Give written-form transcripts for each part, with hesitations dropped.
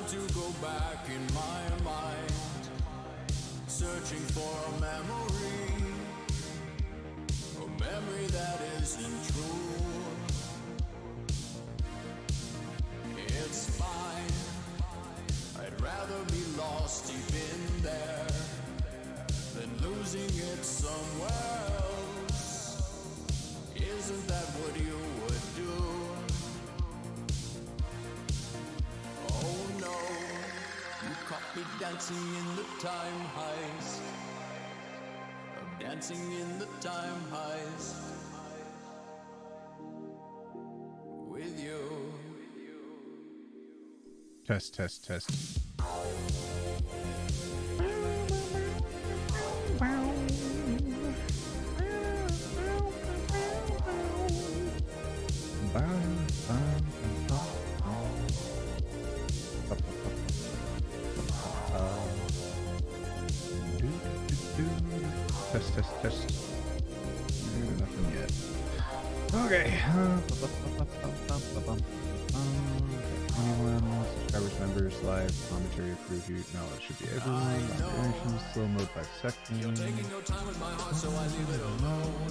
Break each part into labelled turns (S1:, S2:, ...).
S1: to go back in my mind, searching for a memory that isn't true. It's fine, I'd rather be lost deep in there than losing it somewhere else. Isn't that what you would do? Oh no, you caught me dancing in the time heist. I'm dancing in the time heist with you.
S2: Test, test, test. Test, test, test. Nothing yet. Okay. 21 subscribers, members, live, commentary, preview. No, it should be everyone. Operations, slow mode 5 seconds.
S1: You're taking your time with my heart, so I leave it alone.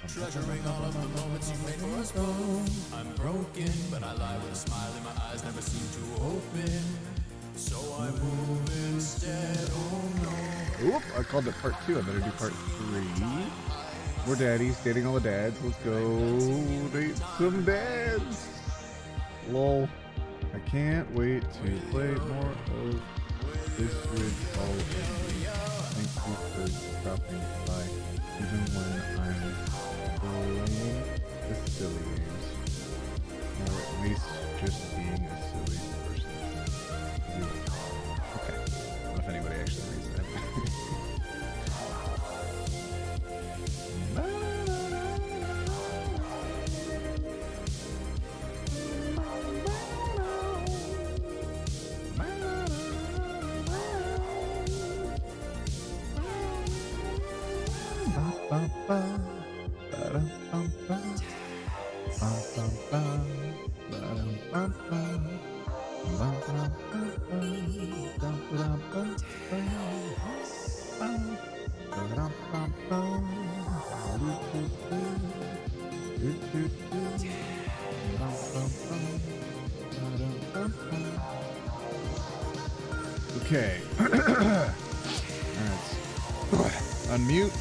S1: Treasuring all of the moments you made for us both. I'm broken, but I lie with a smile in my eyes, never seem to open. So I move instead, oh no.
S2: Oop, I called it part 2. I better do part 3. We're daddies, dating all the dads. Let's go date some dads. Lol. I can't wait to play more of this with all of you. Thank you for dropping by, even when I'm playing the silly games. Or at least just being a silly person. Okay. I don't know if anybody actually reads that. Okay. Unmute.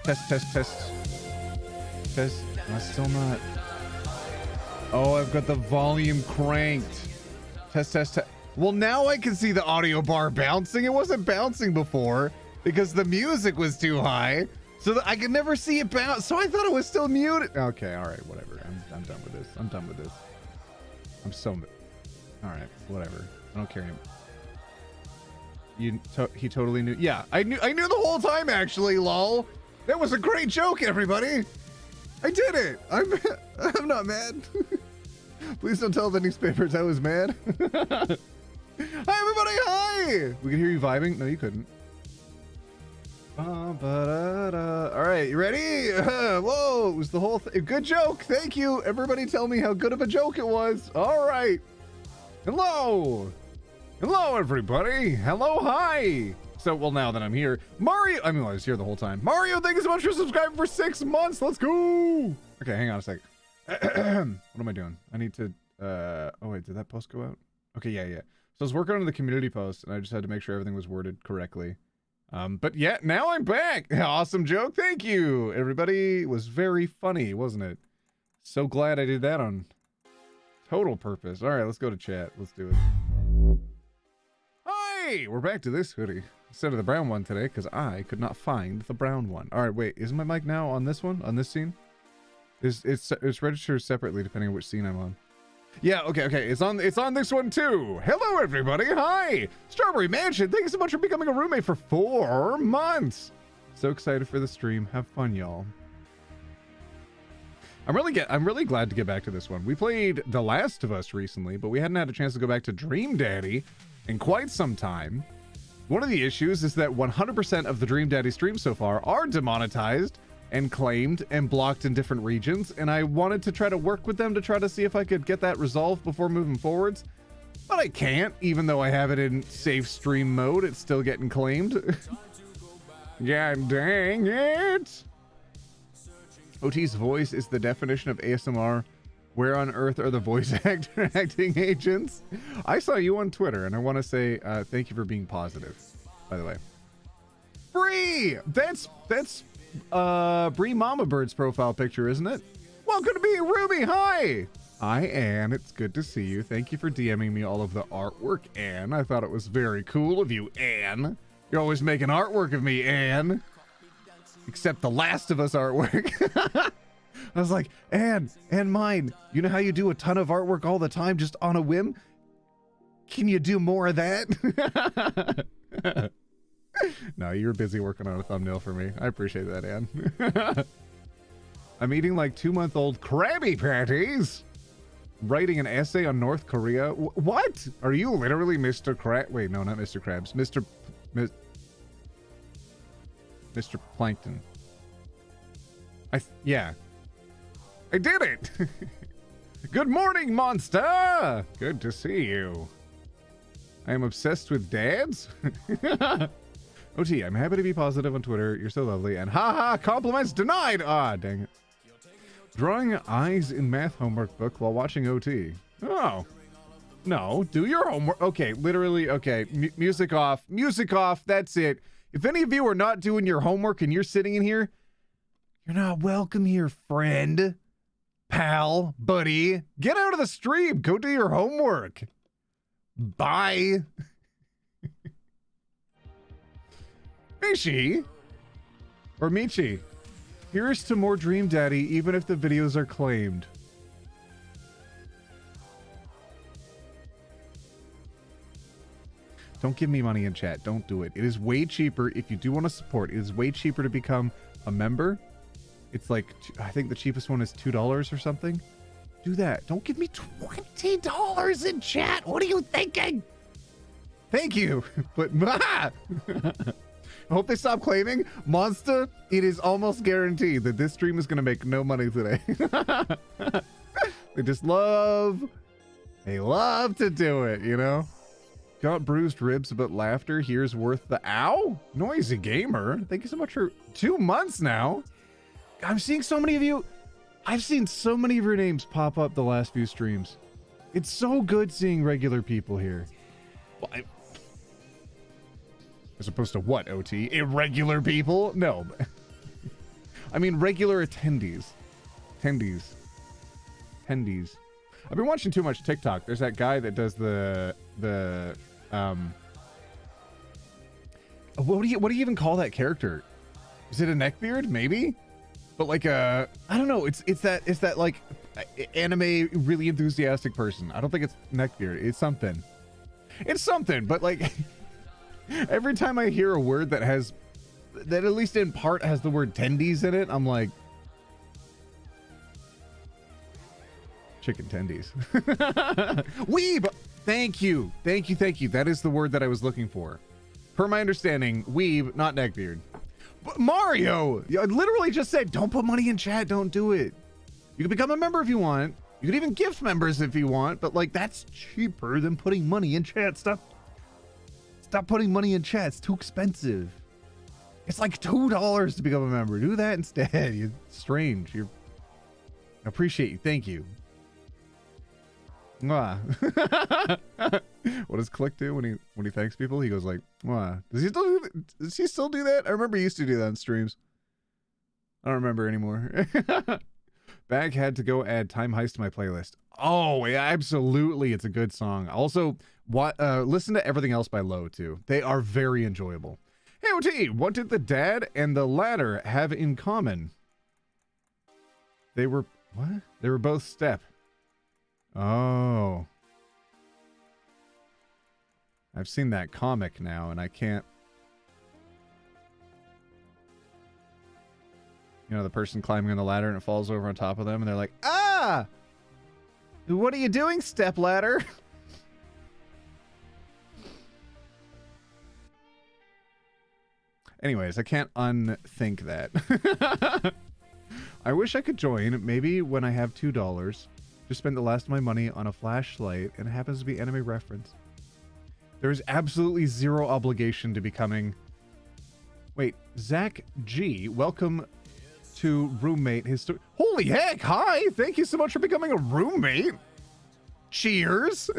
S2: Test, test, test. Test. I'm still not. Oh, I've got the volume cranked. Test, test, test. Well, now I can see the audio bar bouncing. It wasn't bouncing before because the music was too high. So that I could never see it bounce. So I thought it was still muted. Okay, all right, whatever. I'm done with this. I'm done with this. I'm so. All right, whatever. I don't care anymore. He totally knew. Yeah, I knew the whole time, actually, lol. That was a great joke, everybody. I did it. I'm not mad. Please don't tell the newspapers I was mad. Hi, everybody. Hi. We could hear you vibing. No, you couldn't. All right, you ready? Whoa, it was the whole thing. Good joke. Thank you. Everybody tell me how good of a joke it was. All right. Hello. Hello, everybody. Hello, hi. So, well, now that I'm here, Mario, I was here the whole time. Mario, thank you so much for subscribing for 6 months. Let's go. Okay, hang on a sec. What am I doing? I need to, oh wait, did that post go out? Okay, yeah. So I was working on the community post and I just had to make sure everything was worded correctly. But yeah, now I'm back. Awesome joke. Thank you. Everybody, it was very funny, wasn't it? So glad I did that on total purpose. All right, let's go to chat. Let's do it. Hi, we're back to this hoodie instead of the brown one today because I could not find the brown one. All right, wait, is my mic now on this one? On this scene? It's registered separately depending on which scene I'm on. Yeah, okay. It's on this one too. Hello, everybody. Hi, Strawberry Mansion. Thank you so much for becoming a roommate for 4 months. So excited for the stream. Have fun, y'all. I'm really glad to get back to this one. We played The Last of Us recently, but we hadn't had a chance to go back to Dream Daddy in quite some time. One of the issues is that 100% of the Dream Daddy streams so far are demonetized and claimed and blocked in different regions, and I wanted to try to work with them to try to see if I could get that resolved before moving forwards, but I can't. Even though I have it in safe stream mode, it's still getting claimed. Yeah, dang it. OT's voice is the definition of ASMR. Where on earth are the voice acting agents? I saw you on Twitter, and I want to say thank you for being positive, by the way. Bree! That's Bree Mama Bird's profile picture, isn't it? Welcome to me, Ruby. Hi. Hi, Anne. It's good to see you. Thank you for DMing me all of the artwork, Anne. I thought it was very cool of you, Anne. You're always making artwork of me, Anne. Except the Last of Us artwork. I was like, Anne, mine. You know how you do a ton of artwork all the time just on a whim? Can you do more of that? No, you were busy working on a thumbnail for me. I appreciate that, Anne. I'm eating like 2-month-old Krabby Patties. Writing an essay on North Korea. What? Are you literally Mr. Crab? Wait, no, not Mr. Krabs. Mr. Plankton. Yeah. I did it! Good morning, monster! Good to see you. I am obsessed with dads. OT, I'm happy to be positive on Twitter. You're so lovely. And haha, compliments denied! Ah, dang it. Drawing eyes in math homework book while watching OT. Oh. No, do your homework. Okay, literally, okay. Music off. Music off. That's it. If any of you are not doing your homework and you're sitting in here, you're not welcome here, friend. Pal, buddy, get out of the stream. Go do your homework. Bye. Michi. Or Michi. Here's to more Dream Daddy, even if the videos are claimed. Don't give me money in chat. Don't do it. It is way cheaper. If you do want to support, it is way cheaper to become a member. It's like, I think the cheapest one is $2 or something. Do that. Don't give me $20 in chat. What are you thinking? Thank you. But, I hope they stop claiming. Monster, it is almost guaranteed that this stream is going to make no money today. They love to do it, you know? Got bruised ribs, but laughter here's worth the ow. Noisy gamer. Thank you so much for 2 months now. I'm seeing so many of you. I've seen so many of your names pop up the last few streams. It's so good seeing regular people here. Well, as opposed to what, OT? Irregular people? No. I mean regular attendees. Attendees. I've been watching too much TikTok. There's that guy that does what do you even call that character? Is it a neckbeard? Maybe? But like I don't know. It's that like anime really enthusiastic person. I don't think it's neckbeard. It's something. It's something. But like every time I hear a word that at least in part has the word tendies in it, I'm like, chicken tendies. Weeb. Thank you. That is the word that I was looking for. Per my understanding, weeb, not neckbeard. But Mario, I literally just said, don't put money in chat. Don't do it. You can become a member if you want. You can even gift members if you want. But like, that's cheaper than putting money in chat. Stop putting money in chat. It's too expensive. It's like $2 to become a member. Do that instead. You're strange. I appreciate you. Thank you. Mwah. What does Click do when he thanks people? He goes like, "Mwah." Does he still do that? I remember he used to do that on streams. I don't remember anymore. Bag had to go add Time Heist to my playlist. Oh, yeah, absolutely. It's a good song. Also, listen to everything else by Low too. They are very enjoyable. Hey, OT, what did the dad and the ladder have in common? They were both step. Oh. I've seen that comic now, and I can't... You know, the person climbing on the ladder and it falls over on top of them, and they're like, ah! What are you doing, step ladder? Anyways, I can't unthink that. I wish I could join. Maybe when I have $2. Just spend the last of my money on a flashlight, and it happens to be enemy reference. There is absolutely zero obligation to becoming... Wait, Zach G, welcome to roommate history. Holy heck, hi! Thank you so much for becoming a roommate. Cheers!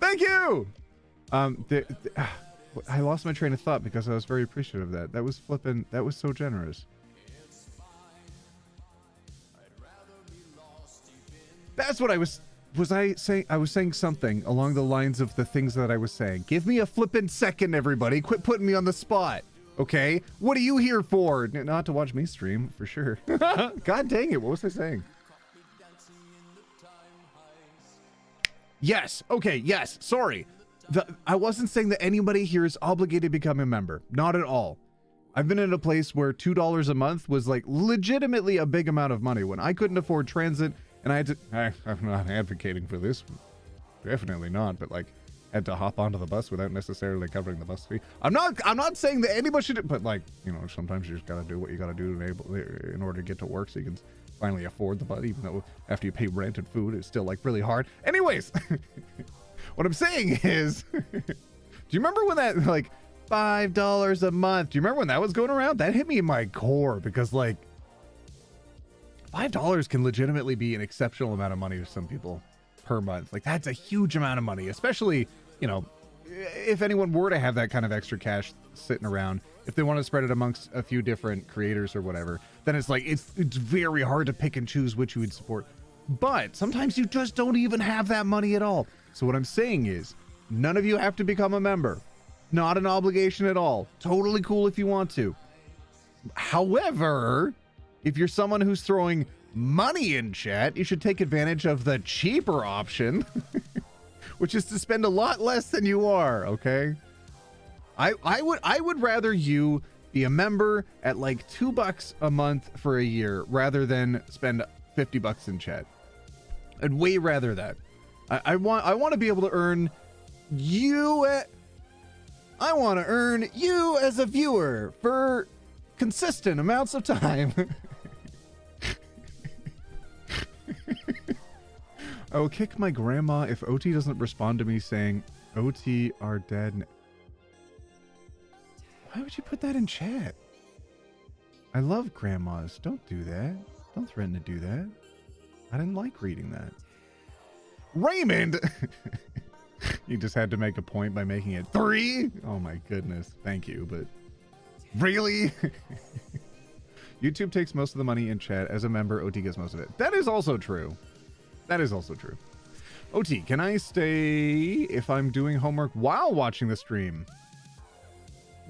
S2: Thank you! I lost my train of thought because I was very appreciative of that. That was flippin', that was so generous. That's what I was I saying? I was saying something along the lines of the things that I was saying. Give me a flippin' second, everybody. Quit putting me on the spot. Okay? What are you here for? Not to watch me stream, for sure. God dang it, what was I saying? Yes, okay, yes, sorry. I wasn't saying that anybody here is obligated to become a member. Not at all. I've been in a place where $2 a month was like legitimately a big amount of money when I couldn't afford transit and I had to... I'm not advocating for this. Definitely not, but like had to hop onto the bus without necessarily covering the bus fee. I'm not saying that anybody should, but like, you know, sometimes you just gotta do what you gotta do in order to get to work so you can finally afford the bus, even though after you pay rent and food, it's still like really hard. Anyways, what I'm saying is, do you remember when that like $5 a month? Do you remember when that was going around? That hit me in my core because like $5 can legitimately be an exceptional amount of money to some people per month. Like that's a huge amount of money, especially, you know, if anyone were to have that kind of extra cash sitting around, if they want to spread it amongst a few different creators or whatever, then it's like, it's very hard to pick and choose which you would support. But sometimes you just don't even have that money at all. So what I'm saying is, none of you have to become a member. Not an obligation at all. Totally cool if you want to. However, if you're someone who's throwing money in chat, you should take advantage of the cheaper option, which is to spend a lot less than you are, okay? I would rather you be a member at like $2 a month for a year rather than spend $50 in chat. I'd way rather that. I want to be able to earn you I want to earn you as a viewer for consistent amounts of time. I will kick my grandma if OT doesn't respond to me saying OT are dead. Why would you put that in chat? I love grandmas. Don't do that. Don't threaten to do that. I didn't like reading that. Raymond! You just had to make a point by making it 3? Oh my goodness. Thank you, but really? YouTube takes most of the money in chat. As a member, OT gets most of it. That is also true. That is also true. OT, can I stay if I'm doing homework while watching the stream?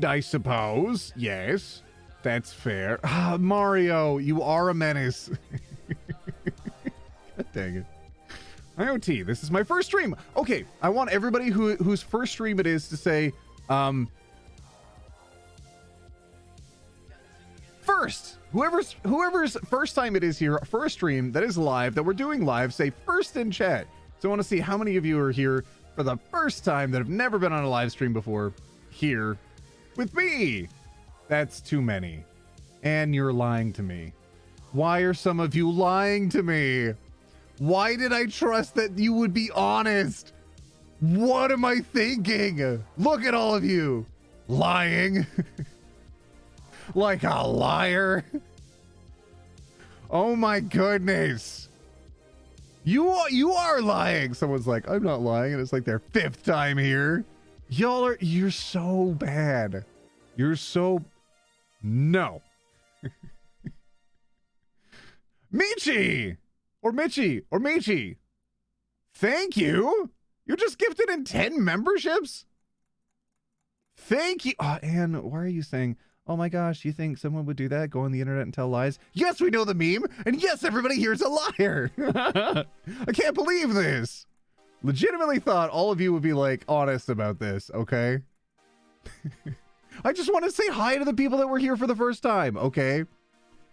S2: I suppose. Yes. That's fair. Ah, Mario, you are a menace. God dang it. IoT, this is my first stream. Okay, I want everybody whose first stream it is to say, first. Whoever's first time it is here, first stream that is live, that we're doing live, say first in chat. So I want to see how many of you are here for the first time that have never been on a live stream before here with me. That's too many. And you're lying to me. Why are some of you lying to me? Why did I trust that you would be honest? What am I thinking? Look at all of you lying. Like a liar. Oh my goodness. You are lying. Someone's like, I'm not lying. And it's like their 5th time here. You're so bad. You're so... No. Michi! Or Michi! Or Michi! Thank you! You just gifted in 10 memberships? Thank you! Anne, why are you saying, oh my gosh, you think someone would do that? Go on the internet and tell lies? Yes, we know the meme! And yes, everybody here is a liar! I can't believe this! Legitimately thought all of you would be like honest about this, okay? I just want to say hi to the people that were here for the first time, okay?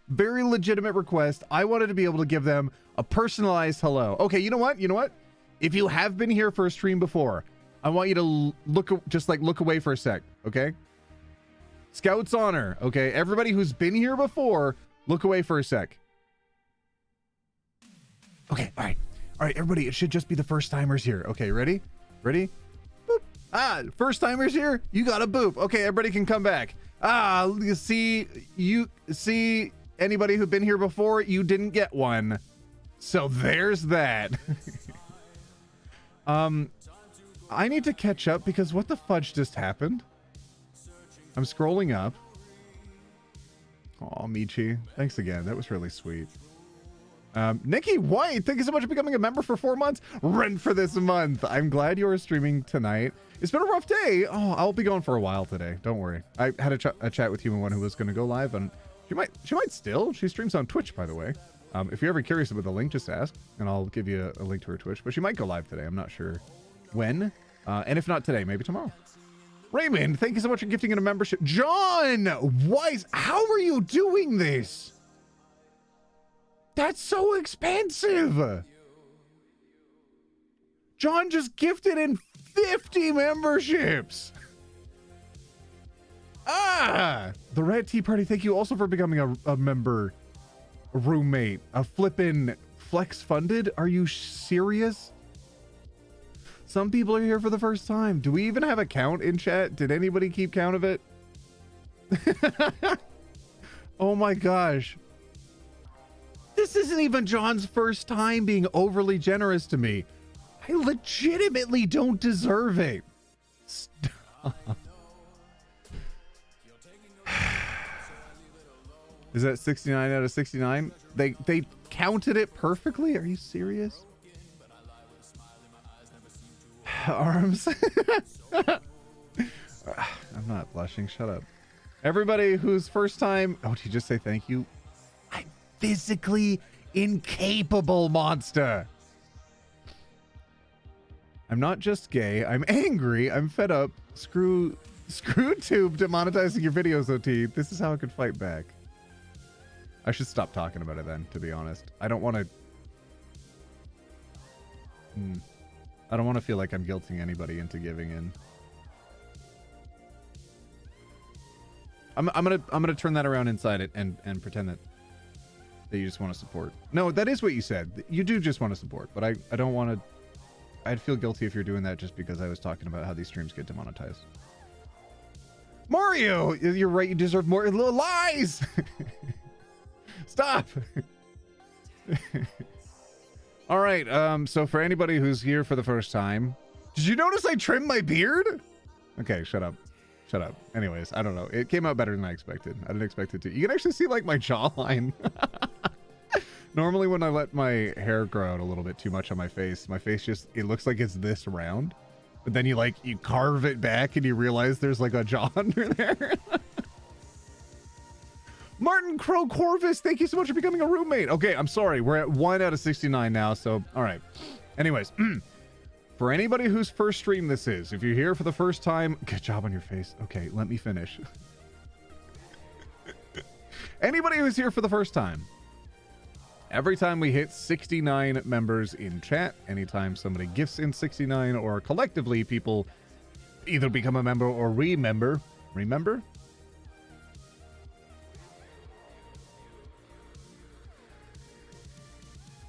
S2: Very legitimate request. I wanted to be able to give them a personalized hello. Okay, you know what? You know what? If you have been here for a stream before, I want you to look away for a sec, okay? Scout's honor. Okay, everybody who's been here before, look away for a sec. Okay, all right, everybody, it should just be the first timers here. Okay, ready? Ready? Boop. Ah, first timers here, you got a boop. Okay, everybody can come back. Ah, you see anybody who'd been here before, you didn't get one. So there's that. I need to catch up because what the fudge just happened? I'm scrolling up. Oh, Michi, thanks again. That was really sweet. Nikki White, thank you so much for becoming a member for 4 months. Rent for this month. I'm glad you are streaming tonight. It's been a rough day. Oh, I'll be going for a while today. Don't worry. I had a chat with Human One who was going to go live, and she might still. She streams on Twitch, by the way. If you're ever curious about the link, just ask, and I'll give you a link to her Twitch. But she might go live today. I'm not sure when. And if not today, maybe tomorrow. Raymond, thank you so much for gifting in a membership. John Weiss, how are you doing this? That's so expensive. John just gifted in 50 memberships. Ah, the Red Tea Party, thank you also for becoming a member. Roommate, a flippin' flex funded. Are you serious? Some people are here for the first time. Do we even have a count in chat? Did anybody keep count of it? Oh my gosh. This isn't even John's first time being overly generous to me. I legitimately don't deserve it. Stop. Is that 69 out of 69? They counted it perfectly? Are you serious? Arms. I'm not blushing. Shut up. Everybody who's first time. Oh, did you just say thank you? I'm physically incapable, monster. I'm not just gay. I'm angry. I'm fed up. Screw tube demonetizing your videos, OT. This is how I could fight back. I should stop talking about it then, to be honest. I don't want to... I don't want to feel like I'm guilting anybody into giving in. I'm gonna turn that around inside it and pretend that you just want to support. No, that is what you said. You do just want to support, but I don't want to... I'd feel guilty if you're doing that just because I was talking about how these streams get demonetized. Mario! You're right, you deserve more lies! Stop! All right, so for anybody who's here for the first time, did you notice I trimmed my beard? Okay, shut up. Shut up. Anyways, I don't know. It came out better than I expected. I didn't expect it to. You can actually see like my jawline. Normally when I let my hair grow out a little bit too much on my face just, it looks like it's this round. But then you carve it back and you realize there's like a jaw under there. Martin Crow Corvus, thank you so much for becoming a roommate. Okay, I'm sorry. We're at 1 out of 69 now, so all right. Anyways, for anybody whose first stream this is, if you're here for the first time, good job on your face. Okay, let me finish. Anybody who's here for the first time, every time we hit 69 members in chat, anytime somebody gifts in 69 or collectively people either become a member or remember?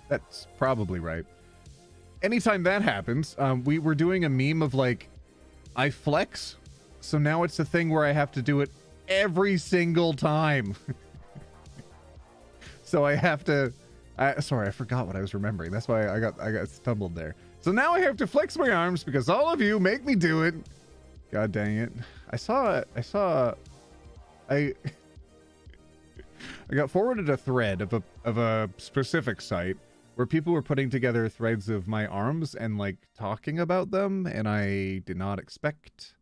S2: That's probably right. Anytime that happens, we were doing a meme of like, I flex. So now it's a thing where I have to do it every single time. So I have to, sorry, I forgot what I was remembering. That's why I got stumbled there. So now I have to flex my arms because all of you make me do it. God dang it. I got forwarded a thread of a specific site where people were putting together threads of my arms and like talking about them, and I did not expect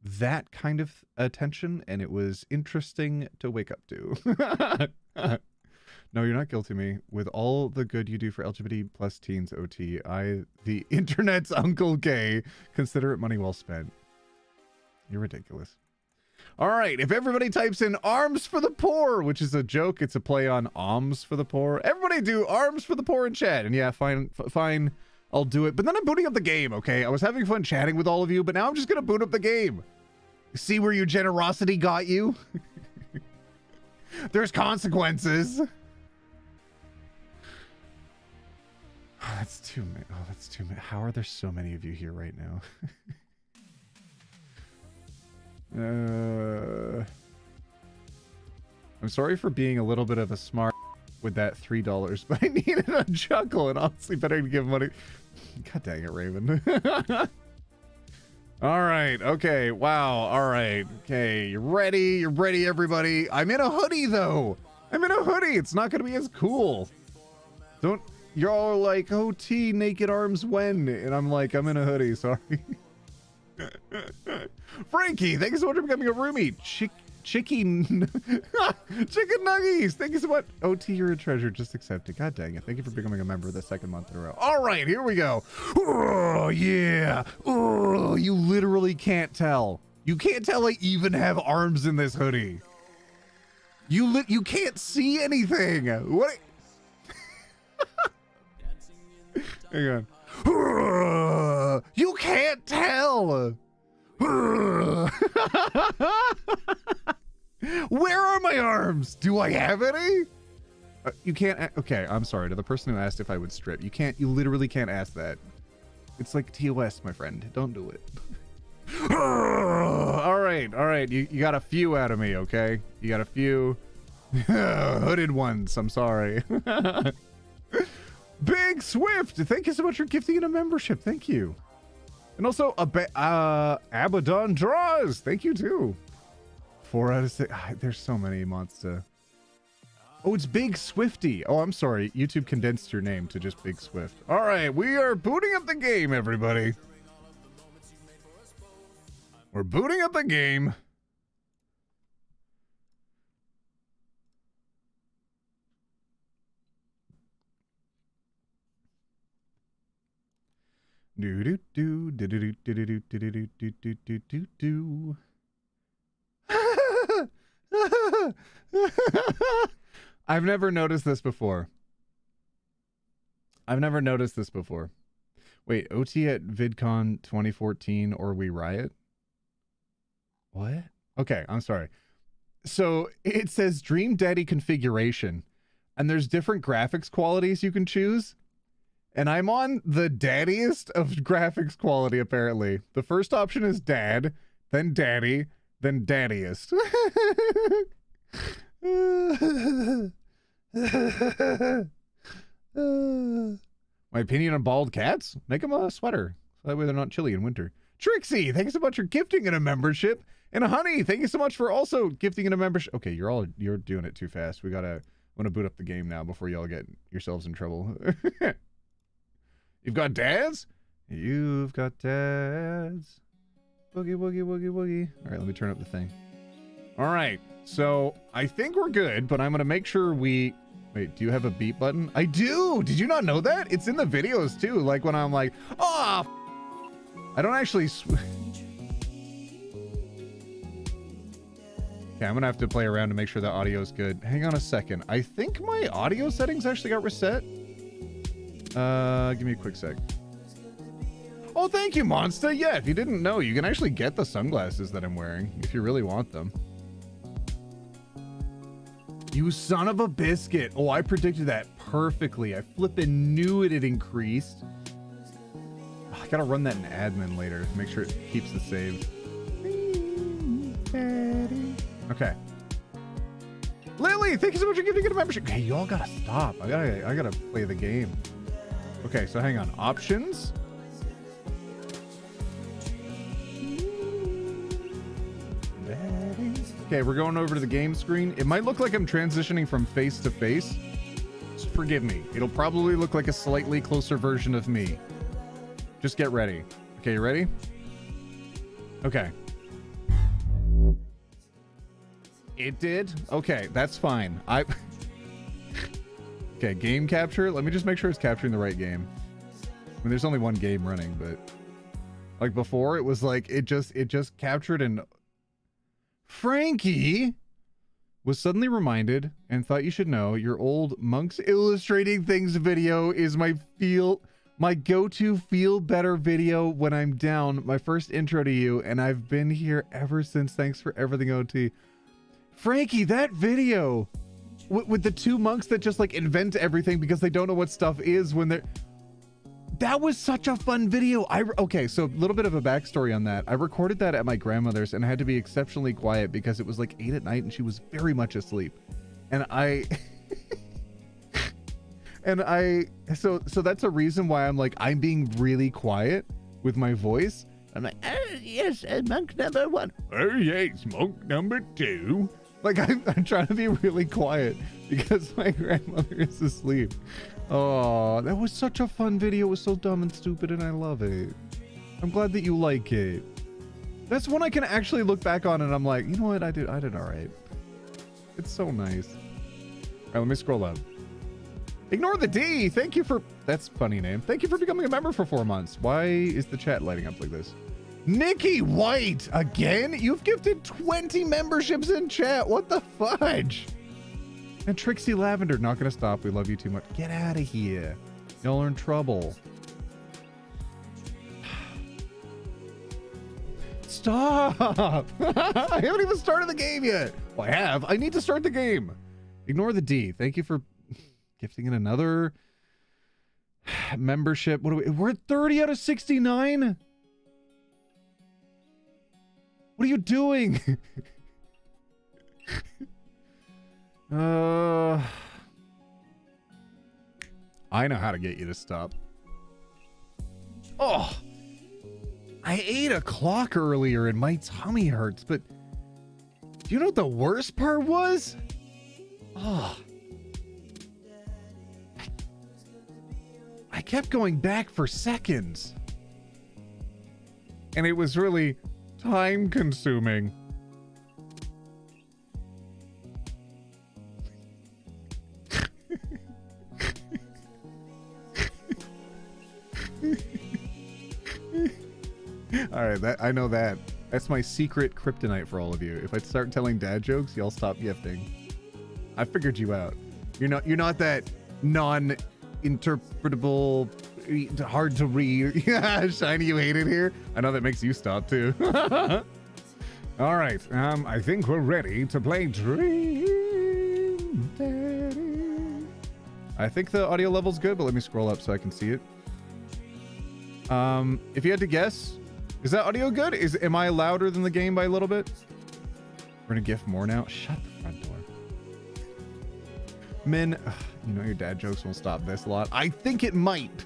S2: that kind of attention, and it was interesting to wake up to. No, you're not guilty me. With all the good you do for LGBT plus teens OT, the internet's Uncle Gay, consider it money well spent. You're ridiculous. All right, if everybody types in arms for the poor, which is a joke, it's a play on alms for the poor. Everybody do arms for the poor in chat. And yeah, fine, I'll do it. But then I'm booting up the game, okay? I was having fun chatting with all of you, but now I'm just going to boot up the game. See where your generosity got you? There's consequences. Oh, that's too many. Oh, that's too many. How are there so many of you here right now? I'm sorry for being a little bit of a smart with that $3, but I needed a chuckle, and honestly better to give money. God dang it, Raven. All right. Okay. Wow. All right. Okay. You ready? You're ready, everybody. I'm in a hoodie, though. I'm in a hoodie. It's not going to be as cool. Don't. You're all like, OT, naked arms when? And I'm like, I'm in a hoodie. Sorry. Frankie, thank you so much for becoming a roomie. Chicken nuggies. Thank you so much. OT, you're a treasure. Just accept it. God dang it. Thank you for becoming a member the second month in a row. All right, here we go. Oh, yeah. Oh, you literally can't tell. You can't tell I even have arms in this hoodie. You can't see anything. What? Hang on. You can't tell. Where are my arms? Do I have any? You can't. Okay, I'm sorry to the person who asked if I would strip. You can't. You literally can't ask that. It's like TOS, my friend. Don't do it. All right. You got a few out of me, okay? You got a few hooded ones. I'm sorry. Big Swift, thank you so much for gifting in a membership. Thank you. And also Abaddon Draws, thank you too. 4 out of 6. There's so many monster. Oh, it's Big Swifty. Oh, I'm sorry. YouTube condensed your name to just Big Swift. All right, we are booting up the game, everybody. We're booting up the game. Do do do do do do do do do do do do do do. I've never noticed this before. Wait, OT at VidCon 2014 or We Riot? What? Okay, I'm sorry. So it says Dream Daddy configuration, and there's different graphics qualities you can choose. And I'm on the daddiest of graphics quality, apparently. The first option is dad, then daddy, then daddiest. My opinion on bald cats? Make them a sweater. So that way they're not chilly in winter. Trixie, thank you so much for gifting in a membership. And Honey, thank you so much for also gifting in a membership. Okay, you're doing it too fast. Want to boot up the game now before y'all get yourselves in trouble. You've got dads? You've got dads. Boogie, woogie, woogie, woogie. All right, let me turn up the thing. All right, so I think we're good, but I'm going to make sure we... Wait, do you have a beep button? I do! Did you not know that? It's in the videos, too. Like when I'm like, oh, I don't actually... Okay, I'm going to have to play around to make sure the audio's good. Hang on a second. I think my audio settings actually got reset. Give me a quick sec. Oh, thank you, Monster. Yeah, if you didn't know, you can actually get the sunglasses that I'm wearing if you really want them. You son of a biscuit. Oh, I predicted that perfectly. I flippin' knew it increased. I gotta run that in admin later to make sure it keeps the save. Okay. Lily, thank you so much for giving it a membership. Okay, y'all gotta stop. I gotta play the game. Okay, so hang on. Options. Okay, we're going over to the game screen. It might look like I'm transitioning from face to face. Just forgive me. It'll probably look like a slightly closer version of me. Just get ready. Okay, you ready? Okay. It did? Okay, that's fine. Okay, game capture. Let me just make sure it's capturing the right game. I mean, there's only one game running, but like before, it was like it just captured and Frankie was suddenly reminded and thought you should know your old Monks Illustrating Things video is my My go-to feel better video when I'm down. My first intro to you, and I've been here ever since. Thanks for everything, OT. Frankie, that video with the two monks that just like invent everything because they don't know what stuff is when they're... That was such a fun video. Okay, so a little bit of a backstory on that. I recorded that at my grandmother's and I had to be exceptionally quiet because it was like 8 at night and she was very much asleep. And so that's a reason why I'm being really quiet with my voice. I'm like, oh yes, monk number 1. Oh yes, monk number 2. Like I'm trying to be really quiet because my grandmother is asleep. Oh, that was such a fun video. It was so dumb and stupid and I love it. I'm glad that you like it. That's one I can actually look back on and I'm like, you know what, I did all right. It's so nice. All right, let me scroll up. Ignore the D. Thank you for... That's a funny name. Thank you for becoming a member for 4 months. Why is the chat lighting up like this? Nikki White, again? You've gifted 20 memberships in chat. What the fudge? And Trixie Lavender, not gonna stop. We love you too much. Get out of here. Y'all are in trouble. Stop! I haven't even started the game yet. Well, I have. I need to start the game. Ignore the D. Thank you for gifting in another membership. We're at 30 out of 69? What are you doing? I know how to get you to stop. Oh, I ate a clock earlier and my tummy hurts, but do you know what the worst part was? Oh, I kept going back for seconds and it was really time consuming. All right, I know that. That's my secret kryptonite for all of you. If I start telling dad jokes, y'all stop gifting. I figured you out. You're not that non-interpretable, hard to read. Shiny, you hate it here. I know that makes you stop too. All right, I think we're ready to play Dream Daddy. I think the audio level's good, but let me scroll up so I can see it. If you had to guess, is that audio good? Am I louder than the game by a little bit? We're gonna gift more now. Shut the front door. Men, you know your dad jokes won't stop this a lot. I think it might.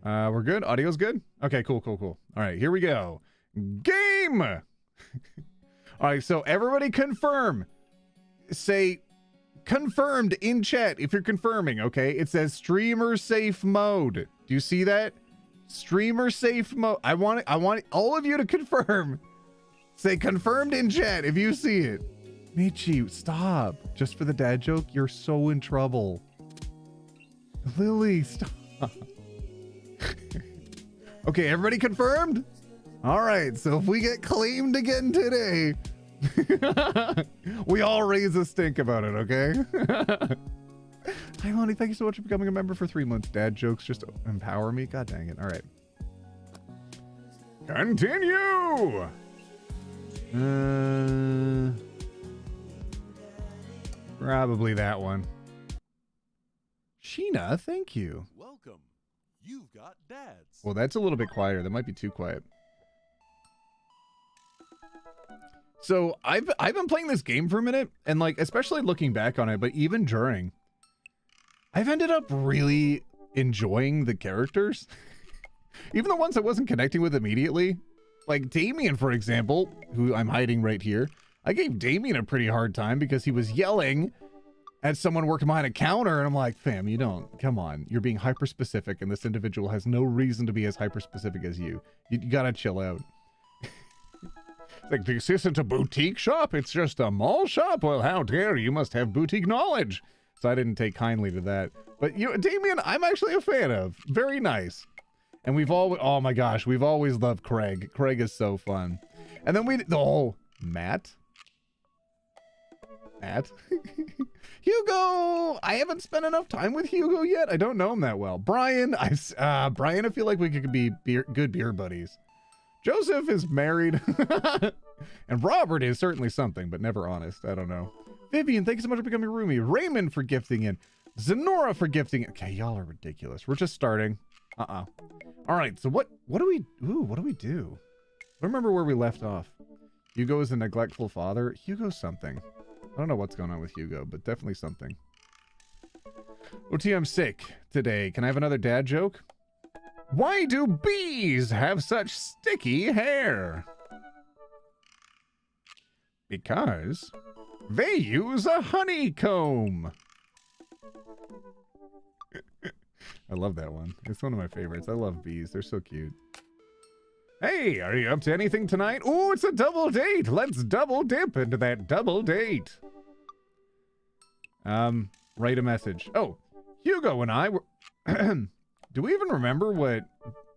S2: We're good. Audio's good. Okay, cool. All right, here we go. Game. All right, so everybody confirm. Say confirmed in chat if you're confirming. Okay, it says streamer safe mode. Do you see that? Streamer safe mode. I want all of you to confirm. Say confirmed in chat if you see it. Michi, stop. Just for the dad joke, you're so in trouble. Lily, stop. Okay, everybody confirmed? All right, so if we get claimed again today, we all raise a stink about it, okay? Hi, Lonnie. Thank you so much for becoming a member for 3 months. Dad jokes just empower me. God dang it. All right. Continue. Probably that one. Sheena, thank you.
S3: Welcome. You've got dads.
S2: Well, that's a little bit quieter. That might be too quiet. So I've been playing this game for a minute, and like, especially looking back on it, but even during, I've ended up really enjoying the characters. Even the ones I wasn't connecting with immediately. Like Damien, for example, who I'm hiding right here. I gave Damien a pretty hard time because he was yelling at someone working behind a counter, and I'm like, fam, you don't, come on. You're being hyper-specific, and this individual has no reason to be as hyper-specific as you. You gotta chill out. Like, this isn't a boutique shop, it's just a mall shop? Well, how dare you, must have boutique knowledge. So I didn't take kindly to that. But you, Damien, I'm actually a fan of. Very nice. And we've always, oh my gosh, we've always loved Craig. Craig is so fun. And then Matt? At Hugo. I haven't spent enough time with Hugo yet. I don't know him that well. Brian, Brian, I feel like we could be good beer buddies. Joseph is married. And Robert is certainly something, but never honest. I don't know. Vivian, thank you so much for becoming a roomie. Raymond for gifting in. Zenora for gifting in. Okay, y'all are ridiculous. We're just starting. All right, so what do we do? I don't remember where we left off. Hugo is a neglectful father. Hugo's something. I don't know what's going on with Hugo, but definitely something. OT, I'm sick today. Can I have another dad joke? Why do bees have such sticky hair? Because they use a honeycomb. I love that one. It's one of my favorites. I love bees. They're so cute. Hey, are you up to anything tonight? Oh, it's a double date. Let's double dip into that double date. Write a message. Oh, Hugo and I were... Do we even remember what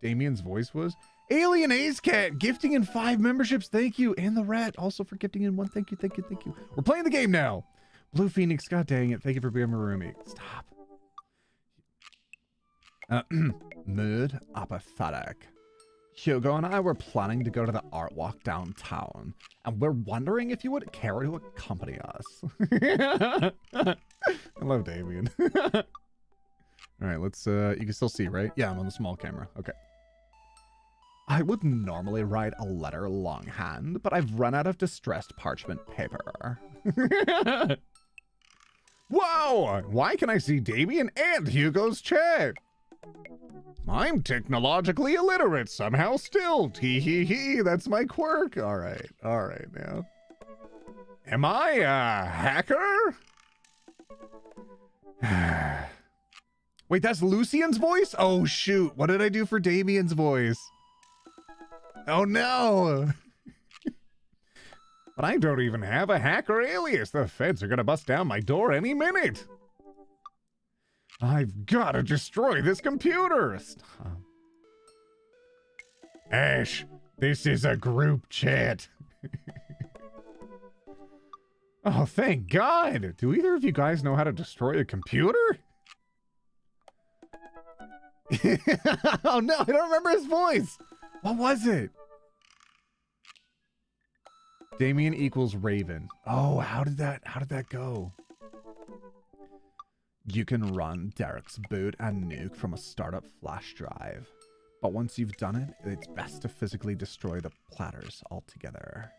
S2: Damien's voice was? Alien Ace Cat gifting in 5 memberships. Thank you. And the Rat also for gifting in 1. Thank you, thank you, thank you. We're playing the game now. Blue Phoenix, god dang it. Thank you for being my roommate. Stop. Mood apathetic. Hugo and I were planning to go to the art walk downtown, and we're wondering if you would care to accompany us. I love Damien. All right, let's, you can still see, right? Yeah, I'm on the small camera. Okay. I would normally write a letter longhand, but I've run out of distressed parchment paper. Wow! Why can I see Damien and Hugo's chat? I'm technologically illiterate somehow still. Tee hee hee, that's my quirk. All right now. Am I a hacker? Wait, that's Lucian's voice? Oh shoot, what did I do for Damien's voice? Oh no! But I don't even have a hacker alias. The feds are gonna bust down my door any minute. I've gotta destroy this computer. Stop. Ash, this is a group chat. Oh, thank God. Do either of you guys know how to destroy a computer? Oh no, I don't remember his voice. What was it? Damien equals Raven. Oh, how did that go? You can run Derek's boot and nuke from a startup flash drive. But once you've done it, it's best to physically destroy the platters altogether.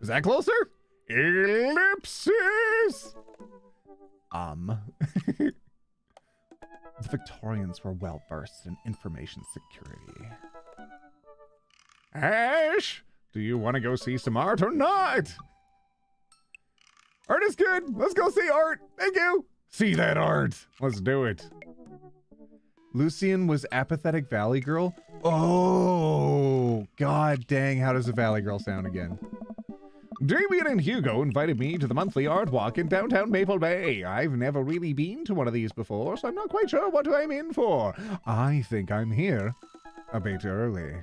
S2: Is that closer? Ellipsis! The Victorians were well versed in information security. Ash, do you want to go see some art or not? Art is good. Let's go see art. Thank you. See that art. Let's do it. Lucian was apathetic Valley Girl. Oh, god dang. How does a Valley Girl sound again? Damien and Hugo invited me to the monthly art walk in downtown Maple Bay. I've never really been to one of these before, so I'm not quite sure what I'm in for. I think I'm here a bit early.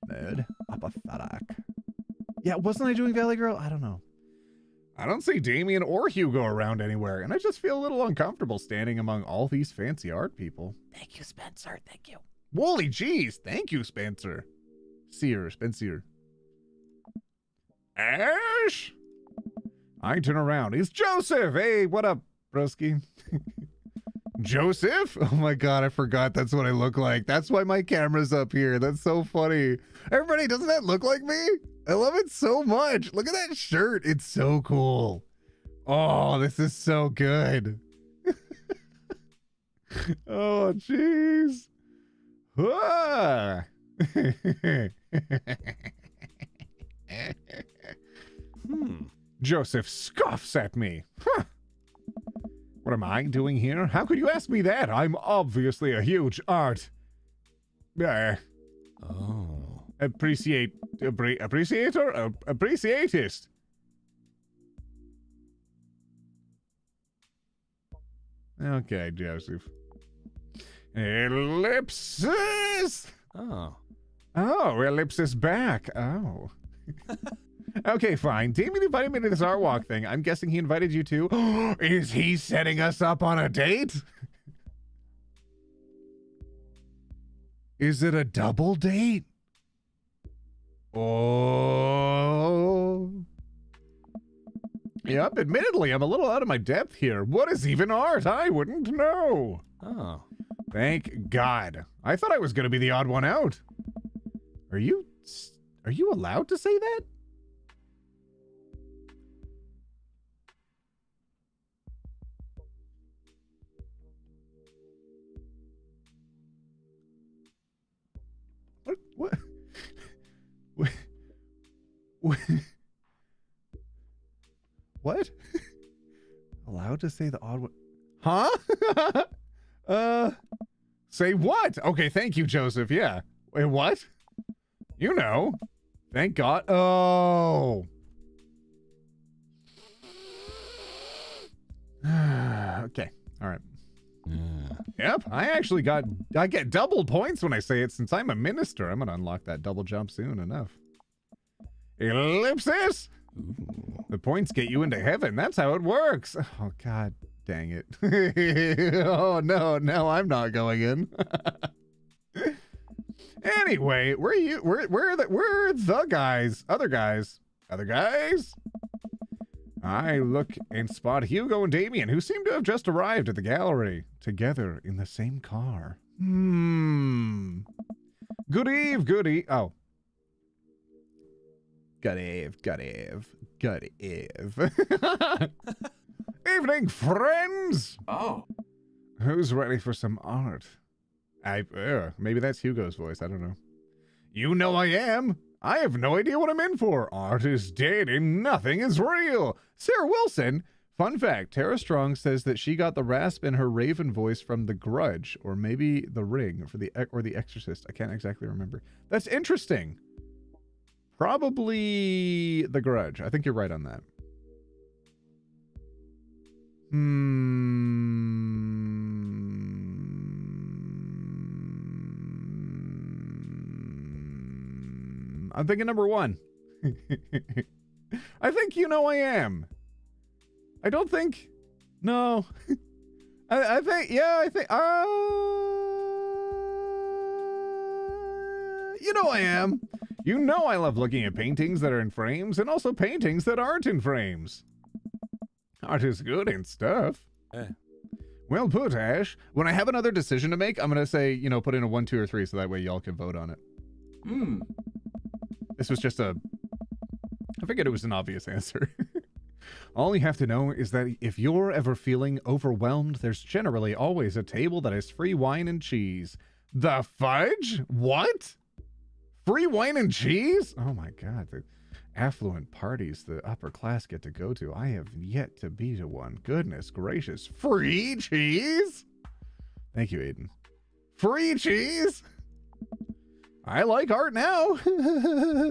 S2: Mood apathetic. Yeah, wasn't I doing Valley Girl? I don't know. I don't see Damien or Hugo around anywhere, and I just feel a little uncomfortable standing among all these fancy art people. Thank you, Spencer. Thank you. Holy jeez. Thank you, Spencer. Spencer. Ash? I turn around. It's Joseph. Hey, what up, broski? Joseph? Oh my god, I forgot that's what I look like. That's why my camera's up here. That's so funny. Everybody, doesn't that look like me? I love it so much. Look at that shirt. It's so cool. Oh, this is so good. Oh, jeez. Ah. Joseph scoffs at me. Huh. What am I doing here? How could you ask me that? I'm obviously a huge art. Appreciatist. Okay, Joseph. Ellipsis! Oh, ellipsis back. Oh. Okay, fine. Damien invited me to this art walk thing. I'm guessing he invited you too. Is he setting us up on a date? Is it a double date? Oh. Yep, admittedly, I'm a little out of my depth here. What is even art? I wouldn't know.
S1: Oh.
S2: Thank God. I thought I was going to be the odd one out. Are you allowed to say that? What? What? What? Allowed to say the odd one? Huh? Say what? Okay, thank you, Joseph. Yeah. Wait, what? You know. Thank God. Oh. Okay. All right. Yep, I get double points when I say it since I'm a minister. I'm gonna unlock that double jump soon enough. Ellipsis! Ooh. The points get you into heaven. That's how it works. Oh, God dang it. Oh, no, now I'm not going in. Anyway, where are you? Where are the guys? Other guys? Other guys? I look and spot Hugo and Damien, who seem to have just arrived at the gallery, together in the same car. Good eve, good eve. Oh. Good eve, good eve, good eve. Evening, friends!
S1: Oh.
S2: Who's ready for some art? Maybe that's Hugo's voice, I don't know. You know I am. I have no idea what I'm in for. Art is dead and nothing is real. Sarah Wilson. Fun fact, Tara Strong says that she got the rasp in her Raven voice from The Grudge, or maybe The Ring, or The Exorcist. I can't exactly remember. That's interesting. Probably The Grudge. I think you're right on that. I'm thinking number one. I think you know I am. I don't think. No. I think. Yeah, I think. You know I am. You know I love looking at paintings that are in frames and also paintings that aren't in frames. Art is good and stuff. Well put, Ash. When I have another decision to make, I'm going to say, put in a 1, 2, or 3 so that way y'all can vote on it. This was just I figured it was an obvious answer. All you have to know is that if you're ever feeling overwhelmed, there's generally always a table that has free wine and cheese. The fudge? What? Free wine and cheese? Oh my God. The affluent parties the upper class get to go to. I have yet to be to one. Goodness gracious. Free cheese? Thank you, Aiden. Free cheese? I like art now.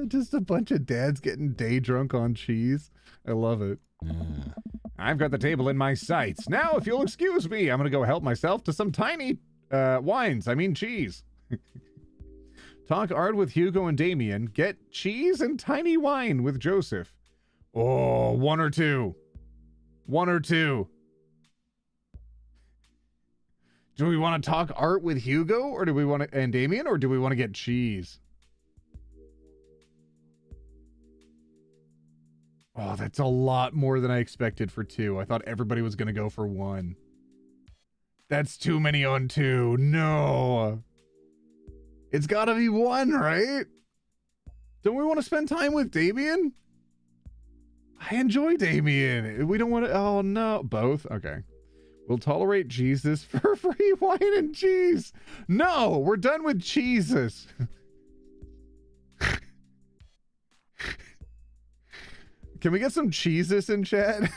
S2: Just a bunch of dads getting day drunk on cheese. I love it. I've got the table in my sights. Now, if you'll excuse me, I'm going to go help myself to some tiny wines. I mean cheese. Talk art with Hugo and Damien. Get cheese and tiny wine with Joseph. Oh, 1 or 2. 1 or 2. Do we want to talk art with Hugo or do we want to, and Damien, or do we want to get cheese? Oh, that's a lot more than I expected for 2. I thought everybody was going to go for 1. That's too many on 2. No. It's got to be 1, right? Don't we want to spend time with Damien? I enjoy Damien. We don't want to, oh no. Both? Okay. We'll tolerate Jesus for free wine and cheese. No, we're done with Jesus. Can we get some cheeses in chat?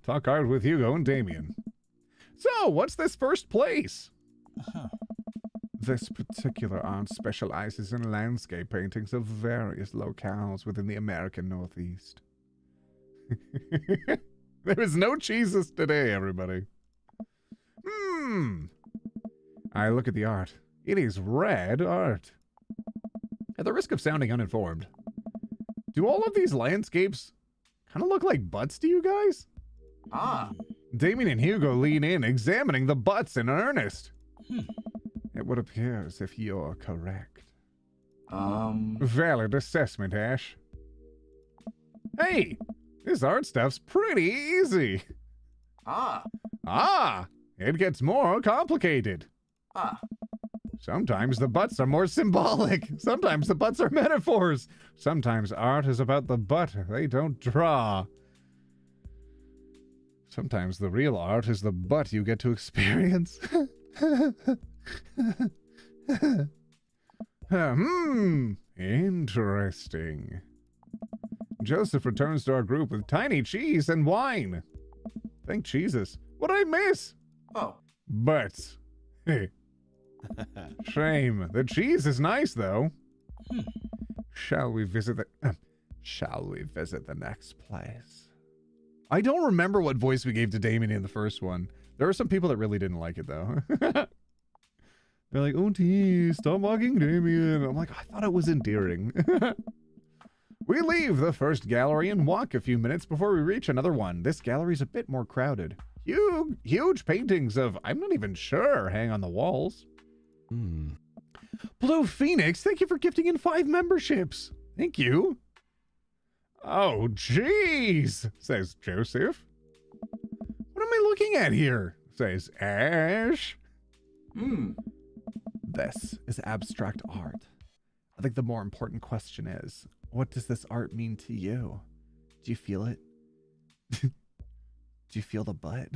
S2: Talk art with Hugo and Damien. So, what's this first place? This particular art specializes in landscape paintings of various locales within the American Northeast. There is no cheeses today, everybody. I look at the art. It is red art. At the risk of sounding uninformed, Do all of these landscapes kind of look like butts to you guys? Damien and Hugo lean in, examining the butts in earnest. It would appear as if you're correct. Valid assessment, Ash. Hey, this art stuff's pretty easy. It gets more complicated. Sometimes the butts are more symbolic. Sometimes the butts are metaphors. Sometimes art is about the butt they don't draw. Sometimes the real art is the butt you get to experience. Interesting. Joseph returns to our group with tiny cheese and wine. Thank Jesus. What'd I miss? Butts. Shame. The cheese is nice, though. Shall we visit the next place? I don't remember what voice we gave to Damien in the first one. There are some people that really didn't like it, though. They're like, OT, stop mocking Damien. I'm like, I thought it was endearing. We leave the first gallery and walk a few minutes before we reach another one. This gallery's a bit more crowded. Huge paintings of, I'm not even sure, hang on the walls. Blue Phoenix, thank you for gifting in 5 memberships. Thank you. Oh, jeez, says Joseph. What am I looking at here? Says Ash. This is abstract art. I think the more important question is, what does this art mean to you? Do you feel it? Do you feel the butt?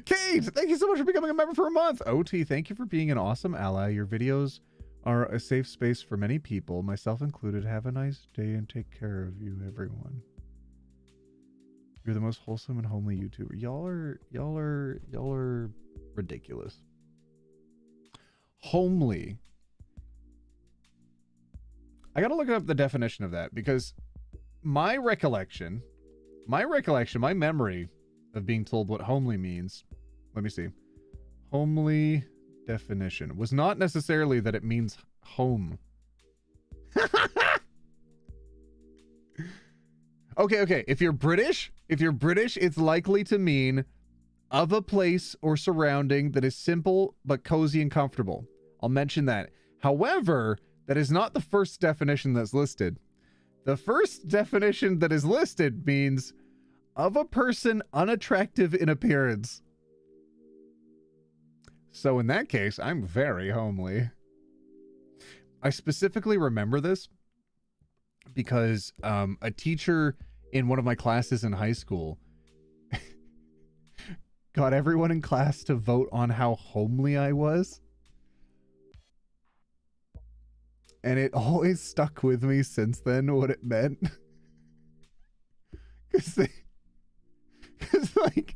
S2: Kate, thank you so much for becoming a member for a month. OT, thank you for being an awesome ally. Your videos are a safe space for many people, myself included. Have a nice day and take care of you, everyone. You're the most wholesome and homely YouTuber. Y'all are ridiculous. Homely. I gotta look up the definition of that because my recollection, my memory of being told what homely means, let me see. Homely definition was not necessarily that it means home. Okay. If you're British, it's likely to mean of a place or surrounding that is simple but cozy and comfortable. I'll mention that. However, that is not the first definition that's listed. The first definition that is listed means of a person unattractive in appearance. So in that case, I'm very homely. I specifically remember this because a teacher in one of my classes in high school got everyone in class to vote on how homely I was. And it always stuck with me since then what it meant. Because like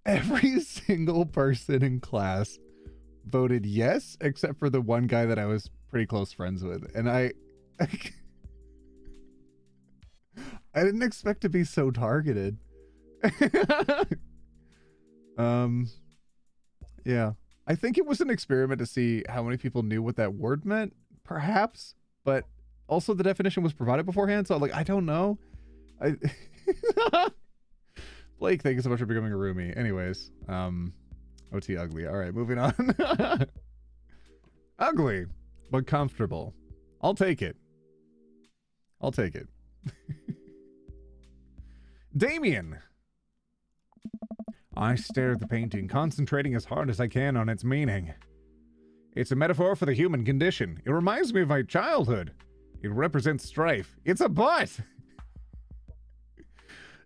S2: every single person in class voted yes, except for the one guy that I was pretty close friends with. And I didn't expect to be so targeted. Yeah. I think it was an experiment to see how many people knew what that word meant, perhaps, but also the definition was provided beforehand, so like I don't know. Blake, thank you so much for becoming a roomie. Anyways, OT ugly. All right, moving on. Ugly, but comfortable. I'll take it. Damien. I stare at the painting, concentrating as hard as I can on its meaning. It's a metaphor for the human condition. It reminds me of my childhood. It represents strife. It's a butt!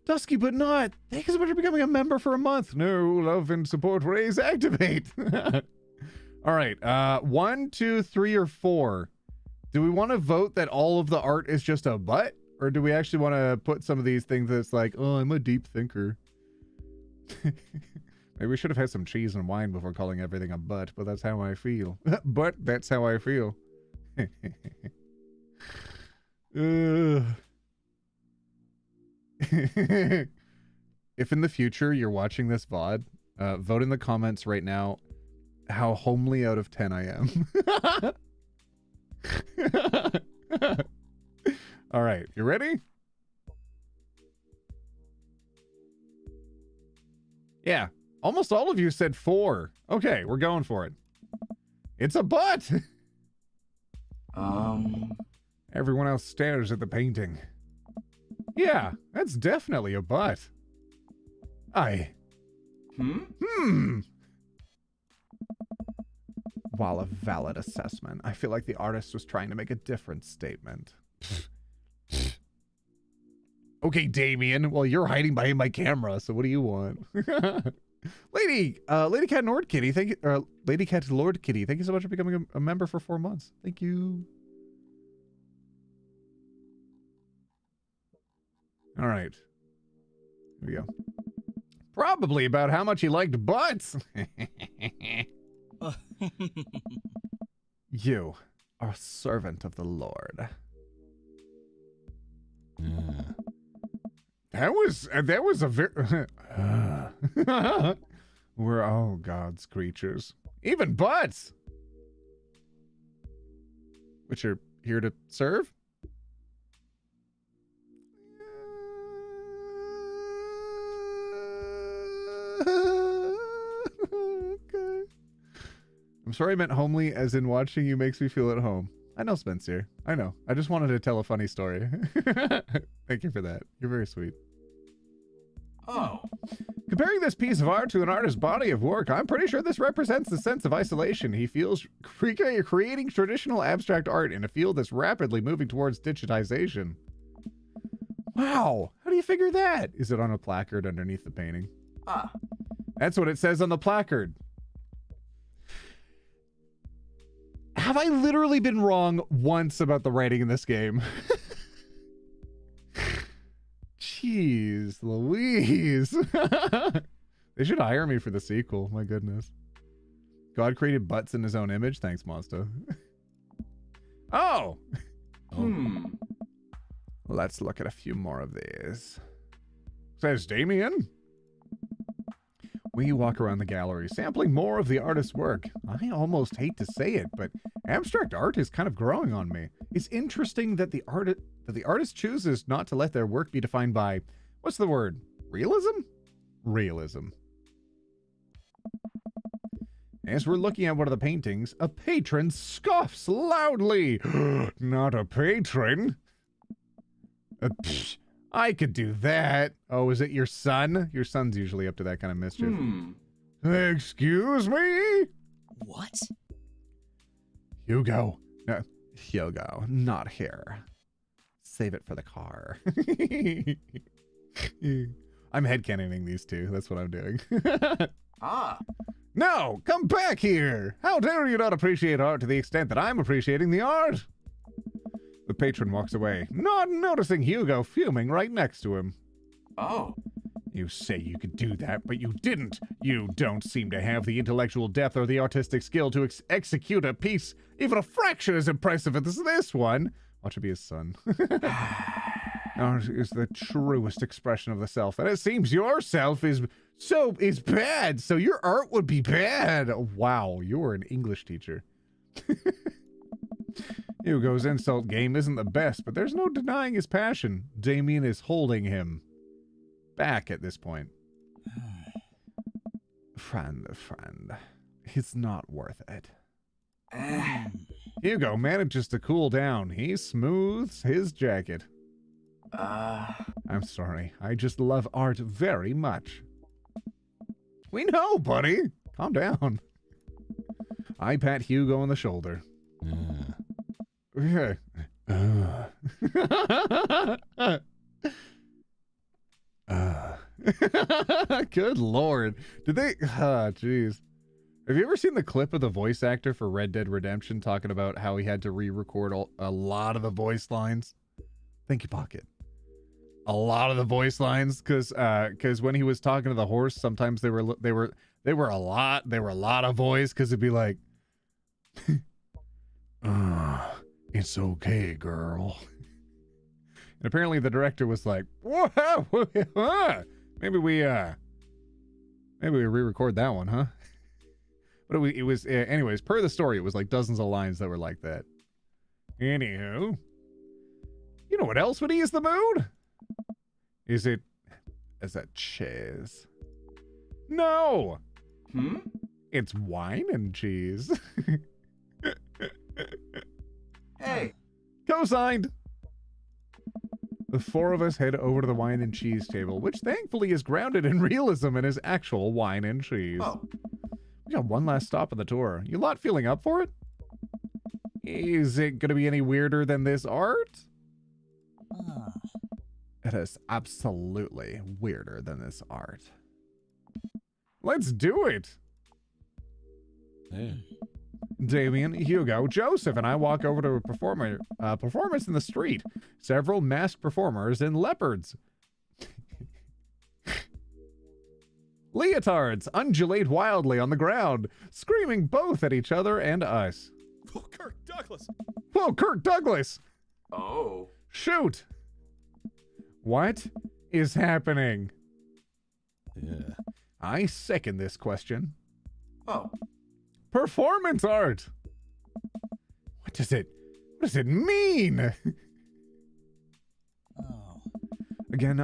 S2: Dusky but not. Thank you so much for becoming a member for a month. No love and support raise activate. All right, 1, 2, 3, or 4. Do we want to vote that all of the art is just a butt? Or do we actually want to put some of these things that's like, oh, I'm a deep thinker? Maybe we should have had some cheese and wine before calling everything a butt, but that's how I feel. But that's how I feel. If in the future you're watching this VOD, vote in the comments right now how homely out of 10 I am. All right, you ready? Yeah, almost all of you said 4. Okay, we're going for it. It's a butt. Everyone else stares at the painting. Yeah, that's definitely a butt. While a valid assessment, I feel like the artist was trying to make a different statement. Okay, Damien. Well, you're hiding behind my camera, so what do you want? Lady Cat Lord Kitty, thank you. Lady Cat Lord Kitty, thank you so much for becoming a member for 4 months. Thank you. All right. Here we go. Probably about how much he liked butts. You are a servant of the Lord. That was a very we're all God's creatures, even butts, which are here to serve. Okay. I'm sorry I meant homely, as in watching you makes me feel at home. I know, Spencer. I know. I just wanted to tell a funny story. Thank you for that. You're very sweet.
S4: Oh.
S2: Comparing this piece of art to an artist's body of work, I'm pretty sure this represents the sense of isolation he feels creating traditional abstract art in a field that's rapidly moving towards digitization. Wow. How do you figure that? Is it on a placard underneath the painting? That's what it says on the placard. Have I literally been wrong once about the writing in this game? Jeez Louise. They should hire me for the sequel. My goodness. God created butts in his own image. Thanks, Mazda. Oh. Let's look at a few more of these. Says Damien. We walk around the gallery, sampling more of the artist's work. I almost hate to say it, but abstract art is kind of growing on me. It's interesting that the artist chooses not to let their work be defined by, what's the word? Realism? Realism. As we're looking at one of the paintings, a patron scoffs loudly. Not a patron. I could do that. Oh, is it your son? Your son's usually up to that kind of mischief. Excuse me?
S4: What?
S2: Hugo. No, Hugo, not here. Save it for the car. I'm headcanoning these two. That's what I'm doing. No, come back here. How dare you not appreciate art to the extent that I'm appreciating the art? The patron walks away, not noticing Hugo fuming right next to him.
S4: Oh.
S2: You say you could do that, but you didn't. You don't seem to have the intellectual depth or the artistic skill to execute a piece even a fraction as impressive as this one. Watch it be his son. Art is the truest expression of the self, and it seems your self is bad, so your art would be bad. Wow, you're an English teacher. Hugo's insult game isn't the best, but there's no denying his passion. Damien is holding him back at this point. Friend, it's not worth it. Hugo manages to cool down. He smooths his jacket. I'm sorry. I just love art very much. We know, buddy. Calm down. I pat Hugo on the shoulder. Okay. Good Lord. Did they? Jeez. Have you ever seen the clip of the voice actor for Red Dead Redemption talking about how he had to re-record a lot of the voice lines? Thank you, Pocket. A lot of the voice lines, because when he was talking to the horse, sometimes they were a lot of voice, because it'd be like, it's okay, girl. And apparently the director was like, maybe we re-record that one, huh? But it was anyways, per the story, it was like dozens of lines that were like that. Anywho, You know what else would ease the mood? Is that cheese? No!
S4: Hmm?
S2: It's wine and cheese.
S4: Hey.
S2: Co-signed! The four of us head over to the wine and cheese table, which thankfully is grounded in realism and is actual wine and cheese.
S4: Oh.
S2: We got one last stop on the tour. You lot feeling up for it? Is it going to be any weirder than this art? It is absolutely weirder than this art. Let's do it! Damien, Hugo, Joseph, and I walk over to a performance in the street. Several masked performers in leopards. Leotards undulate wildly on the ground, screaming both at each other and us.
S3: Oh, Kirk Douglas!
S2: Whoa, Kirk Douglas!
S4: Oh.
S2: Shoot! What is happening?
S3: Yeah.
S2: I second this question.
S4: Oh.
S2: Performance art! What does it mean? Again,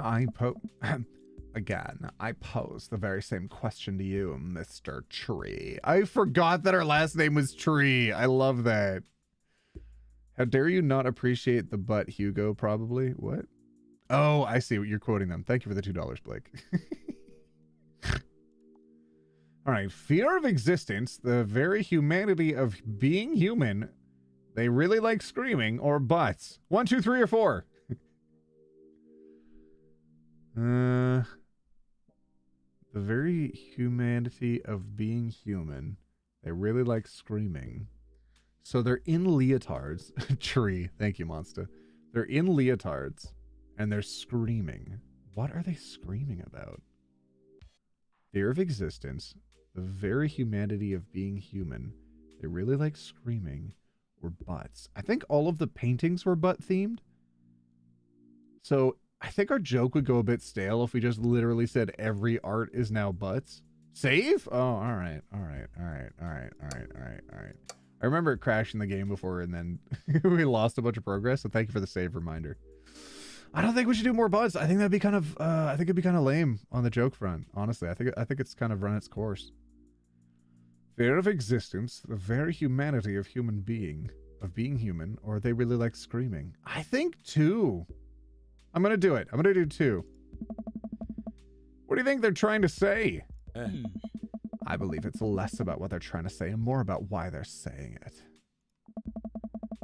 S2: I pose the very same question to you, Mr. Tree. I forgot that our last name was Tree. I love that. How dare you not appreciate the butt, Hugo, probably? What? Oh, I see what you're quoting them. Thank you for the $2, Blake. All right, fear of existence, the very humanity of being human. They really like screaming or butts. 1, 2, 3, or 4. The very humanity of being human. They really like screaming. So they're in leotards. Tree. Thank you, Monster. They're in leotards and they're screaming. What are they screaming about? Fear of existence. The very humanity of being human. They really like screaming or butts. I think all of the paintings were butt themed. So I think our joke would go a bit stale if we just literally said every art is now butts. Save? Oh, all right. I remember crashing the game before and then we lost a bunch of progress. So thank you for the save reminder. I don't think we should do more butts. I think that'd be kind of, I think it'd be kind of lame on the joke front. Honestly, I think it's kind of run its course. Fear of existence, the very humanity of being human, or they really like screaming. I think 2. I'm going to do it. I'm going to do 2. What do you think they're trying to say? I believe it's less about what they're trying to say and more about why they're saying it.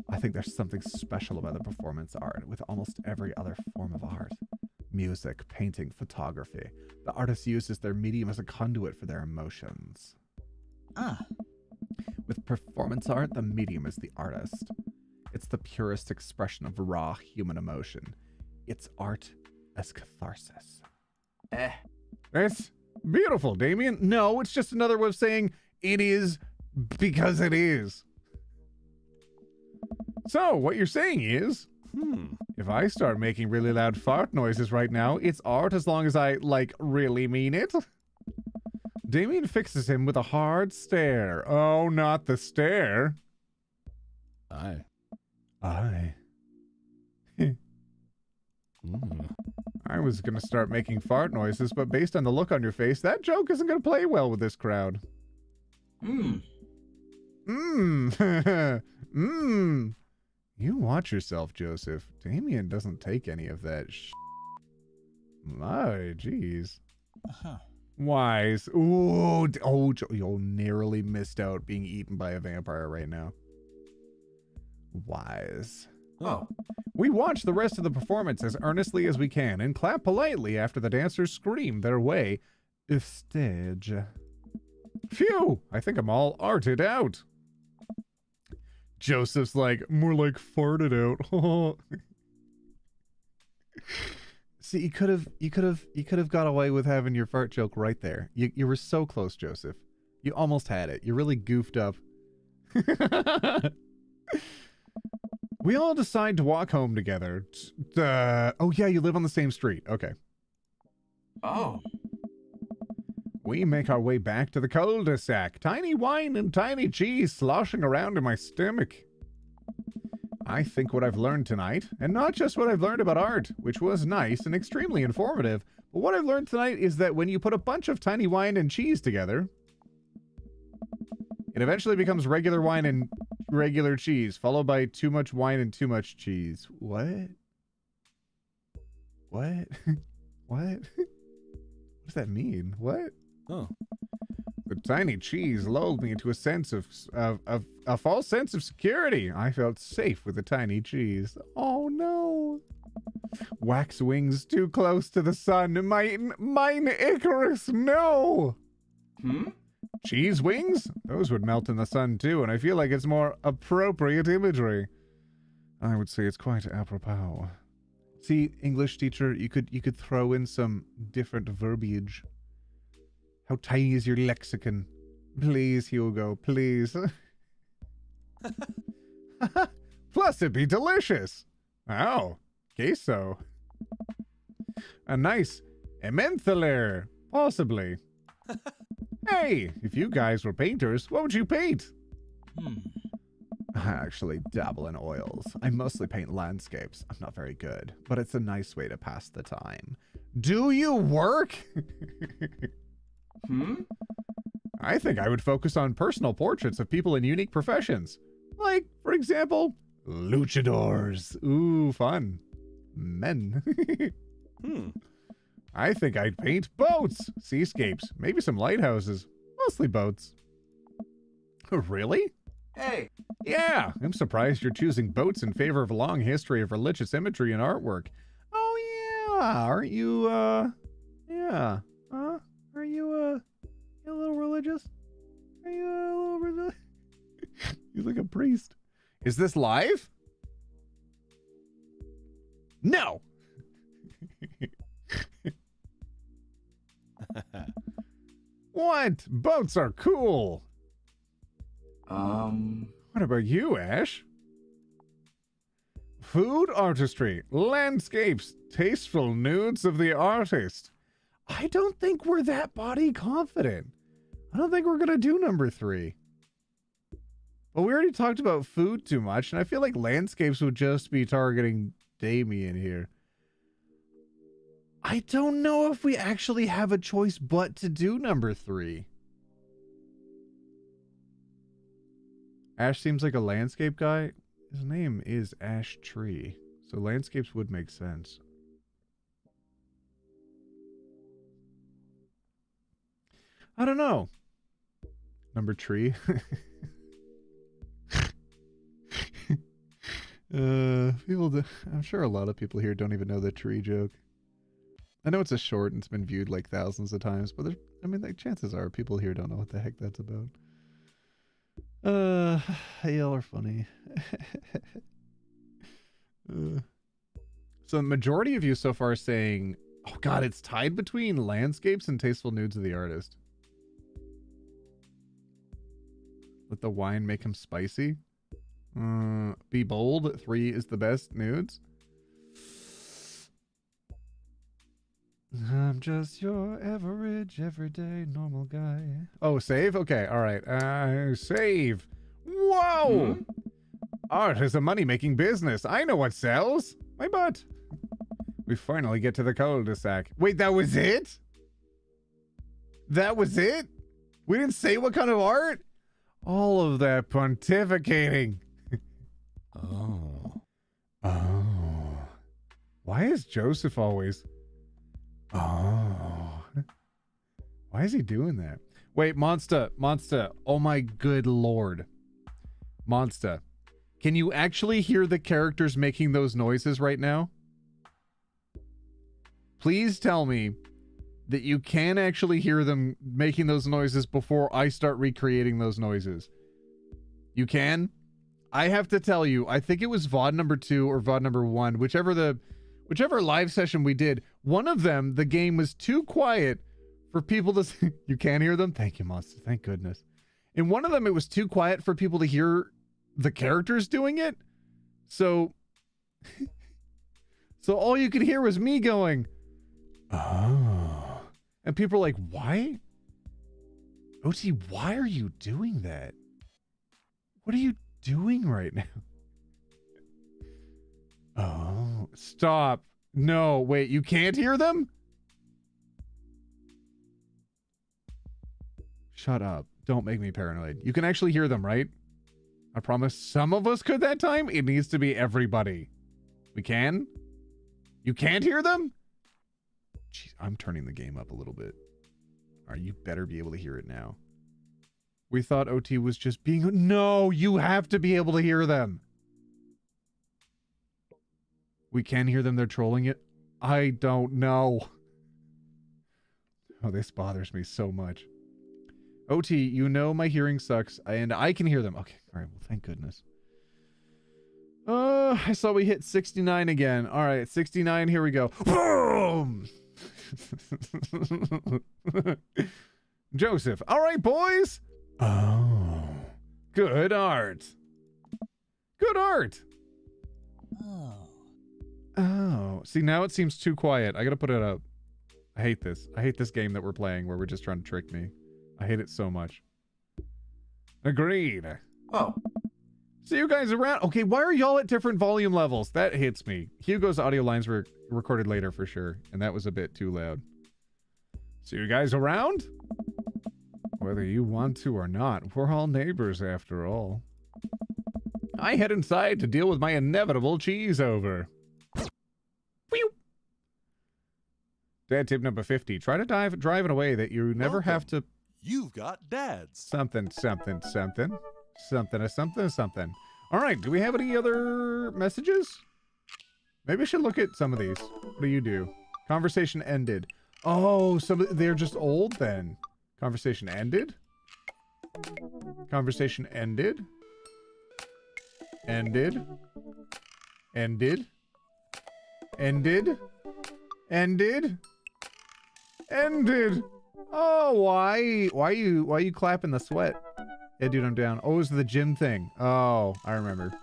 S2: I think there's something special about the performance art with almost every other form of art. Music, painting, photography. The artist uses their medium as a conduit for their emotions. With performance art, the medium is the artist. It's the purest expression of raw human emotion. It's art as catharsis. It's beautiful, Damien. No, it's just another way of saying it is because it is. So, what you're saying is, if I start making really loud fart noises right now, it's art as long as I, like, really mean it. Damien fixes him with a hard stare. Oh, not the stare.
S3: Aye.
S2: I was going to start making fart noises, but based on the look on your face, that joke isn't going to play well with this crowd. You watch yourself, Joseph. Damien doesn't take any of that My, jeez. Wise. Ooh, you narrowly missed out being eaten by a vampire right now. Wise.
S4: Oh.
S2: We watch the rest of the performance as earnestly as we can and clap politely after the dancers scream their way off stage. Phew! I think I'm all arted out. Joseph's like, more like farted out. See, you could have got away with having your fart joke right there. You were so close, Joseph. You almost had it. You really goofed up. We all decide to walk home together. Oh yeah, you live on the same street. Okay.
S4: Oh.
S2: We make our way back to the cul-de-sac. Tiny wine and tiny cheese sloshing around in my stomach. I think what I've learned tonight, and not just what I've learned about art, which was nice and extremely informative, but what I've learned tonight is that when you put a bunch of tiny wine and cheese together, it eventually becomes regular wine and regular cheese, followed by too much wine and too much cheese. What? What? What? What does that mean? What?
S3: Oh.
S2: The tiny cheese lulled me into a sense of a false sense of security. I felt safe with the tiny cheese. Oh no! Wax wings too close to the sun. Mine Icarus, no! Cheese wings? Those would melt in the sun too, and I feel like it's more appropriate imagery. I would say it's quite apropos. See, English teacher, you could throw in some different verbiage. How tiny is your lexicon? Please, Hugo, please. Plus, it'd be delicious. Oh, queso. A nice Emmentaler, possibly. Hey, if you guys were painters, what would you paint? I actually dabble in oils. I mostly paint landscapes. I'm not very good, but it's a nice way to pass the time. Do you work? I think I would focus on personal portraits of people in unique professions. Like, for example, luchadors. Ooh, fun. Men. I think I'd paint boats, seascapes, maybe some lighthouses. Mostly boats. Really?
S4: Hey.
S2: Yeah, I'm surprised you're choosing boats in favor of a long history of religious imagery and artwork. Oh yeah, aren't you, yeah. Huh? Are you a little religious? Are you a little religious? He's like a priest. Is this live? No! What? Boats are cool! What about you, Ash? Food artistry, landscapes, tasteful nudes of the artist. I don't think we're that body confident. I don't think we're going to do number 3. But we already talked about food too much, and I feel like landscapes would just be targeting Damien here. I don't know if we actually have a choice but to do number 3. Ash seems like a landscape guy. His name is Ash Tree, so landscapes would make sense. I don't know. Number tree. I'm sure a lot of people here don't even know the tree joke. I know it's a short and it's been viewed like thousands of times, but like chances are people here don't know what the heck that's about. Y'all are funny. So the majority of you so far are saying, oh god, it's tied between landscapes and tasteful nudes of the artist. Let the wine make him spicy. Be bold. 3 is the best nudes. I'm just your average, everyday, normal guy. Oh, save? Okay, alright. Save. Whoa! Art is a money-making business. I know what sells. My butt. We finally get to the cul-de-sac. Wait, that was it? That was it? We didn't say what kind of art? All of that pontificating. Oh. Why is Joseph always... Oh. Why is he doing that? Wait, Monster. Oh my good lord. Monster. Can you actually hear the characters making those noises right now? Please tell me that you can actually hear them making those noises before I start recreating those noises. You can? I have to tell you, I think it was VOD number 2 or VOD number 1, whichever live session we did, one of them, the game was too quiet for people to... You can hear them? Thank you, Monster. Thank goodness. In one of them, it was too quiet for people to hear the characters doing it. So... so all you could hear was me going, oh. And people are like, why? OT, why are you doing that? What are you doing right now? Oh, stop. No, wait, you can't hear them? Shut up. Don't make me paranoid. You can actually hear them, right? I promise some of us could that time. It needs to be everybody. We can? You can't hear them? Jeez, I'm turning the game up a little bit. All right, you better be able to hear it now. We thought OT was just being... No, you have to be able to hear them. We can hear them. They're trolling it. I don't know. Oh, this bothers me so much. OT, you know my hearing sucks, and I can hear them. Okay, all right, well, thank goodness. I saw we hit 69 again. All right, 69, here we go. Boom! Joseph, all right, boys. Oh, good art. Good art. Oh, see, now it seems too quiet. I gotta put it up. I hate this. I hate this game that we're playing where we're just trying to trick me. I hate it so much. Agreed.
S4: Oh.
S2: See you guys around. Okay, why are y'all at different volume levels? That hits me. Hugo's audio lines were recorded later for sure, and that was a bit too loud. See you guys around? Whether you want to or not, we're all neighbors after all. I head inside to deal with my inevitable cheese over. Whew. Dad tip number 50. Try to drive in a way that you never have to...
S3: You've got dads.
S2: Something, something, something. Something, something, something. All right, do we have any other messages? Maybe I should look at some of these. What do you do? Conversation ended. Oh, they're just old then. Conversation ended? Conversation ended? Ended? Ended? Ended? Ended? Ended? Oh, why you clapping the sweat? Yeah, dude, I'm down. Oh, it was the gym thing. Oh, I remember.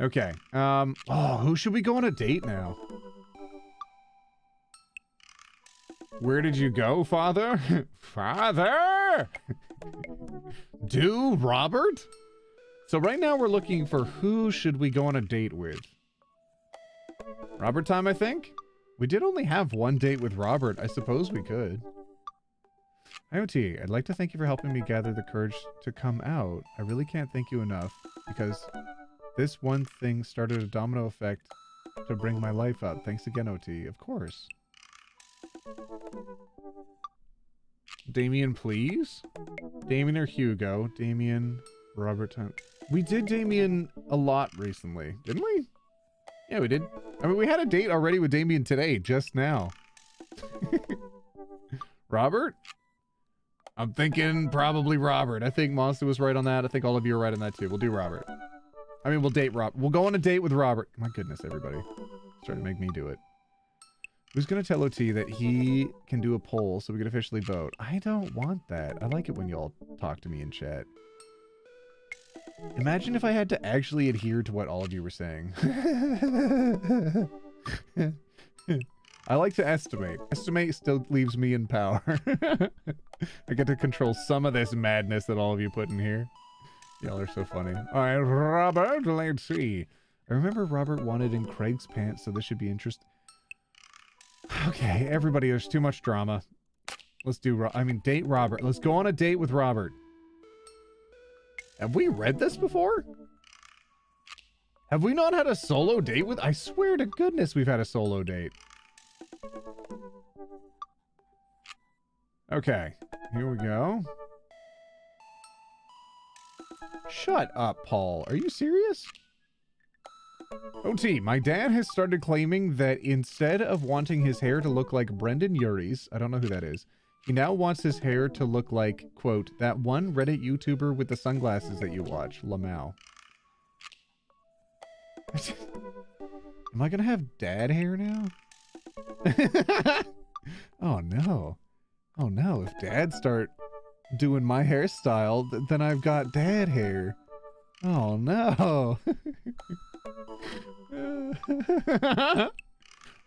S2: Okay. Oh, who should we go on a date now? Where did you go, father? Father! Do Robert? So right now we're looking for who should we go on a date with. Robert time, I think? We did only have one date with Robert. I suppose we could. IoT, I'd like to thank you for helping me gather the courage to come out. I really can't thank you enough because this one thing started a domino effect to bring my life up. Thanks again, OT. Of course. Damien, please? Damien or Hugo? Damien, Robert. We did Damien a lot recently, didn't we? Yeah, we did. I mean, we had a date already with Damien today, just now. Robert? I'm thinking probably Robert. I think Monster was right on that. I think all of you are right on that too. We'll do Robert. I mean, we'll date Rob. We'll go on a date with Robert. My goodness, everybody. Starting to make me do it. Who's going to tell OT that he can do a poll so we can officially vote? I don't want that. I like it when y'all talk to me in chat. Imagine if I had to actually adhere to what all of you were saying. I like to estimate. Estimate still leaves me in power. I get to control some of this madness that all of you put in here. Y'all are so funny. All right, Robert, let's see. I remember Robert wanted in Craig's pants, so this should be interesting. Okay, everybody, there's too much drama. Let's do, date Robert. Let's go on a date with Robert. Have we read this before? Have we not had a solo date with... I swear to goodness we've had a solo date. Okay, here we go. Shut up, Paul. Are you serious? OT, my dad has started claiming that instead of wanting his hair to look like Brendan Urie's, I don't know who that is, he now wants his hair to look like, quote, that one Reddit YouTuber with the sunglasses that you watch, Lamau. Am I gonna have dad hair now? Oh no. Oh no, if dads start doing my hairstyle, then I've got dad hair. Oh no.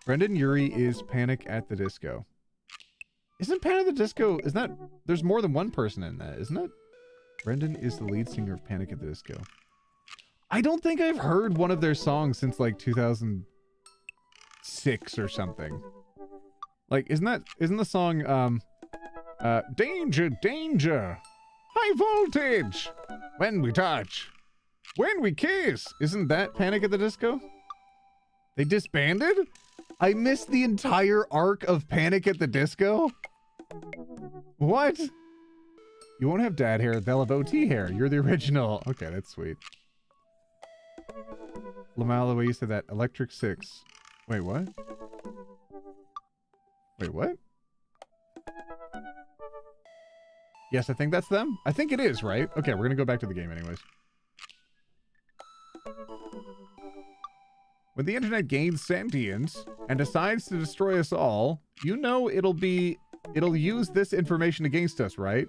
S2: Brendan Urie is Panic at the Disco. Isn't Panic at the Disco, isn't that, there's more than one person in that, isn't it? Brendan is the lead singer of Panic at the Disco. I don't think I've heard one of their songs since like 2006 or something. Like, isn't the song, danger, danger, high voltage, when we touch, when we kiss? Isn't that Panic at the Disco? They disbanded? I missed the entire arc of Panic at the Disco? What? You won't have dad hair, they'll have OT hair. You're the original. Okay, that's sweet. Lamal, the way you said that. Electric 6. Wait, what? Wait, what? Yes, I think that's them. I think it is, right? Okay, we're gonna go back to the game anyways. When the internet gains sentience and decides to destroy us all, you know it'll use this information against us, right?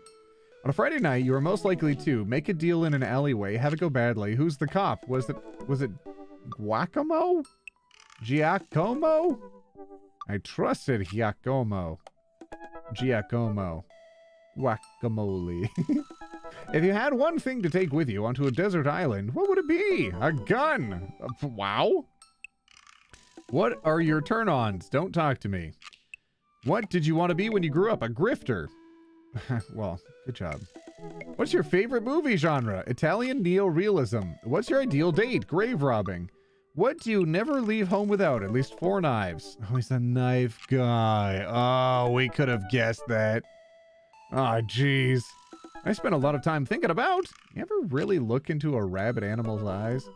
S2: On a Friday night, you are most likely to make a deal in an alleyway, have it go badly. Who's the cop? Was it Guacomo? Giacomo? I trusted Giacomo. Giacomo. Guacamole. If you had one thing to take with you onto a desert island, what would it be? A gun. Wow. What are your turn-ons? Don't talk to me. What did you want to be when you grew up? A grifter. Well, good job. What's your favorite movie genre? Italian neo-realism. What's your ideal date? Grave robbing. What do you never leave home without? At least 4 knives. Oh, he's a knife guy. Oh, we could have guessed that. Oh, jeez. I spent a lot of time thinking about. You ever really look into a rabid animal's eyes?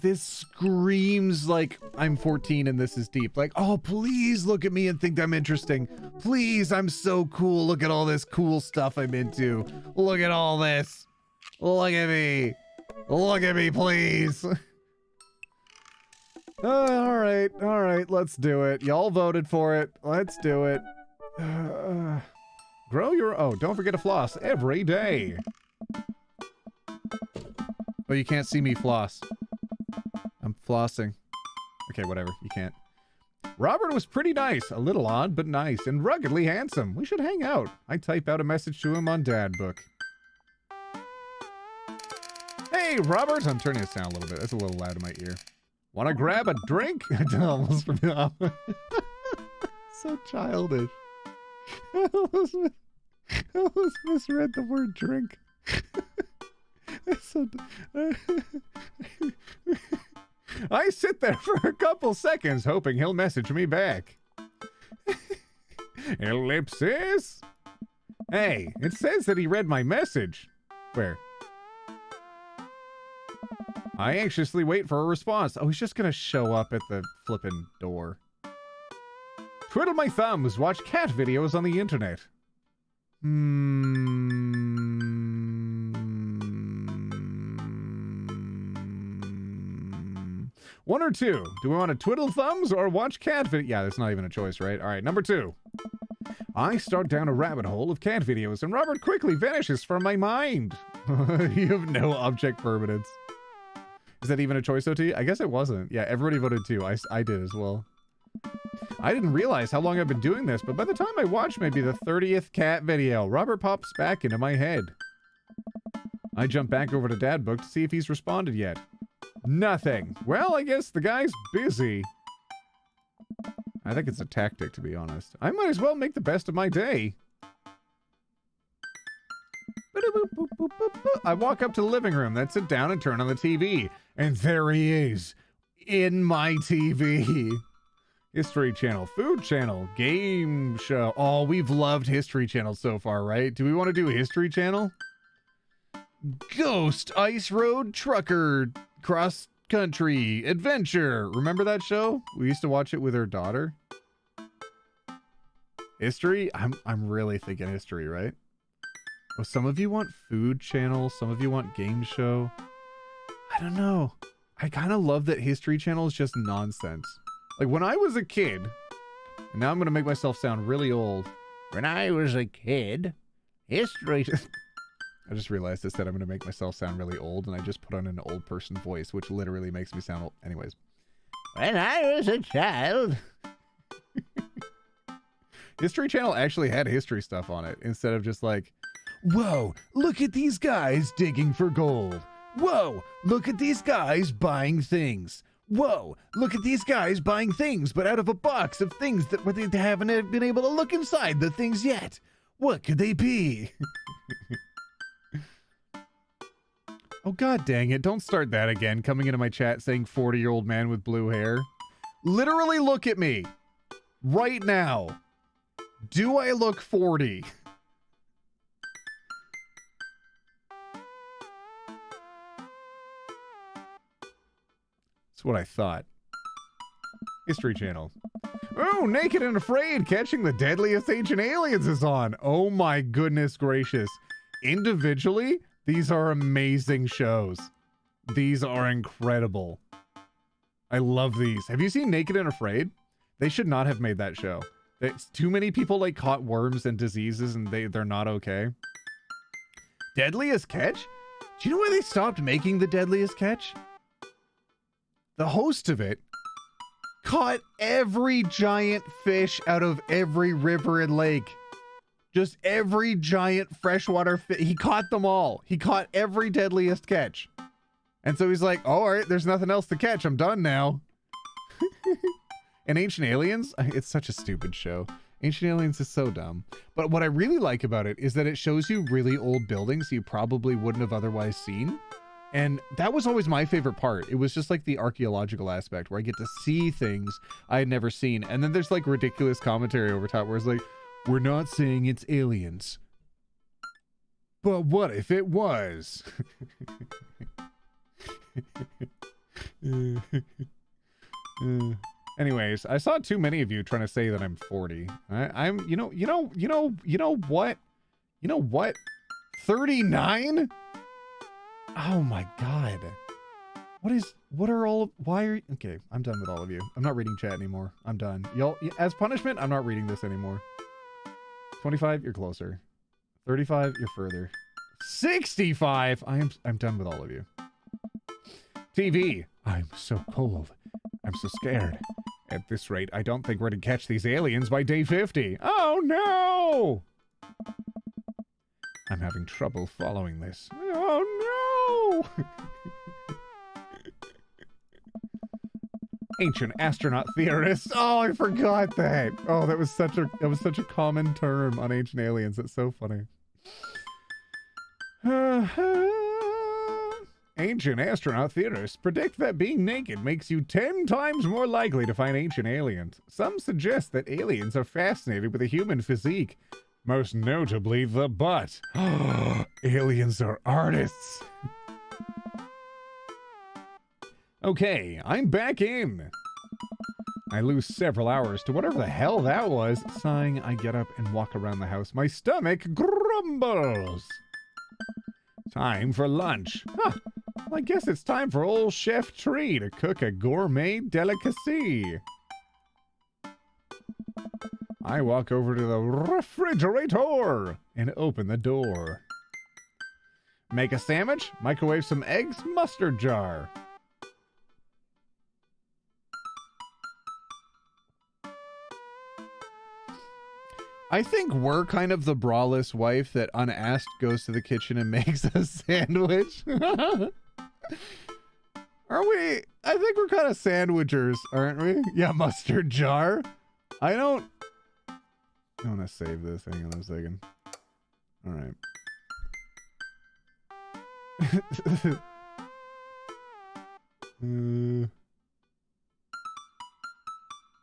S2: This screams like I'm 14 and this is deep. Like, oh, please look at me and think I'm interesting. Please, I'm so cool. Look at all this cool stuff I'm into. Look at all this. Look at me. Look at me, please. All right, let's do it. Y'all voted for it. Let's do it. Grow your... Oh, don't forget to floss every day. Oh, you can't see me floss. I'm flossing. Okay, whatever. You can't. Robert was pretty nice. A little odd, but nice. And ruggedly handsome. We should hang out. I type out a message to him on Dad Book. Hey, Robert! I'm turning this down a little bit. That's a little loud in my ear. Wanna grab a drink? I almost forgot. So childish. I almost misread the word drink. I sit there for a couple seconds hoping he'll message me back. Ellipsis? Hey, it says that he read my message. Where? I anxiously wait for a response. Oh, he's just gonna show up at the flippin' door. Twiddle my thumbs, watch cat videos on the internet. One or two. Do we want to twiddle thumbs or watch cat videos? Yeah, that's not even a choice, right? All right, number 2. I start down a rabbit hole of cat videos and Robert quickly vanishes from my mind. You have no object permanence. Is that even a choice, OT? I guess it wasn't. Yeah, everybody voted 2. I did as well. I didn't realize how long I've been doing this, but by the time I watch maybe the 30th cat video, Robert pops back into my head. I jump back over to Dad Book to see if he's responded yet. Nothing. Well, I guess the guy's busy. I think it's a tactic, to be honest. I might as well make the best of my day. I walk up to the living room, then sit down and turn on the TV. And there he is. In my TV. History Channel, Food Channel, Game Show. Oh, we've loved History Channel so far, right? Do we want to do History Channel? Ghost Ice Road Trucker Cross Country Adventure. Remember that show? We used to watch it with her daughter. History? I'm really thinking history, right? Oh, some of you want Food Channel, some of you want Game Show. I don't know. I kind of love that History Channel is just nonsense. Like, when I was a kid, and now I'm going to make myself sound really old. When I was a kid, history... I just realized I said I'm going to make myself sound really old, and I just put on an old person voice, which literally makes me sound old. Anyways. When I was a child... History Channel actually had history stuff on it, instead of just like, whoa, look at these guys digging for gold. Whoa, look at these guys buying things. Whoa, look at these guys buying things, but out of a box of things that they haven't been able to look inside the things yet. What could they be? Oh, god dang it. Don't start that again. Coming into my chat saying 40-year-old man with blue hair. Literally look at me. Right now. Do I look 40? That's what I thought. History Channel. Oh, Naked and Afraid, Catching the Deadliest Ancient Aliens is on. Oh my goodness gracious. Individually, these are amazing shows. These are incredible. I love these. Have you seen Naked and Afraid? They should not have made that show. It's too many people like caught worms and diseases and they're not okay. Deadliest Catch? Do you know why they stopped making the Deadliest Catch? The host of it caught every giant fish out of every river and lake. Just every giant freshwater fish. He caught them all. He caught every Deadliest Catch. And so he's like, oh, all right, there's nothing else to catch. I'm done now. And Ancient Aliens, it's such a stupid show. Ancient Aliens is so dumb. But what I really like about it is that it shows you really old buildings you probably wouldn't have otherwise seen. And that was always my favorite part. It was just like the archaeological aspect where I get to see things I had never seen. And then there's like ridiculous commentary over top where it's like, we're not saying it's aliens. But what if it was? Anyways, I saw too many of you trying to say that I'm 40. I'm, you know what? 39? Oh my god. Okay, I'm done with all of you. I'm not reading chat anymore. I'm done. Y'all, as punishment, I'm not reading this anymore. 25, you're closer. 35, you're further. 65, I'm done with all of you. TV, I'm so cold. I'm so scared. At this rate, I don't think we're to catch these aliens by day 50. Oh no! I'm having trouble following this. Oh no! Ancient astronaut theorists. Oh, I forgot that. Oh, that was such a common term on Ancient Aliens. It's so funny. Ancient astronaut theorists predict that being naked makes you 10 times more likely to find ancient aliens. Some suggest that aliens are fascinated with the human physique, most notably the butt. Aliens are artists. Okay, I'm back in. I lose several hours to whatever the hell that was. Sighing, I get up and walk around the house. My stomach grumbles. Time for lunch. Huh. Well, I guess it's time for old Chef Tree to cook a gourmet delicacy. I walk over to the refrigerator and open the door. Make a sandwich, microwave some eggs, mustard jar. I think we're kind of the braless wife that unasked goes to the kitchen and makes a sandwich. Are we? I think we're kind of sandwichers, aren't we? Yeah, mustard jar. I want to save this. Hang on a second. All right.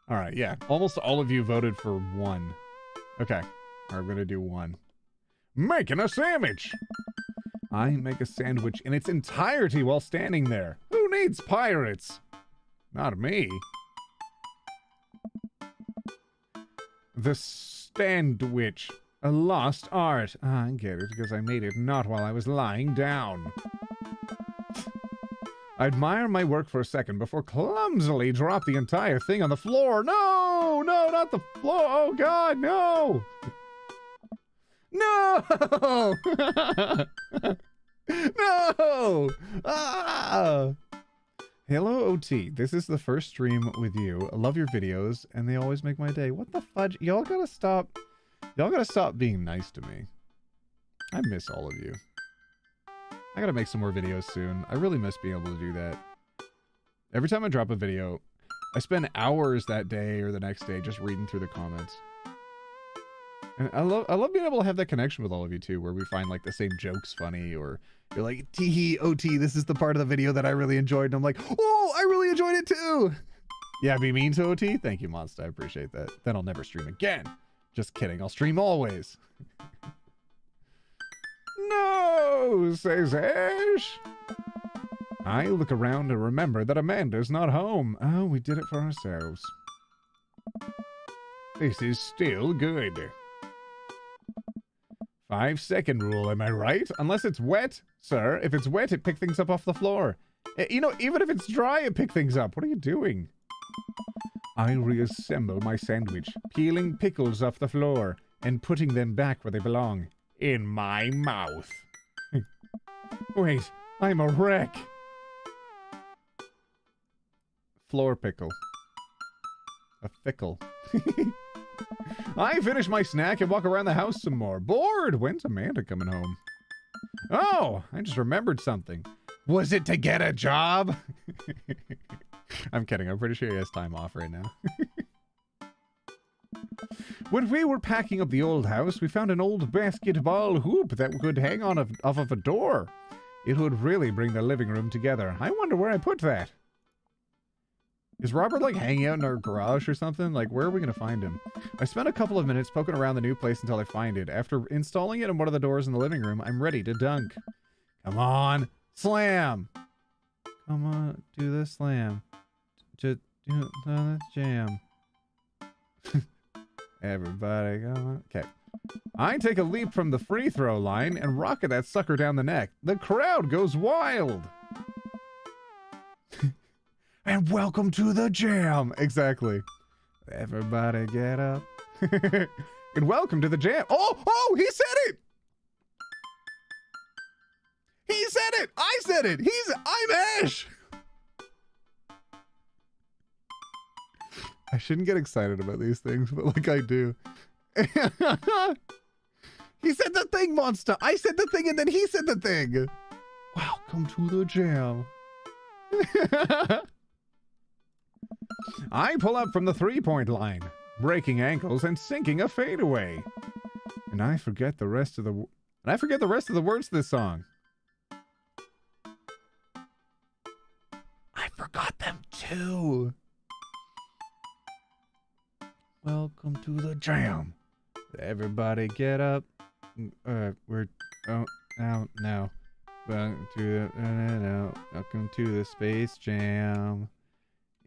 S2: All right, yeah. Almost all of you voted for one. Okay, I'm gonna do one. Making a sandwich! I make a sandwich in its entirety while standing there. Who needs pirates? Not me. The sandwich. A lost art. Ah, I get it, because I made it not while I was lying down. I admire my work for a second before clumsily drop the entire thing on the floor. No! No, not the floor! Oh god, no! No! No! Ah! Hello, OT. This is the first stream with you. I love your videos, and they always make my day. What the fudge? Y'all gotta stop. Y'all gotta stop being nice to me. I miss all of you. I gotta make some more videos soon. I really miss being able to do that. Every time I drop a video, I spend hours that day or the next day just reading through the comments. And I love being able to have that connection with all of you too, where we find like the same jokes funny, or you're like, tee OT, this is the part of the video that I really enjoyed. And I'm like, oh, I really enjoyed it too. Yeah, be mean to OT? Thank you, Monster. I appreciate that. Then I'll never stream again. Just kidding. I'll stream always. No, says Ash. I look around and remember that Amanda's not home. Oh, we did it for ourselves. This is still good. 5-second rule, am I right? Unless it's wet, sir. If it's wet, it pick things up off the floor. You know, even if it's dry, it pick things up. What are you doing? I reassemble my sandwich, peeling pickles off the floor and putting them back where they belong. In my mouth. Wait, I'm a wreck. Floor pickle. A fickle. I finish my snack and walk around the house some more. Bored! When's Amanda coming home? Oh, I just remembered something. Was it to get a job? I'm kidding. I'm pretty sure he has time off right now. When we were packing up the old house, we found an old basketball hoop that could hang on off of a door. It would really bring the living room together. I wonder where I put that. Is Robert like hanging out in our garage or something? Like, where are we going to find him? I spent a couple of minutes poking around the new place until I find it. After installing it in one of the doors in the living room, I'm ready to dunk. Come on. Slam. Come on. Do the slam. Just do the jam. Everybody come on. Okay. I take a leap from the free throw line and rocket that sucker down the net. The crowd goes wild. And welcome to the jam. Exactly. Everybody get up. And welcome to the jam. Oh, he said it. He said it. I said it. I'm Ash. I shouldn't get excited about these things, but like I do. He said the thing, Monster. I said the thing and then he said the thing. Welcome to the jam. I pull up from the three-point line, breaking ankles and sinking a fadeaway. And I forget the rest of the words to this song. I forgot them too. Welcome to the jam. Everybody get up. Now. Welcome to the Space Jam.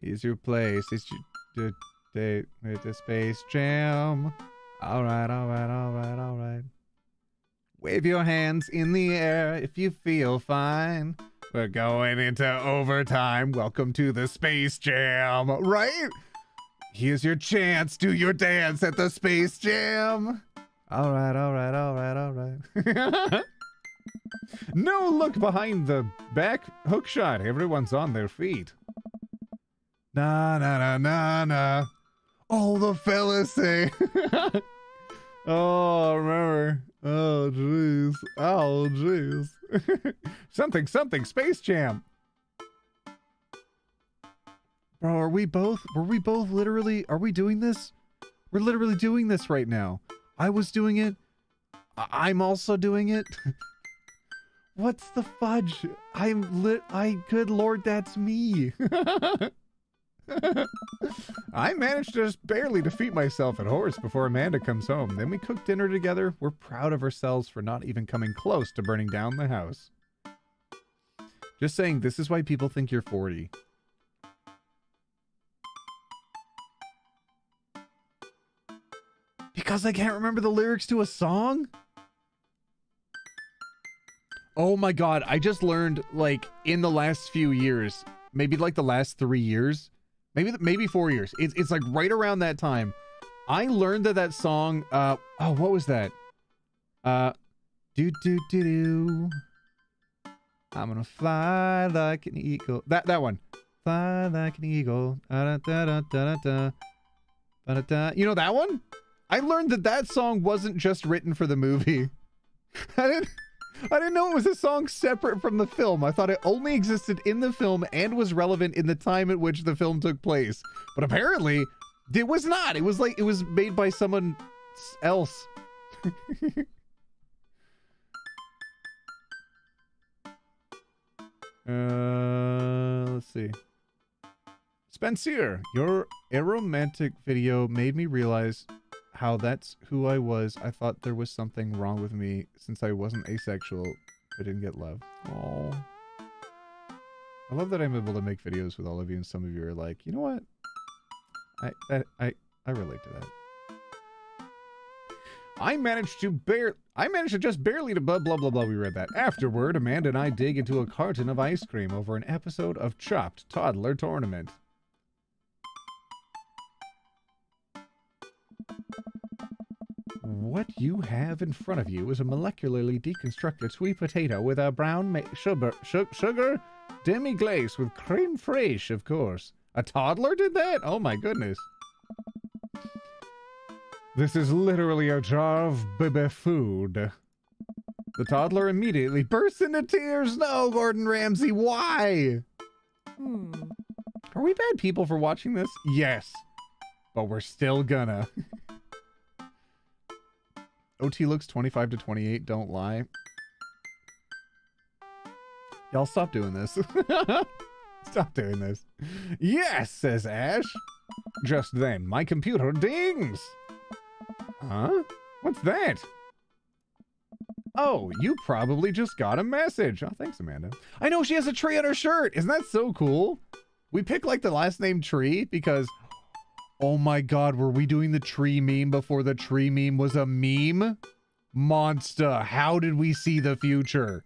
S2: Is your place. It's your day with the Space Jam. Alright. Wave your hands in the air if you feel fine. We're going into overtime. Welcome to the Space Jam. Right? Here's your chance. Do your dance at the Space Jam. Alright. No look behind the back hook shot. Everyone's on their feet. Na. Oh, the fellas say. Oh, remember. Oh, jeez. Something. Space Jam. Bro, were we both literally, are we doing this? We're literally doing this right now. I was doing it. I'm also doing it. What's the fudge? Good Lord, that's me. I managed to just barely defeat myself at horse before Amanda comes home. Then we cook dinner together. We're proud of ourselves for not even coming close to burning down the house. Just saying, this is why people think you're 40. Because I can't remember the lyrics to a song? Oh my god, I just learned, like, in the last few years, maybe like the last 3 years, maybe 4 years. It's like right around that time. I learned that song, what was that? Do. I'm gonna fly like an eagle. That one. Fly like an eagle. Da-da-da-da-da-da. Da-da-da. You know that one? I learned that song wasn't just written for the movie. I didn't know it was a song separate from the film. I thought it only existed in the film and was relevant in the time at which the film took place. But apparently, it was not. It was like, it was made by someone else. Let's see. Spencer, your aromantic video made me realize how that's who I was. I thought there was something wrong with me since I wasn't asexual. I didn't get love. Oh, I love that I'm able to make videos with all of you, and some of you are like, you know what? I relate to that. I managed to just barely to blah blah blah blah. We read that. Afterward, Amanda and I dig into a carton of ice cream over an episode of Chopped Toddler Tournament. What you have in front of you is a molecularly deconstructed sweet potato with a brown sugar demi-glace with creme fraiche, of course. A toddler did that? Oh my goodness. This is literally a jar of baby food. The toddler immediately bursts into tears. No, Gordon Ramsay, why? Are we bad people for watching this? Yes. But we're still gonna. OT looks 25 to 28, don't lie. Y'all stop doing this. Stop doing this. Yes, says Ash. Just then, my computer dings. Huh? What's that? Oh, you probably just got a message. Oh, thanks, Amanda. I know she has a tree on her shirt. Isn't that so cool? We picked like the last name Tree because, oh my god, were we doing the tree meme before the tree meme was a meme? Monster, how did we see the future?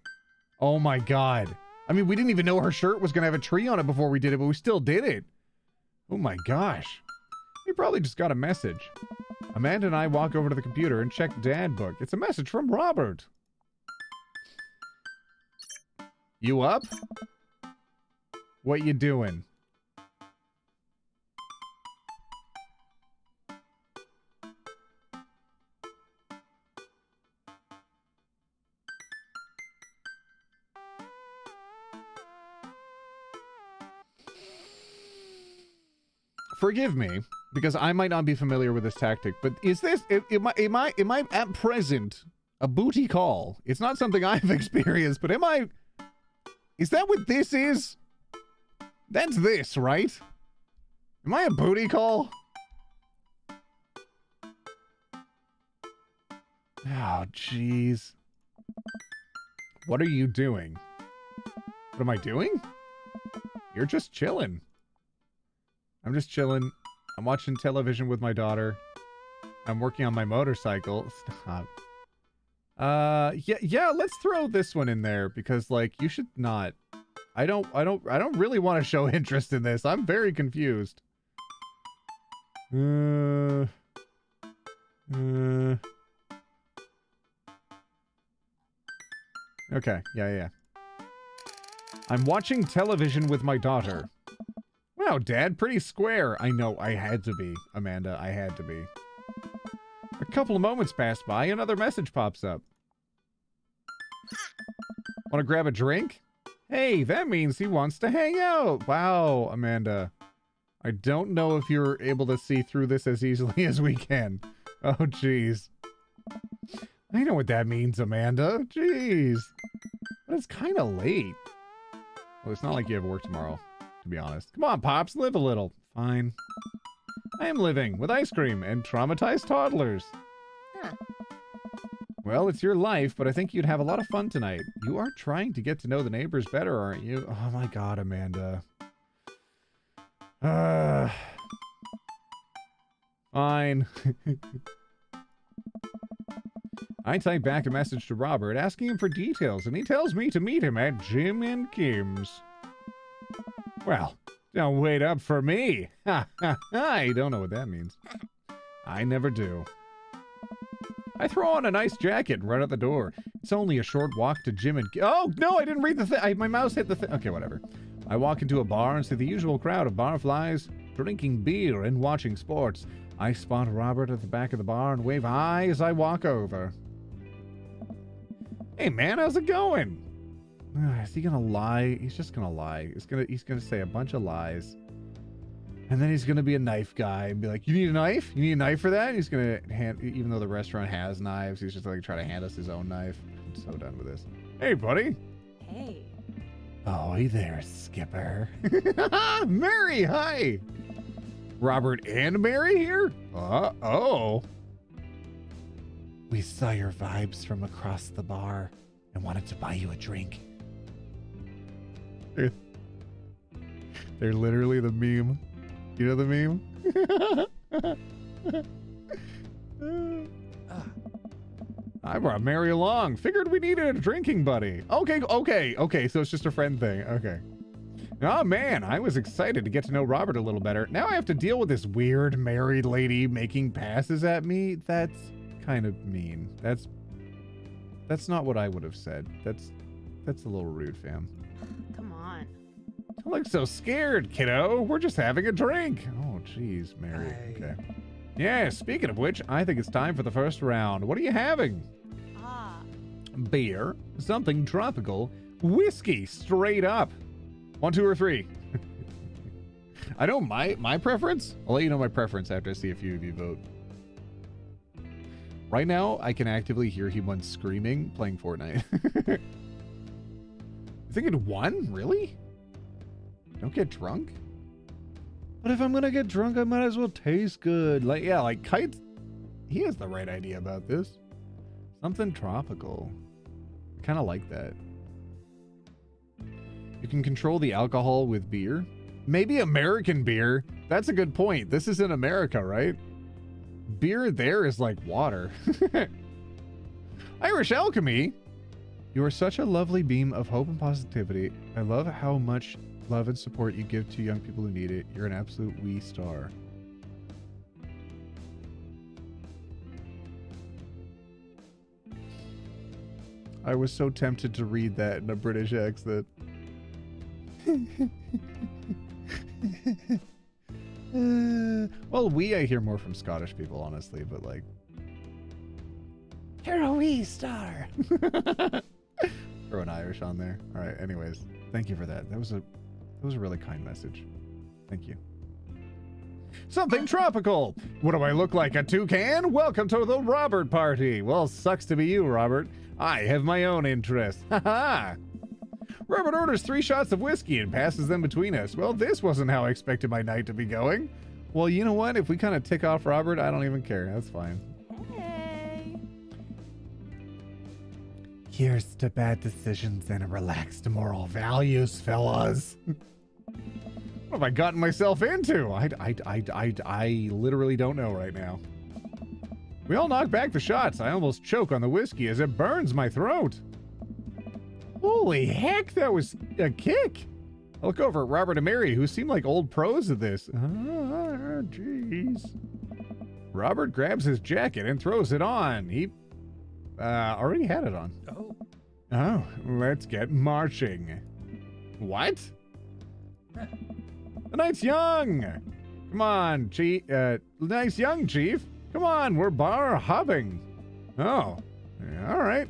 S2: Oh my god. I mean, we didn't even know her shirt was going to have a tree on it before we did it, but we still did it. Oh my gosh. We probably just got a message. Amanda and I walk over to the computer and check Dad Book. It's a message from Robert. You up? What you doing? Forgive me, because I might not be familiar with this tactic, but is this, am I at present a booty call? It's not something I've experienced, but is that what this is? That's this, right? Am I a booty call? Oh, jeez. What are you doing? What am I doing? You're just chilling. I'm just chilling. I'm watching television with my daughter. I'm working on my motorcycle. Stop. Yeah, let's throw this one in there because like you should not. I don't really want to show interest in this. I'm very confused. Okay, yeah. I'm watching television with my daughter. Wow, Dad, pretty square. I know, I had to be, Amanda. I had to be. A couple of moments pass by, another message pops up. Want to grab a drink? Hey, that means he wants to hang out. Wow, Amanda. I don't know if you're able to see through this as easily as we can. Oh, jeez. I know what that means, Amanda. Jeez. But it's kind of late. Well, it's not like you have work tomorrow. To be honest. Come on, Pops, live a little. Fine. I am living with ice cream and traumatized toddlers.
S5: Huh.
S2: Well, it's your life, but I think you'd have a lot of fun tonight. You are trying to get to know the neighbors better, aren't you? Oh my god, Amanda. Fine. I type back a message to Robert asking him for details, and he tells me to meet him at Jim and Kim's. Well, don't wait up for me. Ha ha ha. I don't know what that means. I never do. I throw on a nice jacket right at the door. It's only a short walk to Jim and... Oh, no, I didn't read the thing. My mouse hit the thing. Okay, whatever. I walk into a bar and see the usual crowd of barflies drinking beer and watching sports. I spot Robert at the back of the bar and wave hi as I walk over. Hey man, how's it going? Is he gonna lie? He's just gonna lie. He's gonna say a bunch of lies. And then he's gonna be a knife guy and be like, you need a knife? You need a knife for that? And he's gonna hand, even though the restaurant has knives, he's just like try to hand us his own knife. I'm so done with this. Hey buddy.
S5: Hey.
S2: Oh, hey there, Skipper. Mary, hi. Robert and Mary here? Oh. We saw your vibes from across the bar and wanted to buy you a drink. They're literally the meme. You know the meme? I brought Mary along. Figured we needed a drinking buddy. Okay. So it's just a friend thing. Okay. Oh man, I was excited to get to know Robert a little better. Now I have to deal with this weird married lady making passes at me. That's kind of mean. That's not what I would have said. That's a little rude, fam.
S5: Come on.
S2: Don't look so scared, kiddo. We're just having a drink. Oh, jeez, Mary. Okay. Yeah, speaking of which, I think it's time for the first round. What are you having? Beer, something tropical, whiskey, straight up. 1, 2, or 3. I know my preference. I'll let you know my preference after I see a few of you vote. Right now, I can actively hear him screaming, playing Fortnite. You thinking 1? Really? Don't get drunk? But if I'm gonna get drunk, I might as well taste good. Like Kite, he has the right idea about this. Something tropical. I kind of like that. You can control the alcohol with beer. Maybe American beer. That's a good point. This is in America, right? Beer there is like water. Irish alchemy. You are such a lovely beam of hope and positivity. I love how much love and support you give to young people who need it. You're an absolute wee star. I was so tempted to read that in a British accent. Well, I hear more from Scottish people, honestly, but like, you're a wee star. Throw an Irish on there. All right. Anyways, thank you for that. That was a really kind message. Thank you. Something tropical. What do I look like, a toucan? Welcome to the Robert party. Well, sucks to be you, Robert. I have my own interests. Ha. Robert orders 3 shots of whiskey and passes them between us. Well, this wasn't how I expected my night to be going. Well, you know what? If we kind of tick off Robert, I don't even care. That's fine.
S5: Hey.
S2: Here's to bad decisions and relaxed moral values, fellas. What have I gotten myself into? I literally don't know right now. We all knock back the shots. I almost choke on the whiskey as it burns my throat. Holy heck, that was a kick. I look over at Robert and Mary, who seem like old pros at this. Jeez. Robert grabs his jacket and throws it on. He already had it on. Oh, let's get marching. What? The night's young. Come on, Chief. Nice young, Chief. Come on, we're bar hopping. Oh, all right.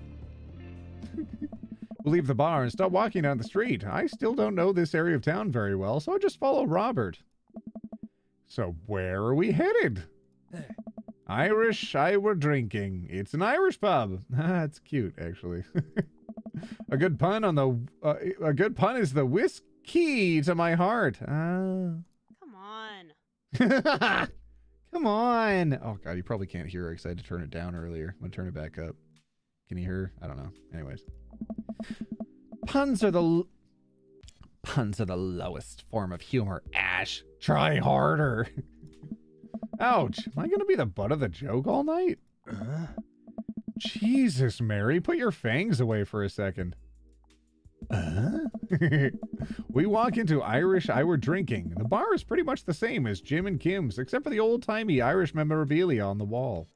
S2: We'll leave the bar and start walking down the street. I still don't know this area of town very well, so I just follow Robert. So where are we headed? Irish, I were drinking. It's an Irish pub. It's cute, actually. A good pun is the whiskey to my heart.
S5: Come on.
S2: Come on. Oh god, you probably can't hear her because I had to turn it down earlier. I'm gonna turn it back up. Can you hear her? I don't know. Anyways. Puns are the lowest form of humor, Ash. Try harder. Ouch. Am I gonna be the butt of the joke all night? Jesus, Mary, put your fangs away for a second. We walk into Irish I were drinking. The bar is pretty much the same as Jim and Kim's, except for the old-timey Irish memorabilia on the wall.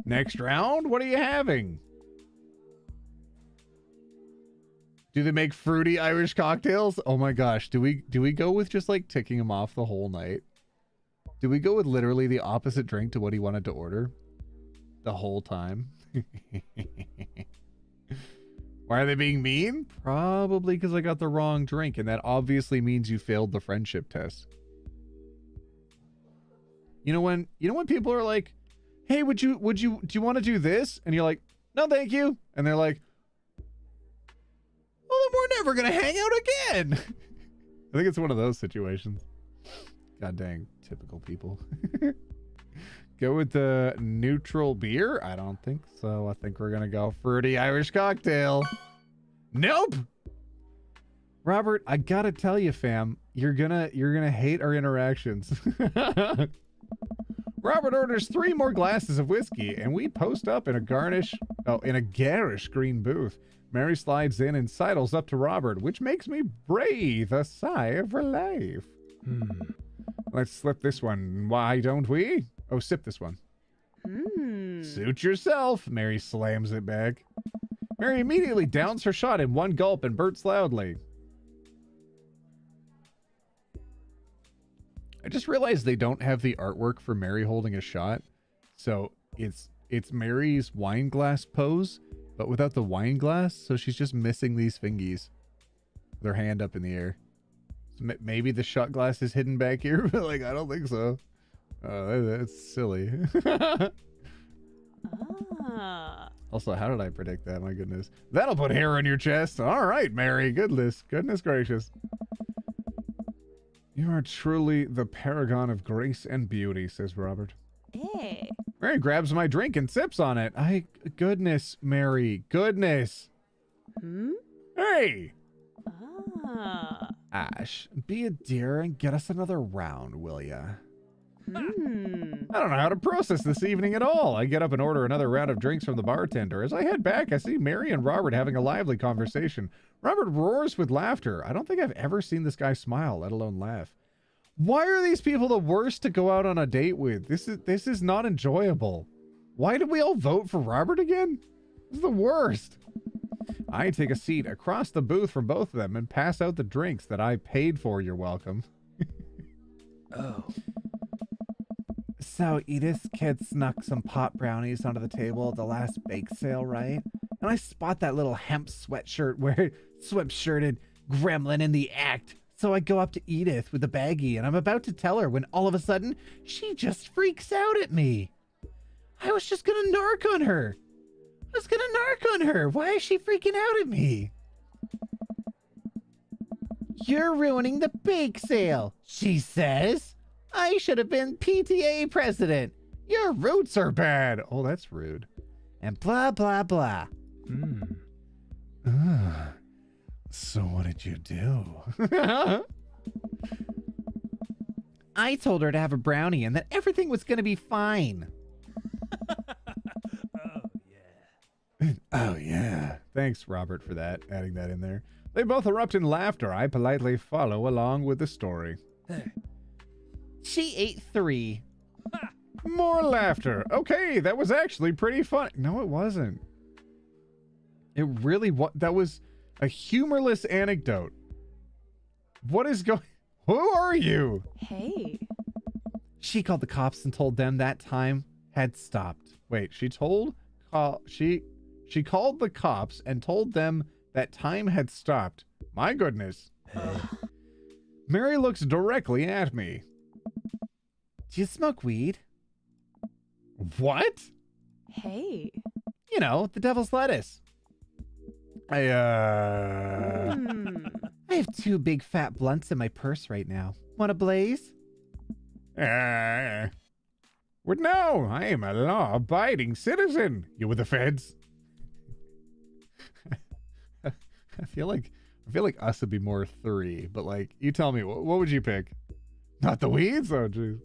S2: Next round, what are you having? Do they make fruity Irish cocktails? Oh my gosh, do we go with just like ticking him off the whole night? Do we go with literally the opposite drink to what he wanted to order? The whole time? Why are they being mean? Probably because I got the wrong drink, and that obviously means you failed the friendship test. You know when people are like, "Hey, do you want to do this?" And you're like, "No, thank you." And they're like, "Well, then we're never gonna hang out again." I think it's one of those situations. God dang, typical people. Go with the neutral beer? I don't think so. I think we're gonna go fruity Irish cocktail. Nope. Robert, I gotta tell you, fam, you're gonna hate our interactions. Robert orders 3 more glasses of whiskey, and we post up in a garish green booth. Mary slides in and sidles up to Robert, which makes me breathe a sigh of relief. Let's slip this one. Why don't we? Oh, sip this one. Suit yourself. Mary slams it back. Mary immediately downs her shot in one gulp and burps loudly. I just realized they don't have the artwork for Mary holding a shot. So it's Mary's wine glass pose, but without the wine glass. So she's just missing these fingies. With her hand up in the air. So maybe the shot glass is hidden back here, but like, I don't think so. That's silly. Also, how did I predict that? My goodness. That'll put hair on your chest. All right, Mary. Goodness gracious. You are truly the paragon of grace and beauty, says Robert.
S5: Hey.
S2: Mary grabs my drink and sips on it. Goodness, Mary. Goodness. Hey. Ash, be a dear and get us another round, will ya? I don't know how to process this evening at all. I get up and order another round of drinks from the bartender. As I head back, I see Mary and Robert having a lively conversation. Robert roars with laughter. I don't think I've ever seen this guy smile, let alone laugh. Why are these people the worst to go out on a date with? This is not enjoyable. Why did we all vote for Robert again? This is the worst. I take a seat across the booth from both of them and pass out the drinks that I paid for. You're welcome.
S6: Oh.
S2: So Edith's kid snuck some pot brownies onto the table at the last bake sale, right? And I spot that little hemp sweatshirted gremlin in the act. So I go up to Edith with the baggie and I'm about to tell her when all of a sudden she just freaks out at me. I was just gonna narc on her. Why is she freaking out at me? You're ruining the bake sale, she says. I should have been PTA president. Your roots are bad. Oh, that's rude. And blah, blah, blah. So what did you do? I told her to have a brownie and that everything was going to be fine. Oh, yeah. Thanks, Robert, for that. Adding that in there. They both erupt in laughter. I politely follow along with the story. She ate 3. More laughter. Okay, that was actually pretty fun. No, it wasn't. It really was. That was a humorless anecdote. What is going... Who are you?
S5: Hey.
S2: She called the cops and told them that time had stopped. Wait, she called the cops and told them that time had stopped. My goodness. Mary looks directly at me. Do you smoke weed? What?
S5: Hey.
S2: You know, the devil's lettuce. I have 2 big fat blunts in my purse right now. Want a blaze? Well, no, I am a law-abiding citizen. You with the feds? I feel like us would be more 3, but like, you tell me, what would you pick? Not the weeds? Oh, jeez.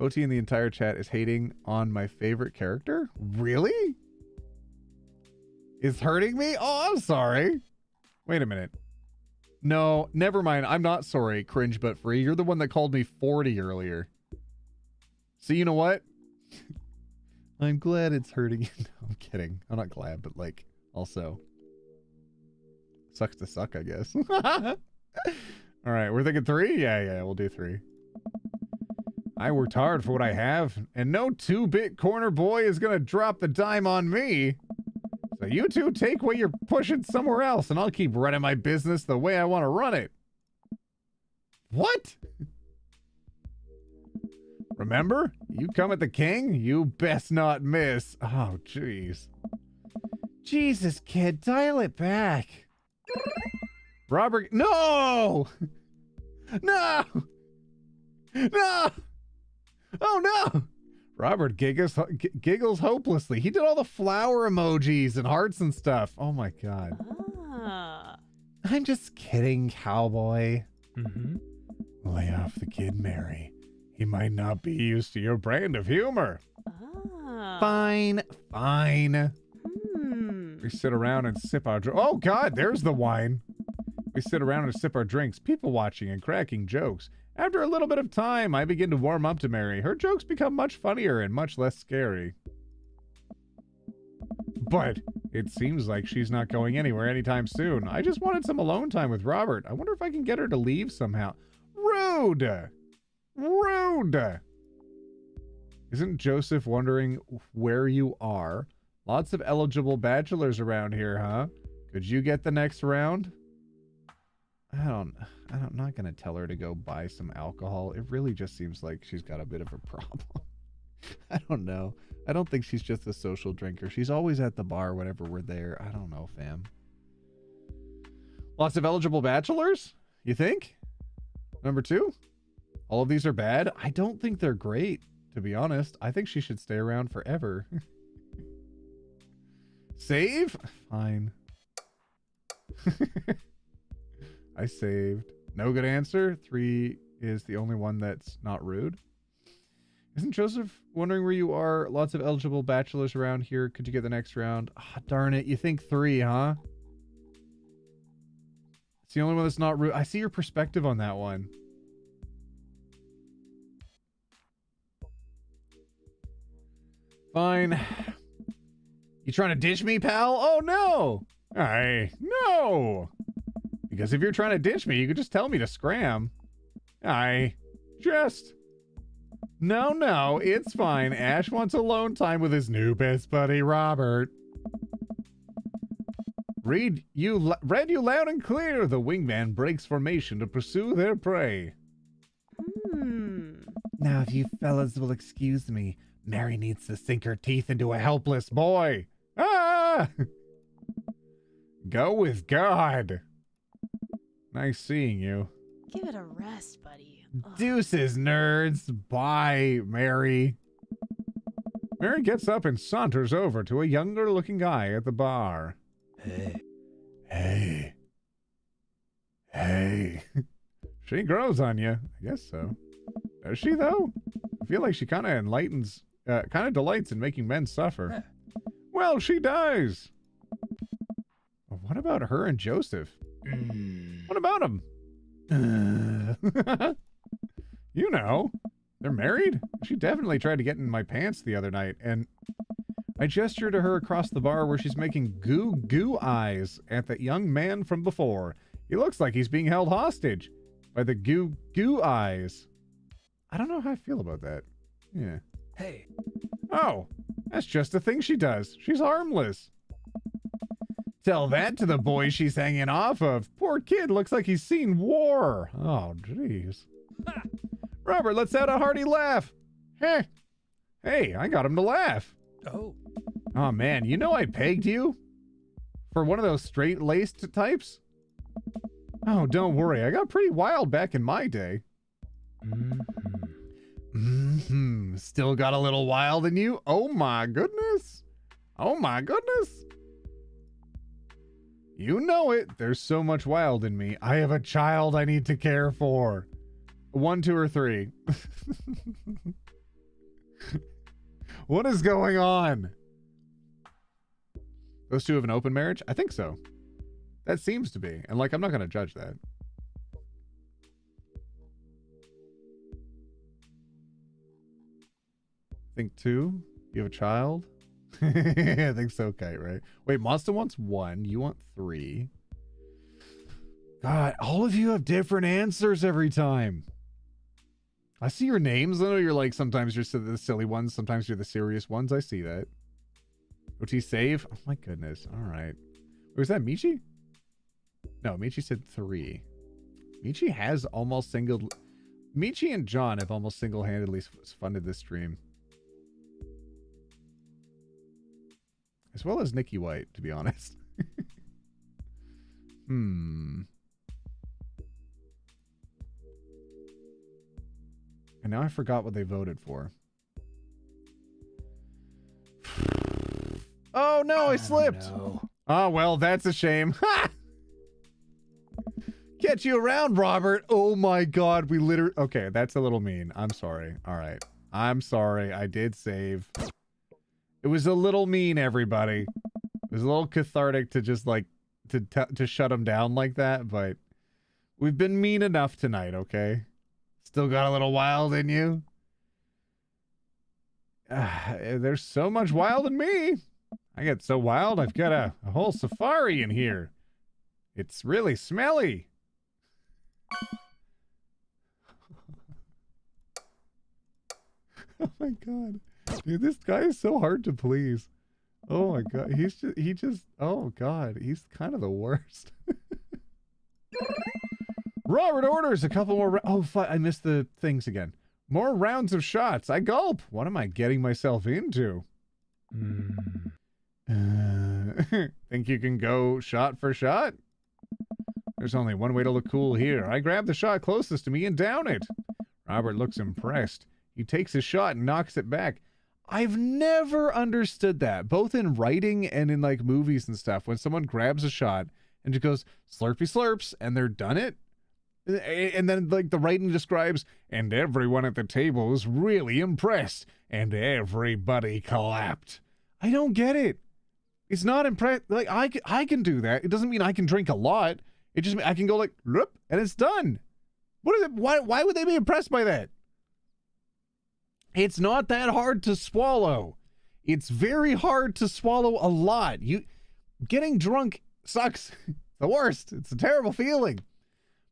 S2: OT in the entire chat is hating on my favorite character? Really? Is hurting me? Oh, I'm sorry. Wait a minute. No, never mind. I'm not sorry, cringe but free. You're the one that called me 40 earlier. So you know what? I'm glad it's hurting you. No, I'm kidding. I'm not glad, but like, also. Sucks to suck, I guess. All right, we're thinking 3? Yeah, we'll do 3. I worked hard for what I have, and no 2-bit corner boy is gonna drop the dime on me. So you two take what you're pushing somewhere else, and I'll keep running my business the way I want to run it. What? Remember? You come at the king, you best not miss. Oh, jeez. Jesus, kid, dial it back. Robert, no! No! No! Oh, no! Robert giggles hopelessly. He did all the flower emojis and hearts and stuff. Oh, my God.
S5: Ah.
S2: I'm just kidding, cowboy.
S6: Mm-hmm.
S2: Lay off the kid, Mary. He might not be used to your brand of humor.
S5: Ah.
S2: Fine, fine.
S5: Hmm.
S2: We sit around and sip our oh God, there's the wine. We sit around and sip our drinks, people watching and cracking jokes. After a little bit of time, I begin to warm up to Mary. Her jokes become much funnier and much less scary. But it seems like she's not going anywhere anytime soon. I just wanted some alone time with Robert. I wonder if I can get her to leave somehow. Rude! Rude! Isn't Joseph wondering where you are? Lots of eligible bachelors around here, huh? Could you get the next round? I'm not going to tell her to go buy some alcohol. It really just seems like she's got a bit of a problem. I don't know. I don't think she's just a social drinker. She's always at the bar whenever we're there. I don't know, fam. Lots of eligible bachelors? You think? Number 2? All of these are bad? I don't think they're great, to be honest. I think she should stay around forever. Save? Fine. I saved. No good answer. 3 is the only one that's not rude. Isn't Joseph wondering where you are? Lots of eligible bachelors around here. Could you get the next round? Ah, darn it. You think 3, huh? It's the only one that's not rude. I see your perspective on that one. Fine. You trying to ditch me, pal? Oh, no. No. Because if you're trying to ditch me, you could just tell me to scram. No, it's fine. Ash wants alone time with his new best buddy, Robert. Read you loud and clear. The wingman breaks formation to pursue their prey. Now, if you fellas will excuse me, Mary needs to sink her teeth into a helpless boy. Ah! Go with God. Nice seeing you.
S5: Give it a rest, buddy. Ugh.
S2: Deuces, nerds. Bye, Mary. Mary gets up and saunters over to a younger-looking guy at the bar. Hey. She grows on you. I guess so. Does she, though? I feel like she kind of delights in making men suffer. Well, she does. What about her and Joseph? What about them? You know, they're married. She definitely tried to get in my pants the other night, and I gesture to her across the bar where she's making goo eyes at that young man from before. He looks like he's being held hostage by the goo eyes. I don't know how I feel about that. Yeah.
S6: Hey.
S2: Oh, that's just a thing she does. She's harmless. Tell that to the boy she's hanging off of. Poor kid looks like he's seen war. Oh, jeez. Robert, let's have a hearty laugh. Hey, I got him to laugh. Oh, man, you know I pegged you? For one of those straight-laced types? Oh, don't worry. I got pretty wild back in my day. Still got a little wild in you? Oh, my goodness. You know it. There's so much wild in me. I have a child I need to care for. 1, 2, or 3. What is going on? Those two have an open marriage? I think so. That seems to be. And, like, I'm not going to judge that. I think 2. You have a child? I think so, Kite, right? Wait, Monster wants 1. You want 3. God, all of you have different answers every time. I see your names. I know you're like, sometimes you're the silly ones, sometimes you're the serious ones. I see that. OT save? Oh my goodness. All right. Was that Michi? No, Michi said 3. Michi has almost Michi and John have almost single-handedly funded this stream. As well as Nikki White, to be honest. And now I forgot what they voted for. Oh no, I slipped. Oh well, that's a shame. Ha! Catch you around, Robert. Oh my god, we literally... Okay, that's a little mean. I'm sorry. All right. I'm sorry. I did save. It was a little mean, everybody. It was a little cathartic to just like to shut him down like that, but we've been mean enough tonight, okay? Still got a little wild in you? There's so much wild in me. I get so wild, I've got a whole safari in here. It's really smelly. Oh my god. Dude, this guy is so hard to please. Oh my god. He just, oh god. He's kind of the worst. Robert orders a couple more. Oh, I missed the things again. More rounds of shots. I gulp. What am I getting myself into? Think you can go shot for shot? There's only one way to look cool here. I grab the shot closest to me and down it. Robert looks impressed. He takes a shot and knocks it back. I've never understood that, both in writing and in like movies and stuff. When someone grabs a shot and just goes slurpy slurps and they're done it. And then like the writing describes, and everyone at the table was really impressed and everybody clapped. I don't get it. It's not impressed. Like I can do that. It doesn't mean I can drink a lot. It just means I can go like, loop, and it's done. What is it? Why would they be impressed by that? It's not that hard to swallow. It's very hard to swallow a lot. Getting drunk sucks. The worst. It's a terrible feeling.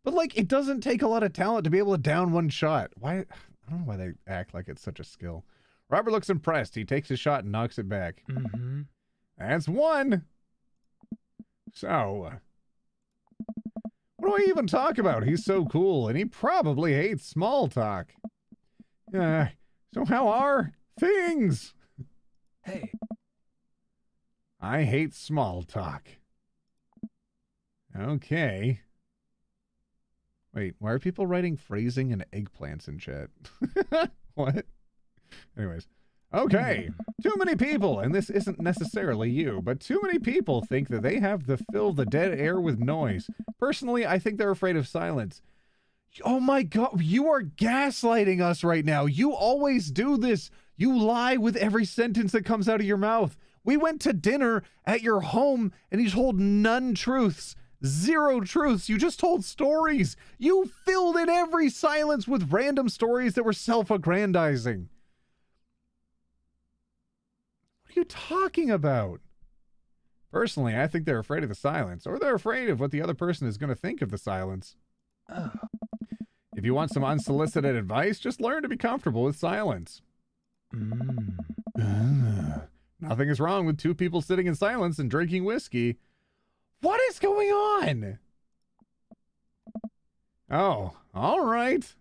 S2: But like, it doesn't take a lot of talent to be able to down one shot. Why? I don't know why they act like it's such a skill. Robert looks impressed. He takes his shot and knocks it back. That's one. So, what do I even talk about? He's so cool, and he probably hates small talk. So how are things?
S6: Hey.
S2: I hate small talk. Okay. Wait, why are people writing phrasing and eggplants in chat? What? Anyways. Okay. Too many people, and this isn't necessarily you, but too many people think that they have to fill the dead air with noise. Personally, I think they're afraid of silence. Oh my god, you are gaslighting us right now. You always do this. You lie with every sentence that comes out of your mouth. We went to dinner at your home, and you told none truths. 0 truths. You just told stories. You filled in every silence with random stories that were self-aggrandizing. What are you talking about? Personally, I think they're afraid of the silence, or they're afraid of what the other person is going to think of the silence. If you want some unsolicited advice, just learn to be comfortable with silence. Nothing is wrong with 2 people sitting in silence and drinking whiskey. What is going on? Oh, all right.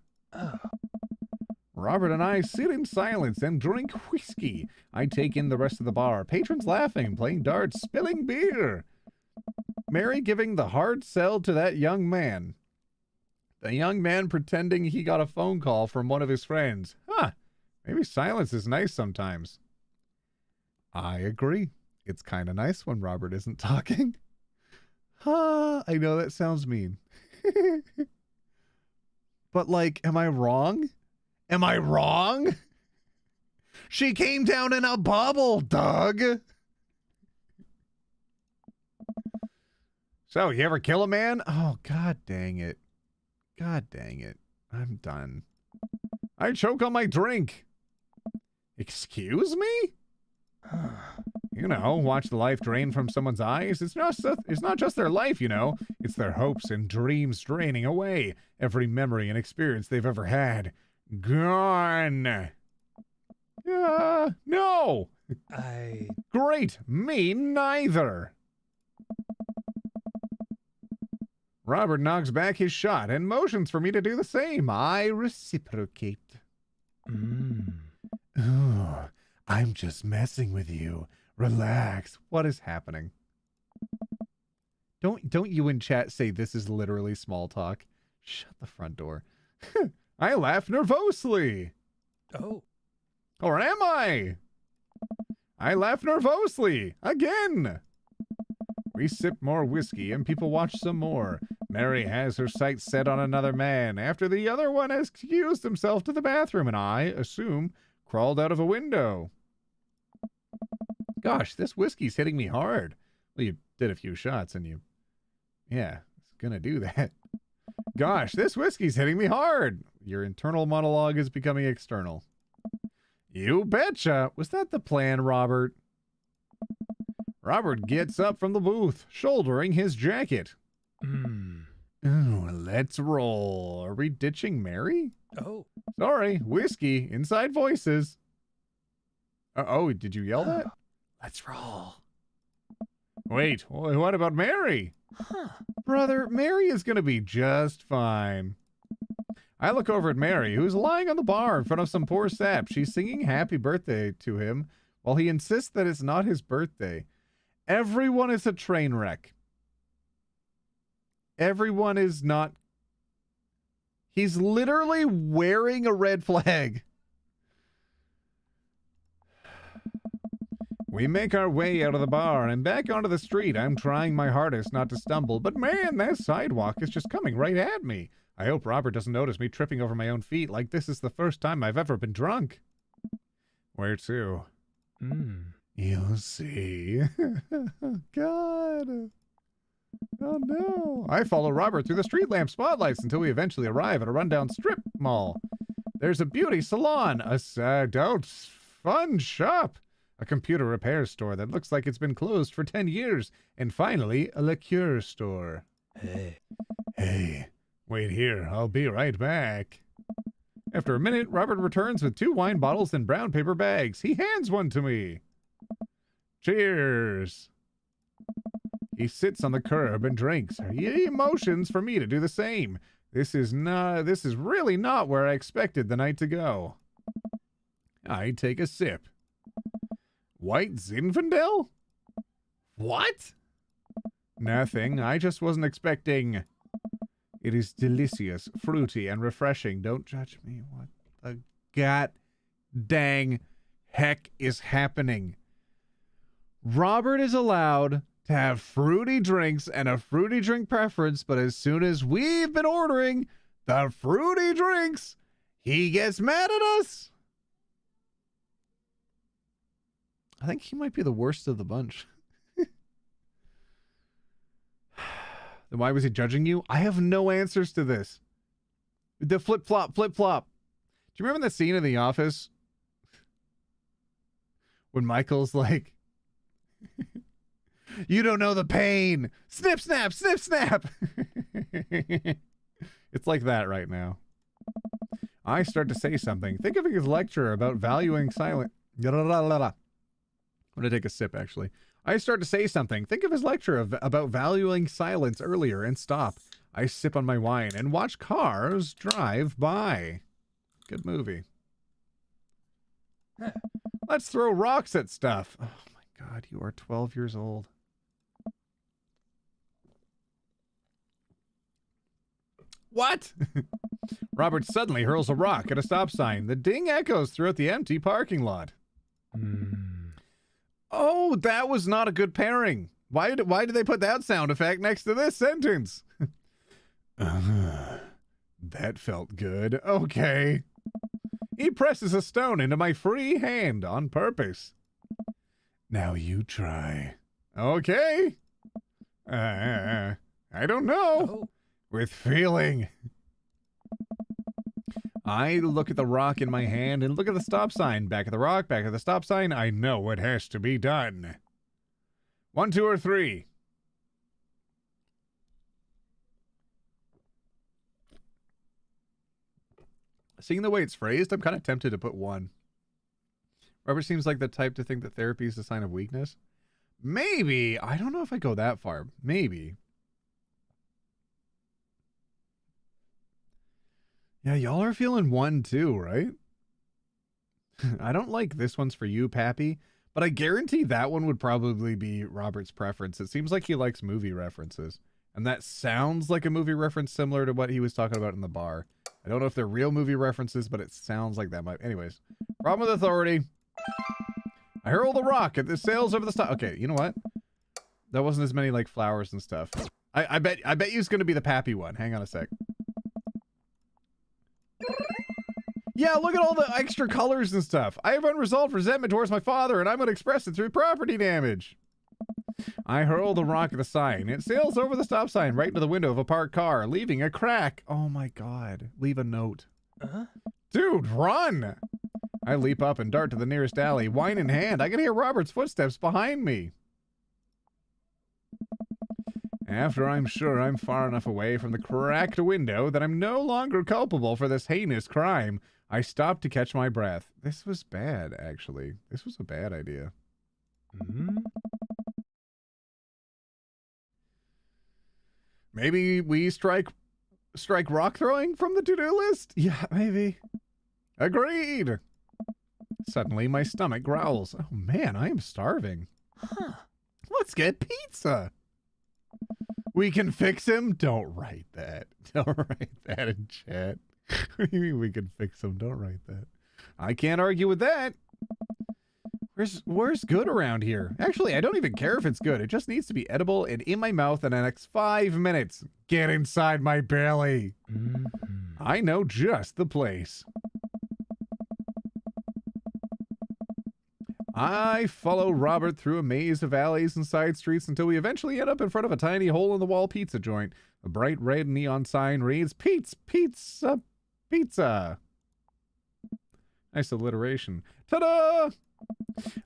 S2: Robert and I sit in silence and drink whiskey. I take in the rest of the bar. Patrons laughing, playing darts, spilling beer. Mary giving the hard sell to that young man. The young man pretending he got a phone call from one of his friends. Maybe silence is nice sometimes. I agree. It's kind of nice when Robert isn't talking. I know that sounds mean. But like, am I wrong? Am I wrong? She came down in a bubble, Doug. So, you ever kill a man? Oh, god dang it. God dang it. I'm done. I choke on my drink. Excuse me? You know, watch the life drain from someone's eyes. It's not just their life, you know. It's their hopes and dreams draining away. Every memory and experience they've ever had. Gone. No.
S6: I...
S2: Great, me neither. Robert knocks back his shot and motions for me to do the same. I reciprocate. Oh, I'm just messing with you. Relax. What is happening? Don't you in chat say this is literally small talk. Shut the front door. I laugh nervously.
S6: Oh.
S2: Or am I? I laugh nervously. Again. We sip more whiskey and people watch some more. Mary has her sights set on another man after the other one has excused himself to the bathroom and I, assume, crawled out of a window. Gosh, this whiskey's hitting me hard. Well, you did a few shots and you... Yeah, it's gonna do that. Gosh, this whiskey's hitting me hard. Your internal monologue is becoming external. You betcha. Was that the plan, Robert? Robert gets up from the booth, shouldering his jacket. Ooh, let's roll. Are we ditching Mary?
S6: Oh.
S2: Sorry, whiskey, inside voices. Oh, did you yell that?
S6: Let's roll.
S2: Wait, what about Mary?
S6: Huh.
S2: Brother, Mary is going to be just fine. I look over at Mary, who's lying on the bar in front of some poor sap. She's singing happy birthday to him while he insists that it's not his birthday. Everyone is a train wreck. Everyone is not... He's literally wearing a red flag. We make our way out of the bar and back onto the street. I'm trying my hardest not to stumble, but man, that sidewalk is just coming right at me. I hope Robert doesn't notice me tripping over my own feet like this is the first time I've ever been drunk. Where to? You'll see. God. Oh no. I follow Robert through the street lamp spotlights until we eventually arrive at a rundown strip mall. There's a beauty salon, a fun shop, a computer repair store that looks like it's been closed for 10 years, and finally, a liqueur store. Hey, wait here. I'll be right back. After a minute, Robert returns with 2 wine bottles in brown paper bags. He hands one to me. Cheers. He sits on the curb and drinks. He motions for me to do the same. This is really not where I expected the night to go. I take a sip. White Zinfandel? What? Nothing. I just wasn't expecting. It is delicious, fruity, and refreshing. Don't judge me. What the god dang heck is happening? Robert is allowed to have fruity drinks and a fruity drink preference, but as soon as we've been ordering the fruity drinks, he gets mad at us. I think he might be the worst of the bunch. Then why was he judging you? I have no answers to this. The flip-flop. Do you remember the scene in The Office? When Michael's like, you don't know the pain. Snip, snap, snip, snap. It's like that right now. I start to say something. Think of his lecture about valuing silence. I'm going to take a sip, actually. I start to say something. Think of his lecture about valuing silence earlier and stop. I sip on my wine and watch cars drive by. Good movie. Let's throw rocks at stuff. Oh my God, you are 12 years old. What? Robert suddenly hurls a rock at a stop sign. The ding echoes throughout the empty parking lot. Oh, that was not a good pairing. Why did they put that sound effect next to this sentence? That felt good. Okay. He presses a stone into my free hand on purpose. Now you try. Okay. I don't know.
S6: Oh.
S2: With feeling. I look at the rock in my hand and look at the stop sign. Back of the rock, back of the stop sign. I know what has to be done. 1, 2, or 3. Seeing the way it's phrased, I'm kind of tempted to put 1. Robert seems like the type to think that therapy is a sign of weakness. Maybe. I don't know if I go that far. Maybe. Yeah, y'all are feeling one too, right? I don't like this one's for you, Pappy, but I guarantee that one would probably be Robert's preference. It seems like he likes movie references. And that sounds like a movie reference similar to what he was talking about in the bar. I don't know if they're real movie references, but it sounds like that might. Anyways, problem with authority. I hurl the rock at the sails over the stop. Okay, you know what? That wasn't as many like flowers and stuff. I bet you it's gonna be the Pappy one. Hang on a sec. Yeah, look at all the extra colors and stuff. I have unresolved resentment towards my father, and I'm gonna express it through property damage. I hurl the rock at the sign. It sails over the stop sign right into the window of a parked car, leaving a crack. Oh my god. Leave a note. Dude, run! I leap up and dart to the nearest alley, wine in hand. I can hear Robert's footsteps behind me. After I'm sure I'm far enough away from the cracked window that I'm no longer culpable for this heinous crime, I stop to catch my breath. This was bad, actually. This was a bad idea. Maybe we strike rock throwing from the to-do list? Yeah, maybe. Agreed. Suddenly, my stomach growls. Oh man, I am starving. Let's get pizza. We can fix him? Don't write that. Don't write that in chat. What do you mean we can fix him? Don't write that. I can't argue with that. Where's good around here? Actually, I don't even care if it's good. It just needs to be edible and in my mouth in the next 5 minutes. Get inside my belly. I know just the place. I follow Robert through a maze of alleys and side streets until we eventually end up in front of a tiny hole-in-the-wall pizza joint. A bright red neon sign reads, Pete's Pizza. Nice alliteration. Ta-da!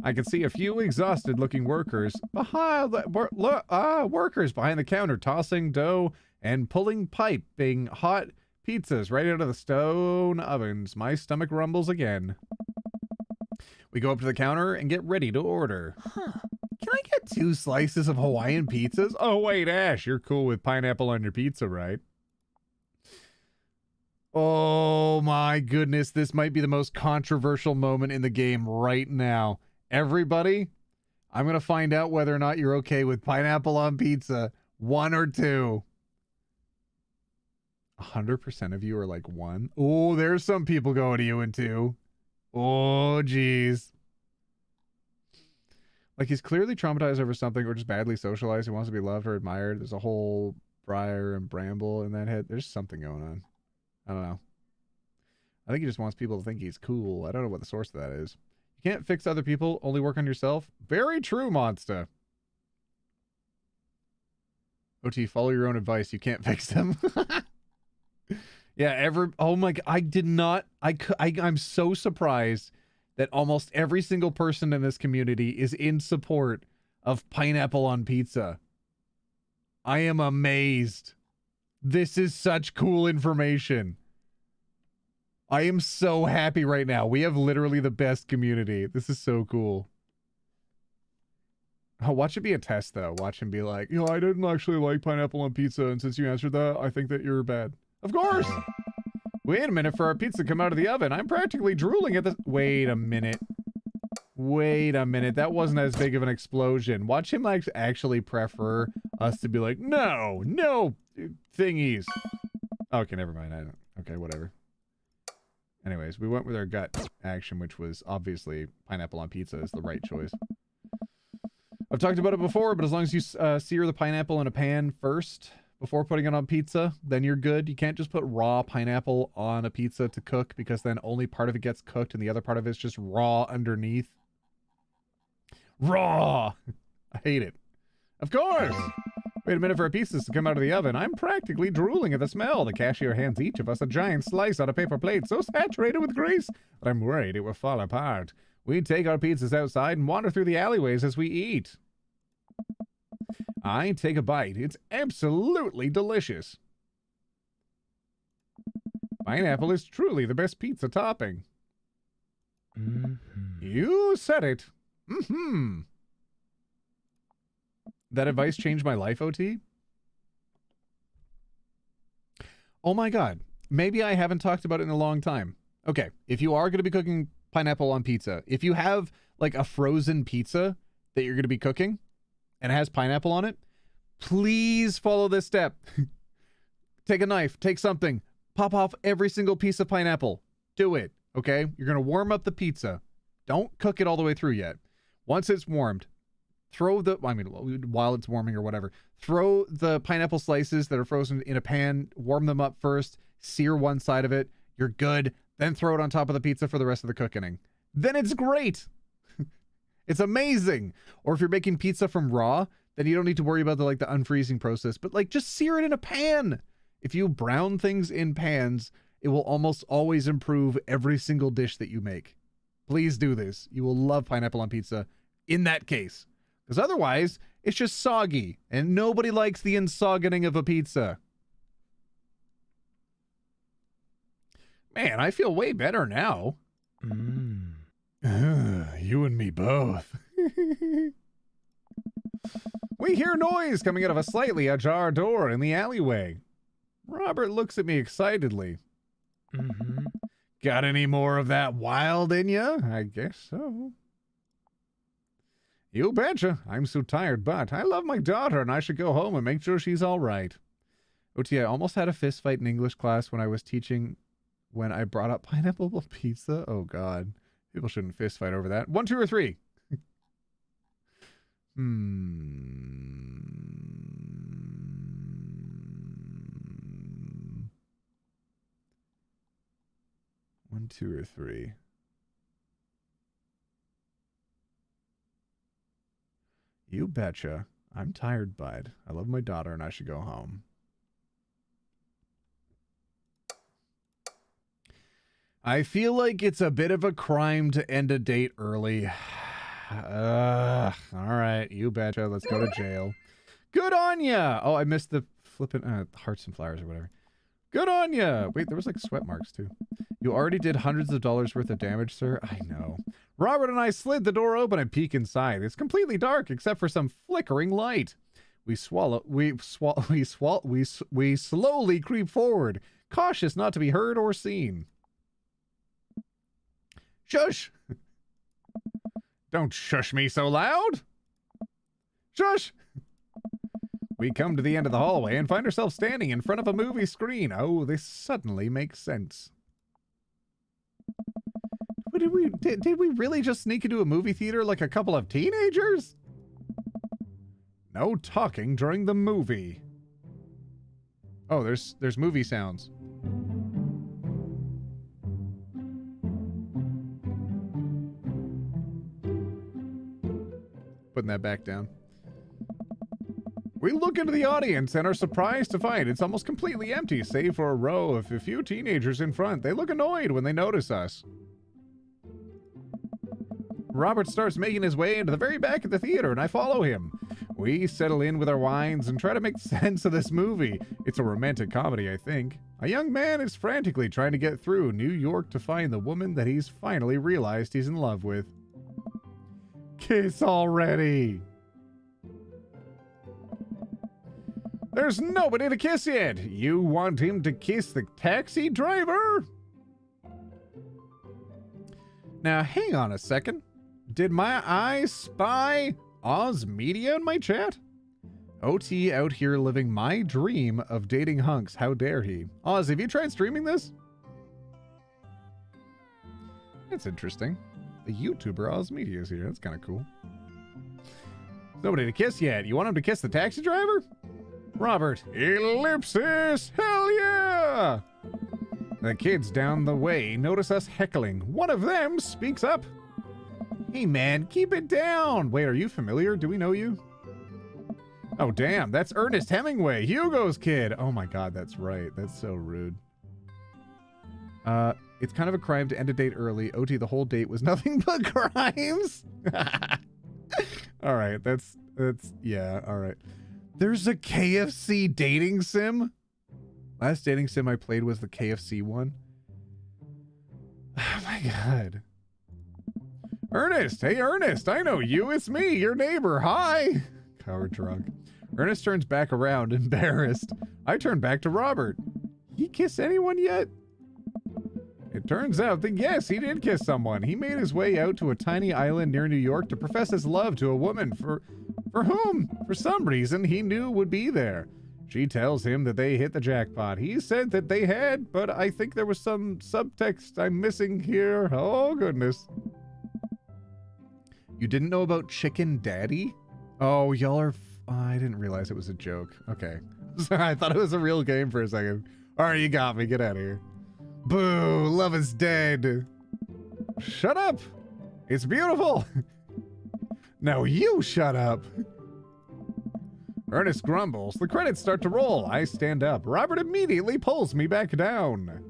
S2: I can see a few exhausted-looking workers behind the counter tossing dough and pulling piping hot pizzas right out of the stone ovens. My stomach rumbles again. We go up to the counter and get ready to order. Can I get 2 slices of Hawaiian pizzas? Oh, wait, Ash, you're cool with pineapple on your pizza, right? Oh my goodness, this might be the most controversial moment in the game right now. Everybody, I'm going to find out whether or not you're okay with pineapple on pizza. 1 or 2. 100% of you are like 1. Oh, there's some people going to you in 2. Oh, geez. Like he's clearly traumatized over something or just badly socialized. He wants to be loved or admired. There's a whole briar and bramble in that head. There's something going on. I don't know. I think he just wants people to think he's cool. I don't know what the source of that is. You can't fix other people, only work on yourself. Very true, Monster. OT, follow your own advice. You can't fix them. Yeah, oh my god, I did not, I'm so surprised that almost every single person in this community is in support of pineapple on pizza. I am amazed. This is such cool information. I am so happy right now. We have literally the best community. This is so cool. Oh, watch it be a test, though. Watch him be like, I didn't actually like pineapple on pizza, and since you answered that, I think that you're bad. Of course! Wait a minute for our pizza to come out of the oven. I'm practically drooling at this. Wait a minute. Wait a minute. That wasn't as big of an explosion. Watch him like actually prefer us to be like, no thingies. Okay, never mind. I don't. Okay, whatever. Anyways, we went with our gut action, which was obviously pineapple on pizza is the right choice. I've talked about it before, but as long as you sear the pineapple in a pan first before putting it on pizza, then you're good. You can't just put raw pineapple on a pizza to cook because then only part of it gets cooked and the other part of it's just raw underneath. Raw! I hate it. Of course! Wait a minute for our pizzas to come out of the oven. I'm practically drooling at the smell. The cashier hands each of us a giant slice on a paper plate so saturated with grease that I'm worried it will fall apart. We take our pizzas outside and wander through the alleyways as we eat. I take a bite. It's absolutely delicious. Pineapple is truly the best pizza topping. You said it. Mm-hmm. That advice changed my life, OT. Oh my God. Maybe I haven't talked about it in a long time. Okay, if you are going to be cooking pineapple on pizza, if you have like a frozen pizza that you're going to be cooking and it has pineapple on it, please follow this step. Take a knife, take something, pop off every single piece of pineapple. Do it, okay? You're going to warm up the pizza. Don't cook it all the way through yet. Once it's warmed, while it's warming or whatever, throw the pineapple slices that are frozen in a pan, warm them up first, sear one side of it. You're good. Then throw it on top of the pizza for the rest of the cooking. Then it's great. It's amazing. Or if you're making pizza from raw, then you don't need to worry about the unfreezing process, but just sear it in a pan. If you brown things in pans, it will almost always improve every single dish that you make. Please do this. You will love pineapple on pizza in that case. Because otherwise, it's just soggy, and nobody likes the insoggening of a pizza. Man, I feel way better now. You and me both. We hear noise coming out of a slightly ajar door in the alleyway. Robert looks at me excitedly. Got any more of that wild in ya? I guess so. You betcha. I'm so tired, but I love my daughter and I should go home and make sure she's all right. OT, I almost had a fist fight in English class when I was teaching when I brought up pineapple pizza. Oh, God. People shouldn't fist fight over that. 1, 2, or 3. 1, 2, or 3. You betcha. I'm tired, bud. I love my daughter and I should go home. I feel like it's a bit of a crime to end a date early. All right, you betcha. Let's go to jail. Good on ya. Oh, I missed the flipping hearts and flowers or whatever. Good on ya. Wait, there was sweat marks too. You already did hundreds of dollars worth of damage, sir. I know. Robert and I slid the door open and peek inside. It's completely dark except for some flickering light. We slowly creep forward, cautious not to be heard or seen. Shush! Don't shush me so loud! Shush! We come to the end of the hallway and find ourselves standing in front of a movie screen. Oh, this suddenly makes sense. Did we really just sneak into a movie theater like a couple of teenagers? No talking during the movie. Oh, there's movie sounds. Putting that back down. We look into the audience and are surprised to find it's almost completely empty, save for a row of a few teenagers in front. They look annoyed when they notice us. Robert starts making his way into the very back of the theater, and I follow him. We settle in with our wines and try to make sense of this movie. It's a romantic comedy, I think. A young man is frantically trying to get through New York to find the woman that he's finally realized he's in love with. Kiss already! There's nobody to kiss yet! You want him to kiss the taxi driver? Now, hang on a second. Did my eyes spy Oz Media in my chat? OT out here living my dream of dating hunks. How dare he? Oz, have you tried streaming this? That's interesting. The YouTuber Oz Media is here. That's kind of cool. Nobody to kiss yet. You want him to kiss the taxi driver? Robert. Ellipsis! Hell yeah! The kids down the way notice us heckling. One of them speaks up. Hey man, keep it down! Wait, are you familiar? Do we know you? Oh damn, that's Ernest Hemingway, Hugo's kid! Oh my god, that's right. That's so rude. It's kind of a crime to end a date early. OT, the whole date was nothing but crimes? Alright, that's, yeah, alright. There's a KFC dating sim? Last dating sim I played was the KFC one. Oh my god. Ernest! Hey, Ernest! I know you. It's me, your neighbor. Hi! Coward drunk. Ernest turns back around, embarrassed. I turn back to Robert. He kiss anyone yet? It turns out that yes, he did kiss someone. He made his way out to a tiny island near New York to profess his love to a woman for whom, for some reason, he knew would be there. She tells him that they hit the jackpot. He said that they had, but I think there was some subtext I'm missing here. Oh, goodness. You didn't know about Chicken Daddy? Oh, y'all are... I didn't realize it was a joke. Okay. Sorry, I thought it was a real game for a second. All right, you got me. Get out of here. Boo! Love is dead. Shut up. It's beautiful. Now you shut up. Ernest grumbles. The credits start to roll. I stand up. Robert immediately pulls me back down.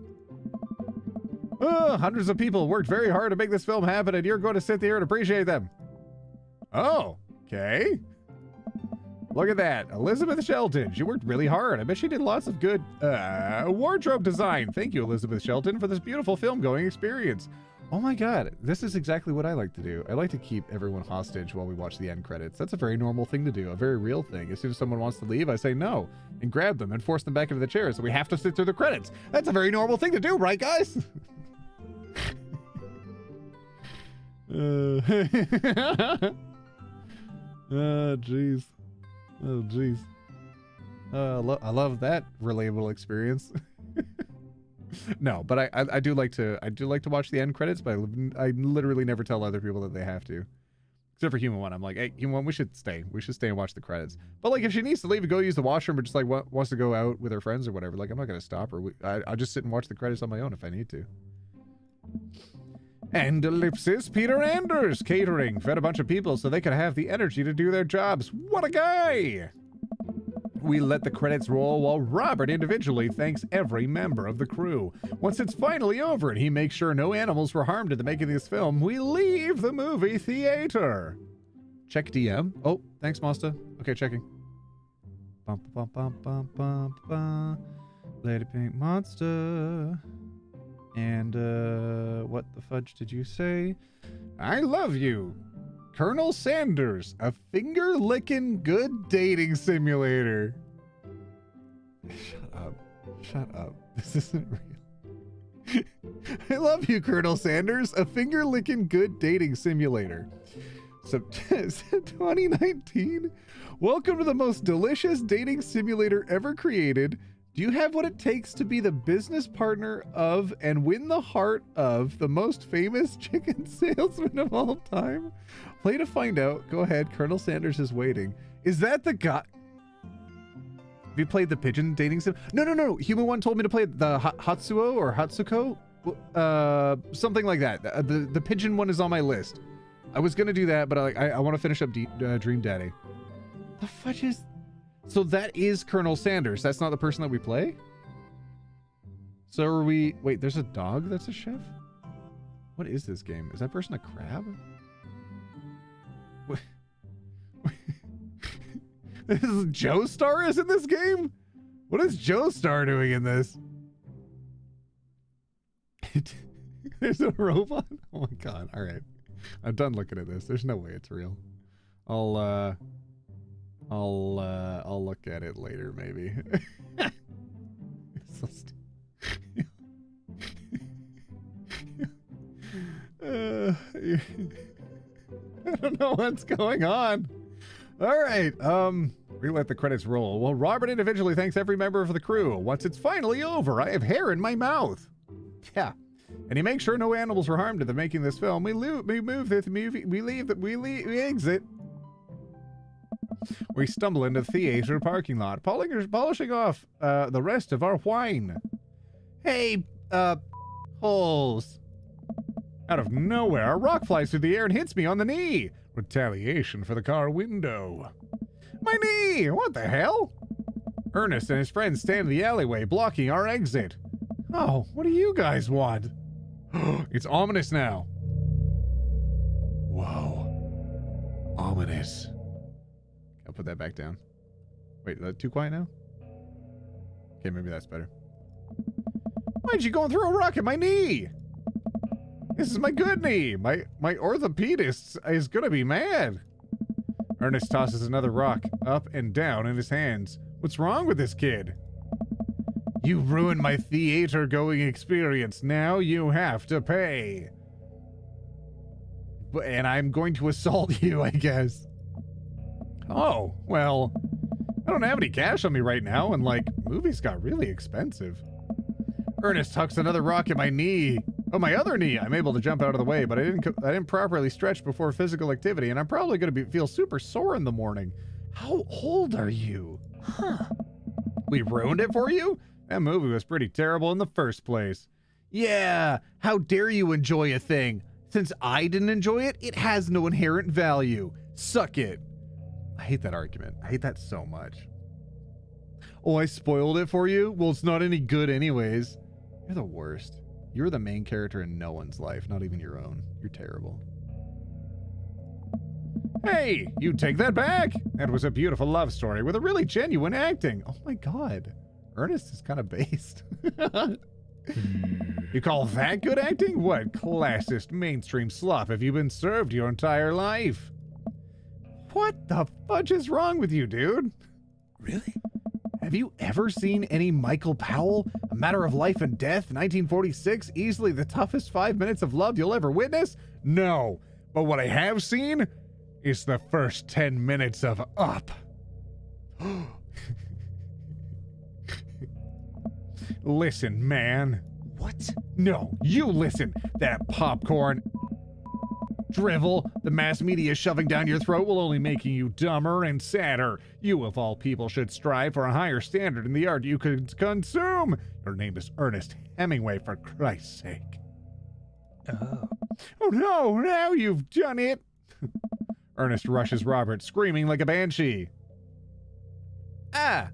S2: Hundreds of people worked very hard to make this film happen, and you're going to sit there and appreciate them. Oh, okay. Look at that. Elizabeth Shelton. She worked really hard. I bet she did lots of good wardrobe design. Thank you, Elizabeth Shelton, for this beautiful film-going experience. Oh my god, this is exactly what I like to do. I like to keep everyone hostage while we watch the end credits. That's a very normal thing to do, a very real thing. As soon as someone wants to leave, I say no, and grab them and force them back into the chair so we have to sit through the credits. That's a very normal thing to do, right, guys? Oh, jeez. Oh, jeez. I love that relatable experience. No, but I do like to watch the end credits, but I literally never tell other people that they have to. Except for Human One. I'm like, hey, Human One, we should stay and watch the credits. But like, if she needs to leave and go use the washroom or just like wants to go out with her friends or whatever, like I'm not gonna stop her. I'll just sit and watch the credits on my own if I need to. And ellipsis, Peter Anders Catering fed a bunch of people so they could have the energy to do their jobs. What a guy! We let the credits roll while Robert individually thanks every member of the crew. Once it's finally over and he makes sure no animals were harmed in the making of this film, we leave the movie theater. Check DM. Oh, thanks, Masta. Okay, checking. Bum, bum, bum, bum, bum, bum. Lady Pink Monster. And, what the fudge did you say? I love you. Colonel Sanders, a finger-licking good dating simulator. Shut up. Shut up. This isn't real. I love you, Colonel Sanders, a finger-licking good dating simulator. So, 2019? Welcome to the most delicious dating simulator ever created. Do you have what it takes to be the business partner of and win the heart of the most famous chicken salesman of all time? Play to find out. Go ahead. Colonel Sanders is waiting. Is that the guy? Have you played the pigeon dating sim? No. Human One told me to play the Hatsuo or Hatsuko. Something like that. The pigeon one is on my list. I was going to do that, but I want to finish up Dream Daddy. The fudge is... So that is Colonel Sanders. That's not the person that we play? So are we... Wait, there's a dog that's a chef? What is this game? Is that person a crab? What? This is Joestar is in this game? What is Joestar doing in this? There's a robot? Oh my god. All right. I'm done looking at this. There's no way it's real. I'll look at it later, maybe. So I don't know what's going on. All right, we let the credits roll. Well, Robert individually thanks every member of the crew. Once it's finally over, I have hair in my mouth. Yeah. And he makes sure no animals were harmed in the making of this film. We move this movie. We exit. We stumble into the theater parking lot, polishing off the rest of our wine. Hey, holes. Out of nowhere, a rock flies through the air and hits me on the knee. Retaliation for the car window. My knee! What the hell? Ernest and his friends stand in the alleyway, blocking our exit. Oh, what do you guys want? It's ominous now. Whoa. Ominous. I'll put that back down. Wait, is that too quiet now? Okay, maybe that's better. Why'd you go and throw a rock at my knee? This is my good knee. My orthopedist is gonna be mad. Ernest tosses another rock up and down in his hands. What's wrong with this kid? You ruined my theater-going experience. Now you have to pay. And I'm going to assault you, I guess. Oh, well, I don't have any cash on me right now, and, like, movies got really expensive. Ernest hucks another rock at my knee. Oh, my other knee. I'm able to jump out of the way, but I didn't properly stretch before physical activity, and I'm probably going to feel super sore in the morning. How old are you? Huh. We ruined it for you? That movie was pretty terrible in the first place. Yeah, how dare you enjoy a thing? Since I didn't enjoy it, it has no inherent value. Suck it. I hate that argument. I hate that so much. Oh, I spoiled it for you? Well, it's not any good anyways. You're the worst. You're the main character in no one's life, not even your own. You're terrible. Hey, you take that back. That was a beautiful love story with a really genuine acting. Oh my God. Ernest is kind of based. You call that good acting? What classist mainstream slough have you been served your entire life? What the fudge is wrong with you, dude?
S6: Really?
S2: Have you ever seen any Michael Powell? A Matter of Life and Death, 1946? Easily the toughest 5 minutes of love you'll ever witness? No. But what I have seen is the first 10 minutes of Up. Listen, man.
S6: What?
S2: No, you listen. That popcorn drivel the mass media shoving down your throat will only make you dumber and sadder. You, of all people, should strive for a higher standard in the art you could consume. Your name is Ernest Hemingway, for Christ's sake.
S6: Oh.
S2: Oh no, now you've done it. Ernest rushes Robert, screaming like a banshee. Ah!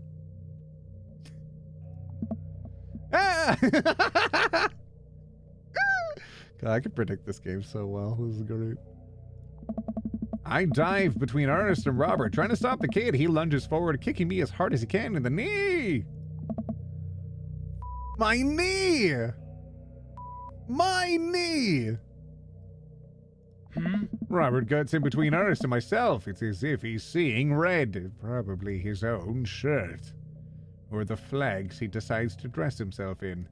S2: Ah! God, I can predict this game so well. This is great. I dive between Ernest and Robert, trying to stop the kid. He lunges forward, kicking me as hard as he can in the knee. My knee! My knee! Robert gets in between Ernest and myself. It's as if he's seeing red. Probably his own shirt. Or the flags he decides to dress himself in.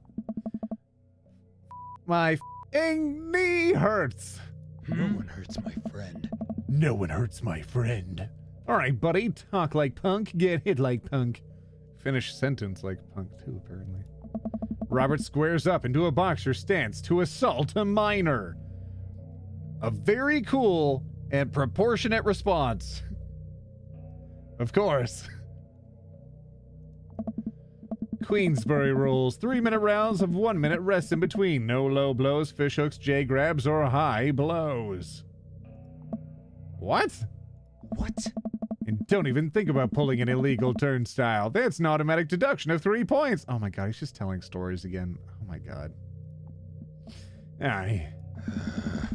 S2: My f***ing knee hurts.
S6: No one hurts my friend.
S2: No one hurts my friend. All right, buddy. Talk like punk, get hit like punk. Finish sentence like punk, too, apparently. Robert squares up into a boxer stance to assault a minor. A very cool and proportionate response. Of course. Queensbury rules. 3-minute rounds of 1-minute rest in between. No low blows, fish hooks, J grabs, or high blows. What?
S6: What?
S2: And don't even think about pulling an illegal turnstile. That's an automatic deduction of 3 points. Oh my God, he's just telling stories again. Oh my God. Aye.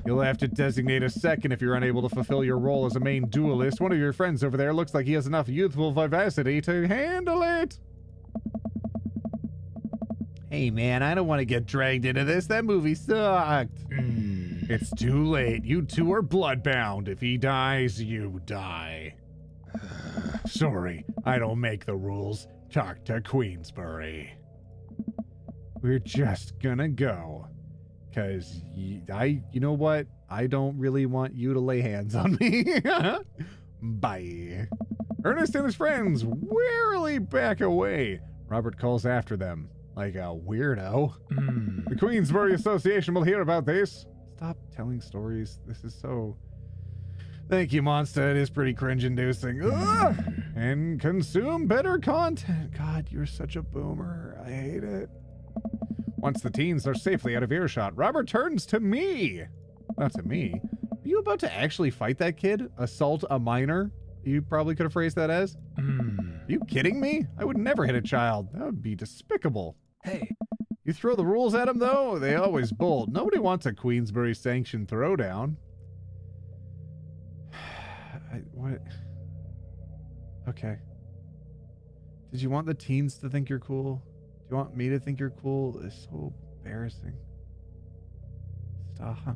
S2: You'll have to designate a second if you're unable to fulfill your role as a main duelist. One of your friends over there looks like he has enough youthful vivacity to handle it. Hey man, I don't want to get dragged into this. That movie sucked. It's too late. You two are bloodbound. If he dies, you die. Sorry, I don't make the rules. Talk to Queensbury. We're just gonna go. Cause you know what? I don't really want you to lay hands on me. Bye. Ernest and his friends warily back away. Robert calls after them. Like a weirdo. The Queensbury Association will hear about this. Stop telling stories. This is so... Thank you, Monster. It is pretty cringe-inducing. And consume better content. God, you're such a boomer. I hate it. Once the teens are safely out of earshot, Robert turns to me. Not to me. Are you about to actually fight that kid? Assault a minor? You probably could have phrased that as. Are you kidding me? I would never hit a child. That would be despicable.
S6: Hey.
S2: You throw the rules at him, though? They always bolt. Nobody wants a Queensbury-sanctioned throwdown. What? Okay. Did you want the teens to think you're cool? Do you want me to think you're cool? It's so embarrassing. Uh-huh.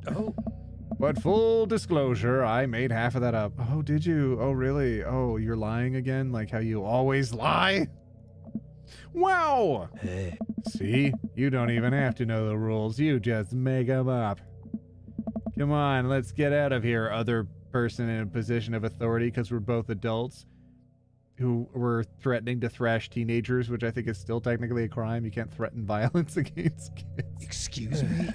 S6: Oh.
S2: But full disclosure, I made half of that up. Oh, did you? Oh, really? Oh, you're lying again? Like how you always lie? Wow!
S6: Hey.
S2: See? You don't even have to know the rules. You just make them up. Come on, let's get out of here, other person in a position of authority, because we're both adults who were threatening to thrash teenagers, which I think is still technically a crime. You can't threaten violence against kids.
S6: Excuse me?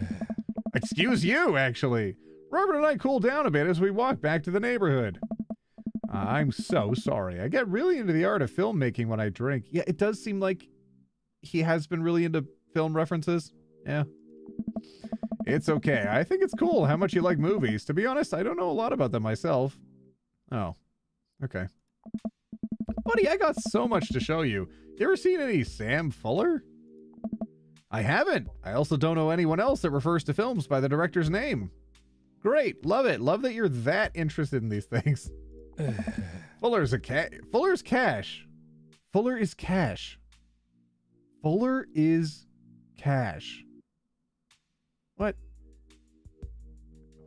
S2: Excuse you, actually. Robert and I cooled down a bit as we walked back to the neighborhood. I'm so sorry. I get really into the art of filmmaking when I drink. Yeah, it does seem like he has been really into film references. Yeah. It's okay. I think it's cool how much you like movies. To be honest, I don't know a lot about them myself. Oh. Okay. Buddy, I got so much to show you. You ever seen any Sam Fuller? I haven't. I also don't know anyone else that refers to films by the director's name. Great. Love it. Love that you're that interested in these things. Fuller's cash. Fuller is cash. Fuller is cash. What?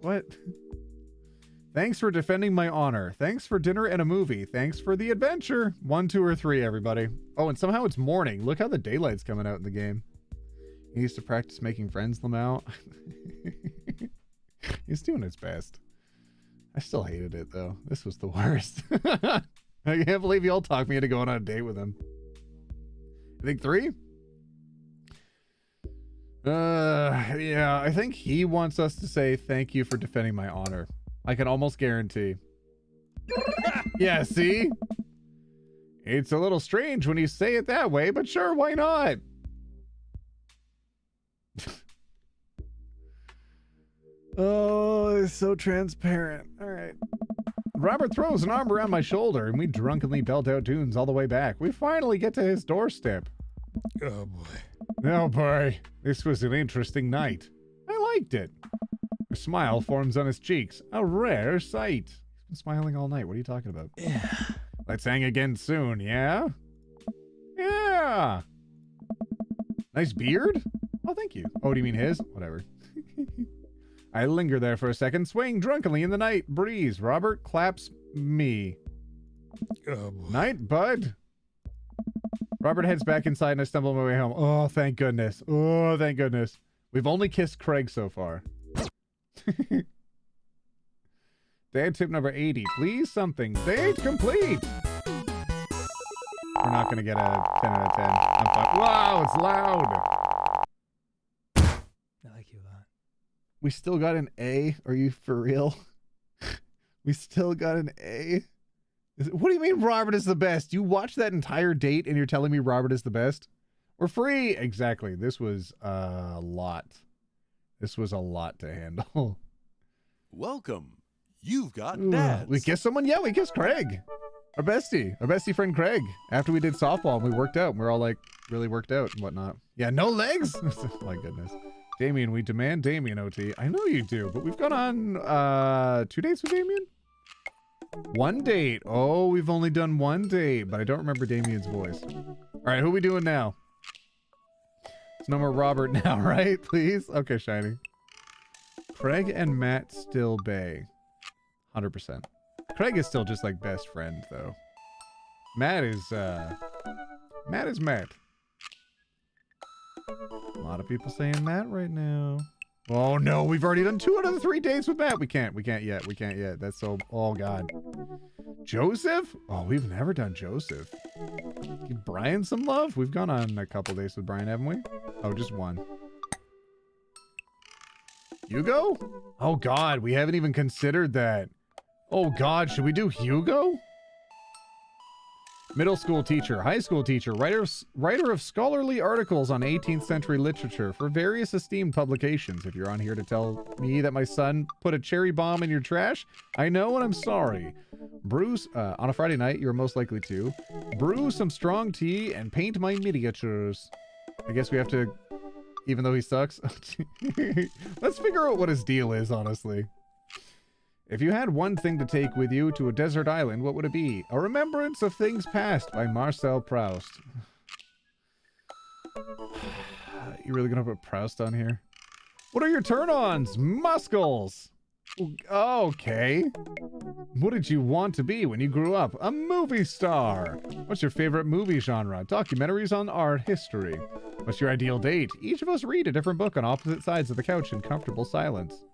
S2: What? Thanks for defending my honor. Thanks for dinner and a movie. Thanks for the adventure. 1, 2, or 3, everybody. Oh, and somehow it's morning. Look how the daylight's coming out in the game. He used to practice making friends, Lamau. He's doing his best. I still hated it, though. This was the worst. I can't believe y'all talked me into going on a date with him. I think 3? Yeah, I think he wants us to say thank you for defending my honor. I can almost guarantee. Yeah, see? It's a little strange when you say it that way, but sure, why not? Oh, it's so transparent. All right. Robert throws an arm around my shoulder, and we drunkenly belt out tunes all the way back. We finally get to his doorstep.
S6: Oh, boy.
S2: Oh, boy. This was an interesting night. I liked it. A smile forms on his cheeks. A rare sight. He's been smiling all night. What are you talking about?
S6: Yeah.
S2: Let's hang again soon, yeah? Yeah. Nice beard? Oh, thank you. Oh, do you mean his? Whatever. I linger there for a second, swaying drunkenly in the night breeze. Robert claps me.
S6: Oh, boy.
S2: Night, bud. Robert heads back inside and I stumble on my way home. Oh, thank goodness. Oh, thank goodness. We've only kissed Craig so far. Dad tip number 80. Please something. Date complete. We're not going to get a 10 out of 10. I'm fine. Wow, it's loud.
S6: I like you a lot.
S2: We still got an A. Are you for real? We still got an A. What do you mean Robert is the best? You watched that entire date and you're telling me Robert is the best? We're free. Exactly. This was a lot. This was a lot to handle.
S3: Welcome. You've got
S2: Ooh,
S3: dads.
S2: we kissed someone? Yeah, we kissed Craig. Our bestie friend Craig. After we did softball and we worked out, and we're all like really worked out and whatnot. Yeah, no legs? My goodness. Damien, we demand Damien OT. I know you do, but we've gone on 2 dates with Damien? 1 date. Oh, we've only done 1 date, but I don't remember Damien's voice. All right, who are we doing now? It's no more Robert now, right? Please? Okay, Shiny. Craig and Matt still bae. 100%. Craig is still just like best friend, though. Matt is Matt. A lot of people saying Matt right now. Oh no, we've already done 2 out of the 3 dates with Matt. We can't yet. That's so, oh God. Joseph? Oh, we've never done Joseph. Give Brian some love? We've gone on a couple dates with Brian, haven't we? Oh, just 1. Hugo? Oh God, we haven't even considered that. Oh God, should we do Hugo? Middle school teacher, high school teacher, writer of scholarly articles on 18th century literature for various esteemed publications. If you're on here to tell me that my son put a cherry bomb in your trash, I know and I'm sorry. Brew, on a Friday night, you're most likely to. Brew some strong tea and paint my miniatures. I guess we have to, even though he sucks. Let's figure out what his deal is, honestly. If you had one thing to take with you to a desert island, what would it be? A Remembrance of Things Past by Marcel Proust. You really gonna put Proust on here? What are your turn-ons? Muscles. Okay. What did you want to be when you grew up? A movie star. What's your favorite movie genre? Documentaries on art history. What's your ideal date? Each of us read a different book on opposite sides of the couch in comfortable silence.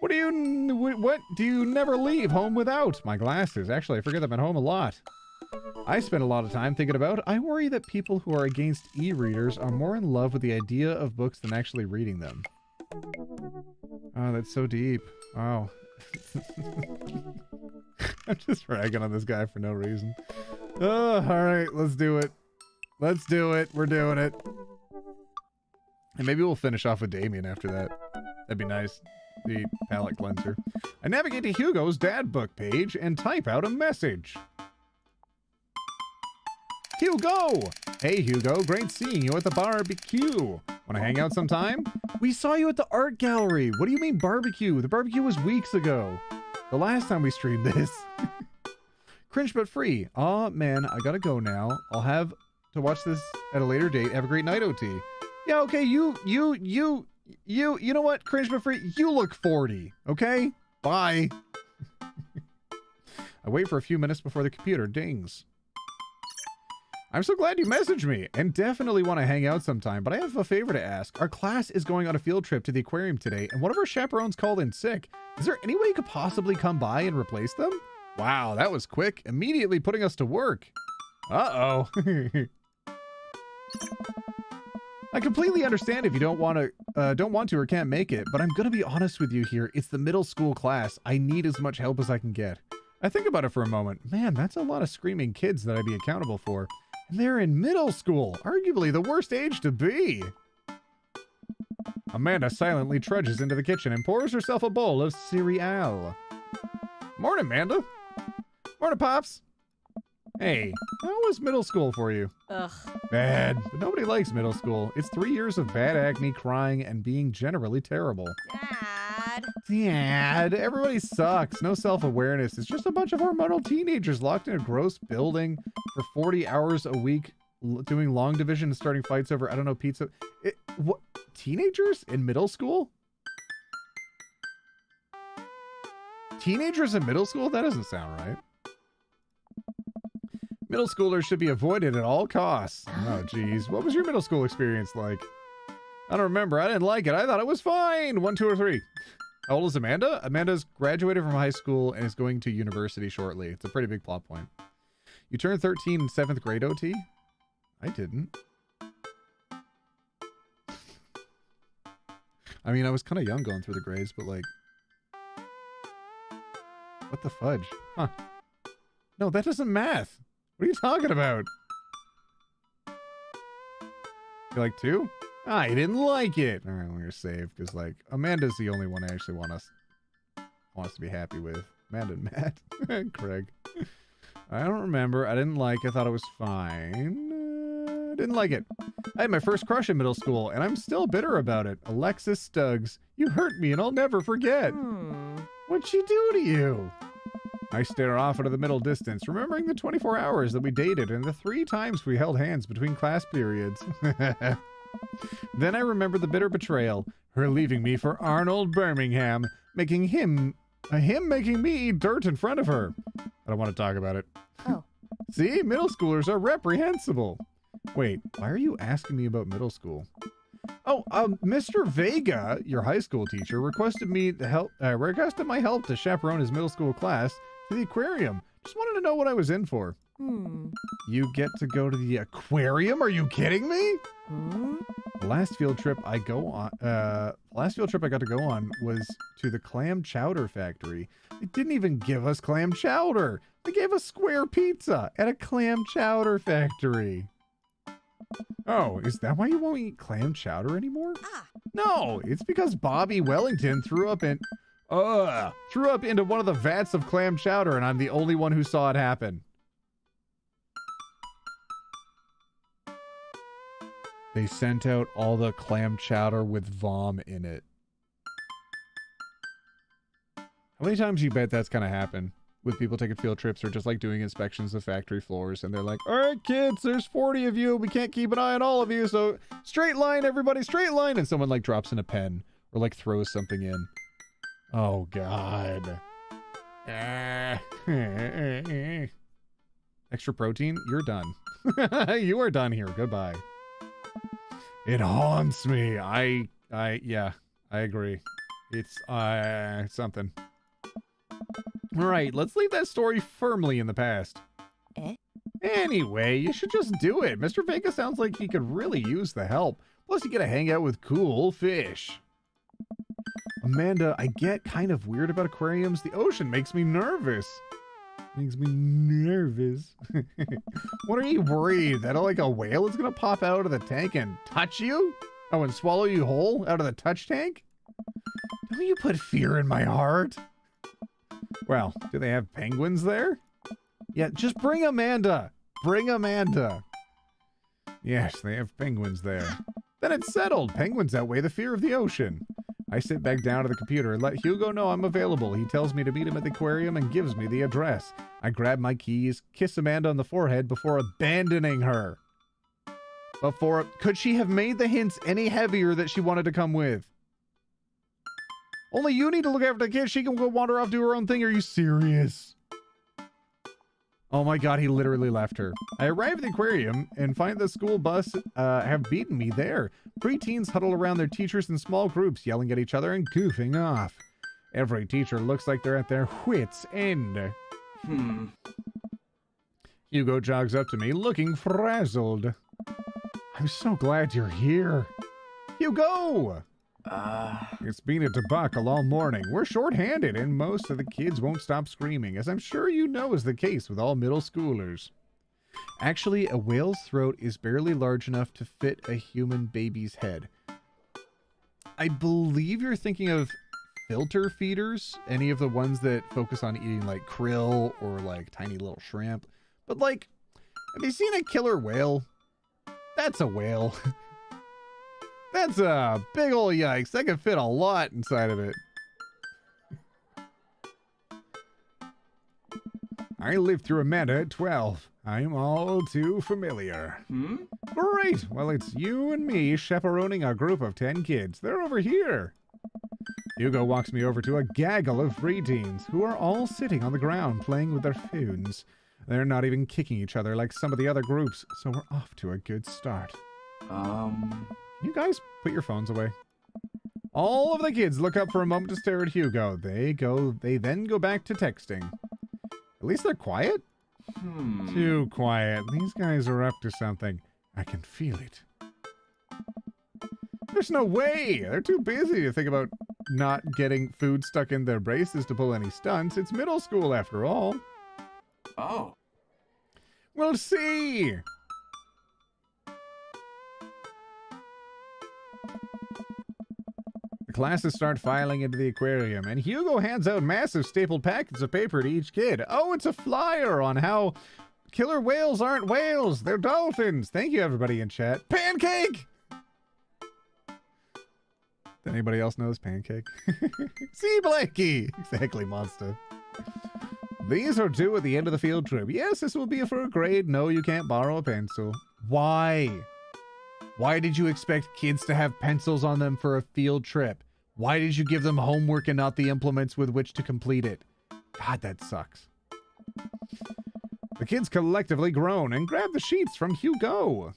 S2: What do you never leave home without? My glasses. Actually, I forget them at home a lot. I spend a lot of time thinking about. I worry that people who are against e-readers are more in love with the idea of books than actually reading them. Oh, that's so deep. Wow. I'm just ragging on this guy for no reason. Oh, all right, let's do it. Let's do it. We're doing it. And maybe we'll finish off with Damien after that. That'd be nice. The palette cleanser. I navigate to Hugo's dad book page and type out a message. Hugo! Hey, Hugo. Great seeing you at the barbecue. Want to hang out sometime? We saw you at the art gallery. What do you mean barbecue? The barbecue was weeks ago. The last time we streamed this. Cringe but free. Aw, man, I gotta go now. I'll have to watch this at a later date. Have a great night, OT. Yeah, okay, you know what? Cringe but free. You look 40, okay? Bye. I wait for a few minutes before the computer dings. I'm so glad you messaged me and definitely want to hang out sometime, but I have a favor to ask. Our class is going on a field trip to the aquarium today, and one of our chaperones called in sick. Is there any way you could possibly come by and replace them? Wow, that was quick. Immediately putting us to work. Uh-oh. I completely understand if you don't want to or can't make it, but I'm going to be honest with you here. It's the middle school class. I need as much help as I can get. I think about it for a moment. Man, that's a lot of screaming kids that I'd be accountable for. And they're in middle school, arguably the worst age to be. Amanda silently trudges into the kitchen and pours herself a bowl of cereal. Morning, Amanda. Morning, Pops. Hey, how was middle school for you?
S5: Ugh.
S2: Bad, but nobody likes middle school. It's 3 years of bad acne, crying, and being generally terrible. Dad, everybody sucks. No self-awareness. It's just a bunch of hormonal teenagers locked in a gross building for 40 hours a week doing long division and starting fights over, I don't know, pizza. What? Teenagers in middle school? Teenagers in middle school? That doesn't sound right. Middle schoolers should be avoided at all costs. Oh, geez. What was your middle school experience like? I don't remember. I didn't like it. I thought it was fine. 1, 2, or 3. How old is Amanda? Amanda's graduated from high school and is going to university shortly. It's a pretty big plot point. You turned 13 in 7th grade, OT? I didn't. I mean, I was kind of young going through the grades, but like... What the fudge? Huh. No, that doesn't math. What are you talking about? You like 2? I didn't like it. All right, we're safe because like Amanda's the only one I actually want us to be happy with. Amanda and Matt, Craig. I don't remember. I didn't like. I thought it was fine. Didn't like it. I had my first crush in middle school, and I'm still bitter about it. Alexis Stuggs, you hurt me, and I'll never forget. What'd she do to you? I stare off into the middle distance, remembering the 24 hours that we dated and the 3 times we held hands between class periods. Then I remember the bitter betrayal, her leaving me for Arnold Birmingham, making him making me eat dirt in front of her. I don't want to talk about it.
S5: Oh.
S2: See, middle schoolers are reprehensible. Wait, why are you asking me about middle school? Oh, Mr. Vega, your high school teacher, requested my help to chaperone his middle school class to the aquarium. Just wanted to know what I was in for. You get to go to the aquarium? Are you kidding me? The last field trip I got to go on was to the clam chowder factory. They didn't even give us clam chowder. They gave us square pizza at a clam chowder factory. Oh, is that why you won't eat clam chowder anymore? No, it's because Bobby Wellington threw up into one of the vats of clam chowder, and I'm the only one who saw it happen. They sent out all the clam chowder with vom in it. How many times do you bet that's gonna happen? with people taking field trips or just like doing inspections of factory floors, and they're like, all right, kids, there's 40 of you. We can't keep an eye on all of you, so straight line, everybody, straight line. And someone like drops in a pen or like throws something in. Oh, God. Extra protein? You're done. You are done here. Goodbye. It haunts me. Yeah, I agree. It's, something. All right, let's leave that story firmly in the past. Anyway, you should just do it. Mr. Vega sounds like he could really use the help. Plus, you get to hang out with cool fish. Amanda, I get kind of weird about aquariums. The ocean makes me nervous. Makes me nervous. What are you worried? That like a whale is going to pop out of the tank and touch you? Oh, and swallow you whole out of the touch tank? Don't you put fear in my heart? Well, do they have penguins there? Yeah, just bring Amanda. Bring Amanda. Yes, they have penguins there. Then it's settled. Penguins outweigh the fear of the ocean. I sit back down to the computer and let Hugo know I'm available. He tells me to meet him at the aquarium and gives me the address. I grab my keys, kiss Amanda on the forehead before abandoning her. Could she have made the hints any heavier that she wanted to come with? Only you need to look after the kids. She can go wander off, do her own thing. Are you serious? Oh my God, he literally left her. I arrive at the aquarium and find the school bus have beaten me there. Preteens huddle around their teachers in small groups, yelling at each other and goofing off. Every teacher looks like they're at their wits' end. Hugo jogs up to me, looking frazzled. I'm so glad you're here. Hugo! It's been a debacle all morning. We're short-handed, and most of the kids won't stop screaming, as I'm sure you know is the case with all middle schoolers. Actually, a whale's throat is barely large enough to fit a human baby's head. I believe you're thinking of filter feeders, any of the ones that focus on eating like krill or like tiny little shrimp. But like, have you seen a killer whale? That's a whale. That's a big ol' yikes. That can fit a lot inside of it. I lived through Amanda at 12. I'm all too familiar. Great. Well, it's you and me chaperoning a group of 10 kids. They're over here. Hugo walks me over to a gaggle of preteens who are all sitting on the ground playing with their phones. They're not even kicking each other like some of the other groups, so we're off to a good start. You guys put your phones away. All of the kids look up for a moment to stare at Hugo. They then go back to texting. At least they're quiet? Too quiet. These guys are up to something. I can feel it. There's no way. They're too busy to think about not getting food stuck in their braces to pull any stunts. It's middle school after all.
S4: Oh.
S2: We'll see. The classes start filing into the aquarium, and Hugo hands out massive stapled packets of paper to each kid. Oh, it's a flyer on how killer whales aren't whales, they're dolphins. Thank you, everybody in chat. Pancake! Does anybody else know this pancake? See, Blakey! Exactly, monster. These are due at the end of the field trip. Yes, this will be for a grade. No, you can't borrow a pencil. Why? Why did you expect kids to have pencils on them for a field trip? Why did you give them homework and not the implements with which to complete it? God, that sucks. The kids collectively groan and grab the sheets from Hugo.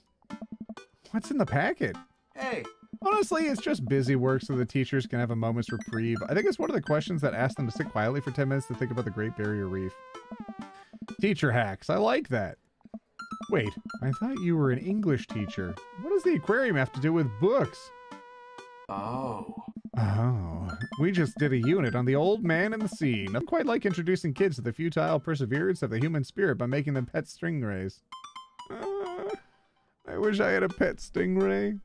S2: What's in the packet?
S4: Hey.
S2: Honestly, it's just busy work so the teachers can have a moment's reprieve. I think it's one of the questions that asked them to sit quietly for 10 minutes to think about the Great Barrier Reef. Teacher hacks. I like that. Wait, I thought you were an English teacher. What does the aquarium have to do with books?
S4: Oh.
S2: Oh, we just did a unit on the old man and the sea. Not quite like introducing kids to the futile perseverance of the human spirit by making them pet stingrays. I wish I had a pet stingray.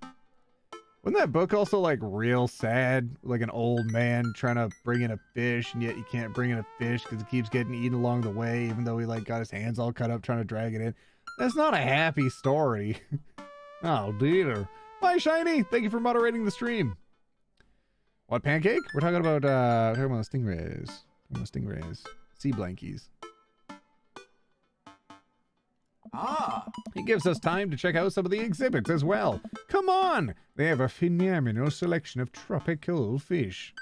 S2: Wasn't that book also like real sad? Like an old man trying to bring in a fish, and yet you can't bring in a fish because it keeps getting eaten along the way, even though he like got his hands all cut up trying to drag it in. That's not a happy story. Oh dear. Bye, Shiny. Thank you for moderating the stream. What pancake? We're talking about stingrays. Sea blankies.
S4: Ah.
S2: He gives us time to check out some of the exhibits as well. Come on! They have a phenomenal selection of tropical fish.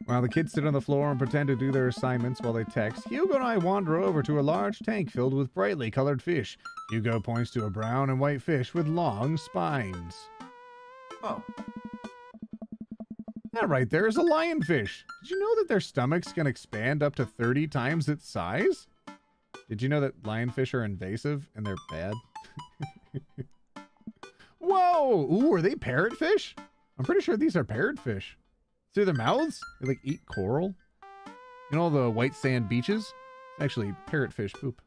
S2: While the kids sit on the floor and pretend to do their assignments while they text, Hugo and I wander over to a large tank filled with brightly colored fish. Hugo points to a brown and white fish with long spines.
S4: Oh.
S2: That right there is a lionfish. Did you know that their stomachs can expand up to 30 times its size? Did you know that lionfish are invasive and they're bad? Whoa! Ooh, are they parrotfish? I'm pretty sure these are parrotfish. Through their mouths? They like eat coral. You know the white sand beaches? It's actually parrotfish poop.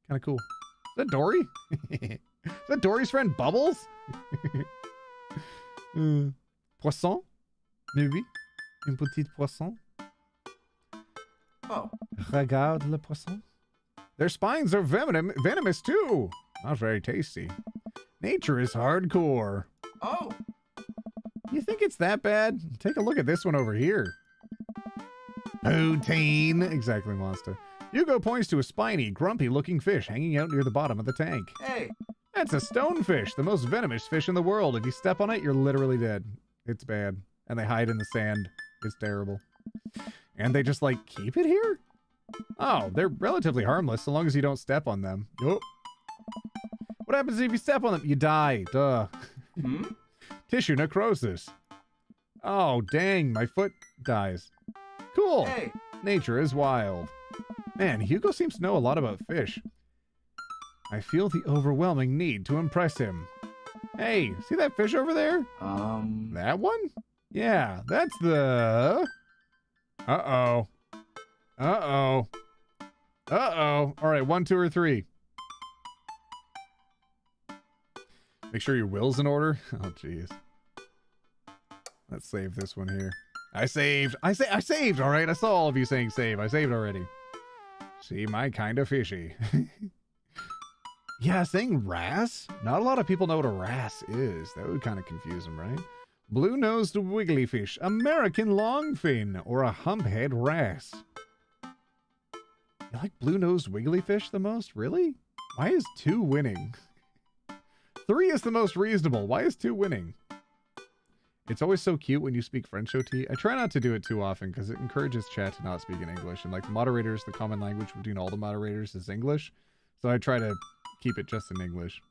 S2: Kind of cool. Is that Dory? Is that Dory's friend Bubbles? Poisson? Maybe? Un petit poisson?
S4: Oh.
S2: Regarde le poisson. Their spines are venomous too. Not very tasty. Nature is hardcore.
S4: Oh.
S2: You think it's that bad? Take a look at this one over here. Poutine. Exactly, monster. Hugo points to a spiny, grumpy-looking fish hanging out near the bottom of the tank.
S4: Hey.
S2: That's a stonefish, the most venomous fish in the world. If you step on it, you're literally dead. It's bad. And they hide in the sand. It's terrible. And they just, like, keep it here? Oh, they're relatively harmless so long as you don't step on them. Yup. What happens if you step on them? You die. Duh.
S4: Hmm?
S2: Tissue necrosis. Oh, dang. My foot dies. Cool.
S4: Hey.
S2: Nature is wild. Man, Hugo seems to know a lot about fish. I feel the overwhelming need to impress him. Hey, see that fish over there? That one? Yeah, that's the... Uh-oh. Uh-oh. Uh-oh. All right, 1, 2, or 3. Make sure your will's in order. Oh, jeez. Let's save this one here. I saved. I saved. All right. I saw all of you saying save. I saved already. See, my kind of fishy. Yeah, saying wrasse? Not a lot of people know what a wrasse is. That would kind of confuse them, right? Blue-nosed wigglyfish, American longfin, or a humphead wrasse. You like blue-nosed wigglyfish the most? Really? Why is 2 winning? 3 is the most reasonable. Why is 2 winning? It's always so cute when you speak French OT. I try not to do it too often because it encourages chat to not speak in English. And like moderators, the common language between all the moderators is English. So I try to keep it just in English.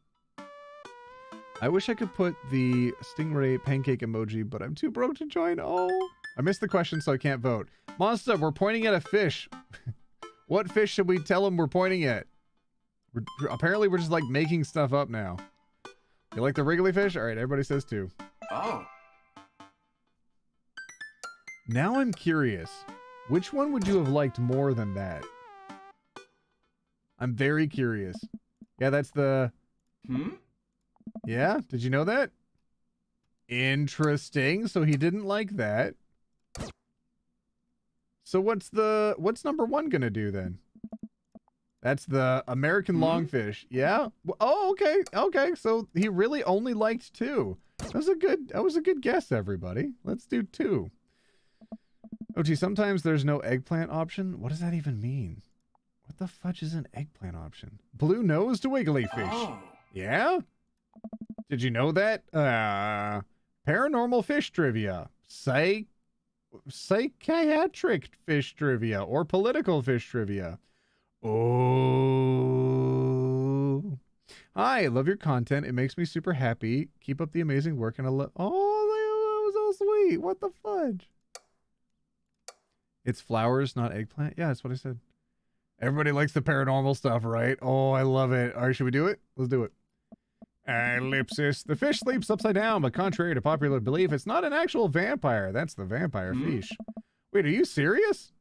S2: I wish I could put the stingray pancake emoji, but I'm too broke to join. Oh, I missed the question, so I can't vote. Monster, we're pointing at a fish. What fish should we tell him we're pointing at? Apparently, we're just like making stuff up now. You like the wriggly fish? All right, everybody says 2.
S4: Oh.
S2: Now I'm curious. Which one would you have liked more than that? I'm very curious. Yeah, that's the...
S4: Hmm?
S2: Yeah? Did you know that? Interesting. So he didn't like that. So what's number 1 gonna do then? That's the American longfish. Yeah? Oh, okay. Okay. So he really only liked 2. That was a good guess, everybody. Let's do 2. Oh, gee, sometimes there's no eggplant option. What does that even mean? What the fudge is an eggplant option? Blue-nosed wigglyfish.
S4: Oh.
S2: Yeah? Did you know that? Paranormal fish trivia. Psychiatric fish trivia. Or political fish trivia. Oh. Hi, love your content. It makes me super happy. Keep up the amazing work and oh, that was so sweet. What the fudge? It's flowers, not eggplant. Yeah, that's what I said. Everybody likes the paranormal stuff, right? Oh, I love it. All right, should we do it? Let's do it. Ellipsis. The fish sleeps upside down, but contrary to popular belief, it's not an actual vampire. That's the vampire fish. Wait, are you serious?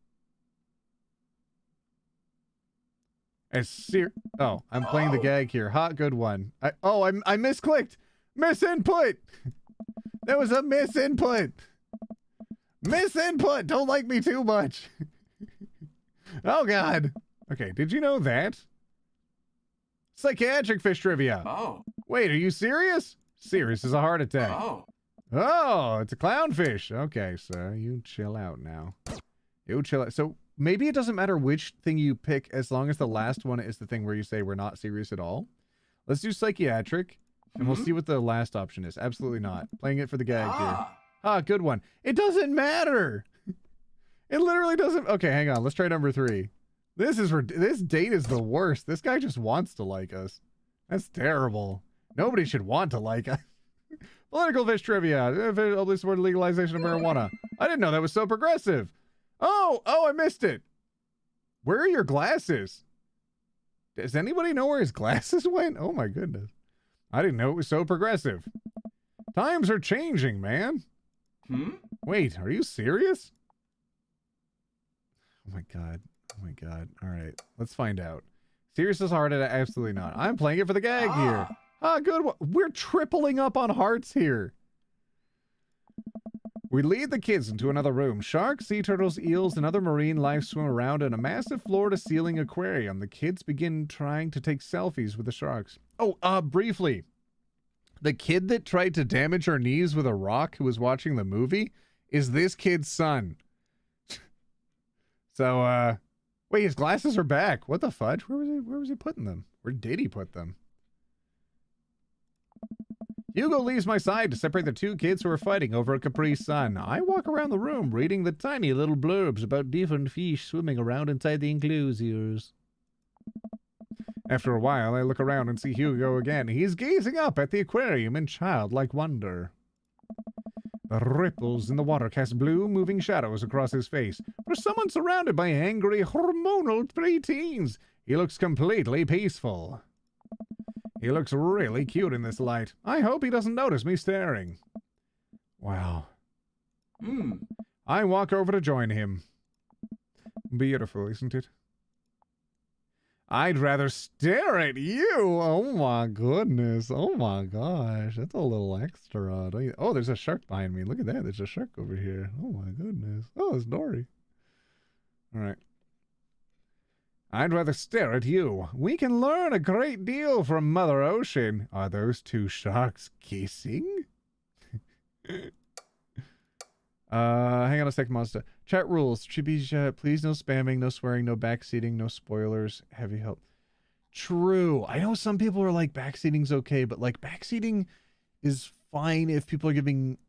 S2: Oh, I'm playing the gag here. Hot, good one. I misclicked. Misinput. That was a misinput. Misinput. Don't like me too much. Oh, God. Okay, did you know that? Psychiatric fish trivia.
S4: Oh.
S2: Wait, are you serious? Serious as a heart attack.
S4: Oh.
S2: Oh, it's a clownfish. Okay, so you chill out now. You chill out. So, maybe it doesn't matter which thing you pick as long as the last one is the thing where you say we're not serious at all. Let's do psychiatric, and we'll see what the last option is. Absolutely not. Playing it for the gag here. Ah, good one. It doesn't matter. It literally doesn't. Okay, hang on. Let's try number 3. This date is the worst. This guy just wants to like us. That's terrible. Nobody should want to like us. Political fish trivia. Only support legalization of marijuana. I didn't know that was so progressive. Oh, I missed it. Where are your glasses? Does anybody know where his glasses went? Oh my goodness. I didn't know it was so progressive. Times are changing, man. Wait, are you serious? Oh my god. Oh my god. All right, let's find out. Serious is hard? Absolutely not. I'm playing it for the gag here. Ah, good one. We're tripling up on hearts here. We lead the kids into another room. Sharks, sea turtles, eels, and other marine life swim around in a massive floor-to-ceiling aquarium. The kids begin trying to take selfies with the sharks. Oh, briefly. The kid that tried to damage our knees with a rock who was watching the movie is this kid's son. So, wait, his glasses are back. What the fudge? Where was he putting them? Where did he put them? Hugo leaves my side to separate the two kids who are fighting over a Capri Sun. I walk around the room reading the tiny little blurbs about different fish swimming around inside the enclosures. After a while, I look around and see Hugo again. He's gazing up at the aquarium in childlike wonder. The ripples in the water cast blue, moving shadows across his face. For someone surrounded by angry, hormonal preteens, he looks completely peaceful. He looks really cute in this light. I hope he doesn't notice me staring. Wow. I walk over to join him. Beautiful, isn't it? I'd rather stare at you. Oh my goodness. Oh my gosh. That's a little extra. Oh, there's a shark behind me. Look at that. There's a shark over here. Oh my goodness. Oh, it's Dory. All right. I'd rather stare at you. We can learn a great deal from Mother Ocean. Are those two sharks kissing? Hang on a second, Monster. Chat rules. Should be, please no spamming, no swearing, no backseating, no spoilers. Heavy help. True. I know some people are like, backseating's okay, but like backseating is fine if people are giving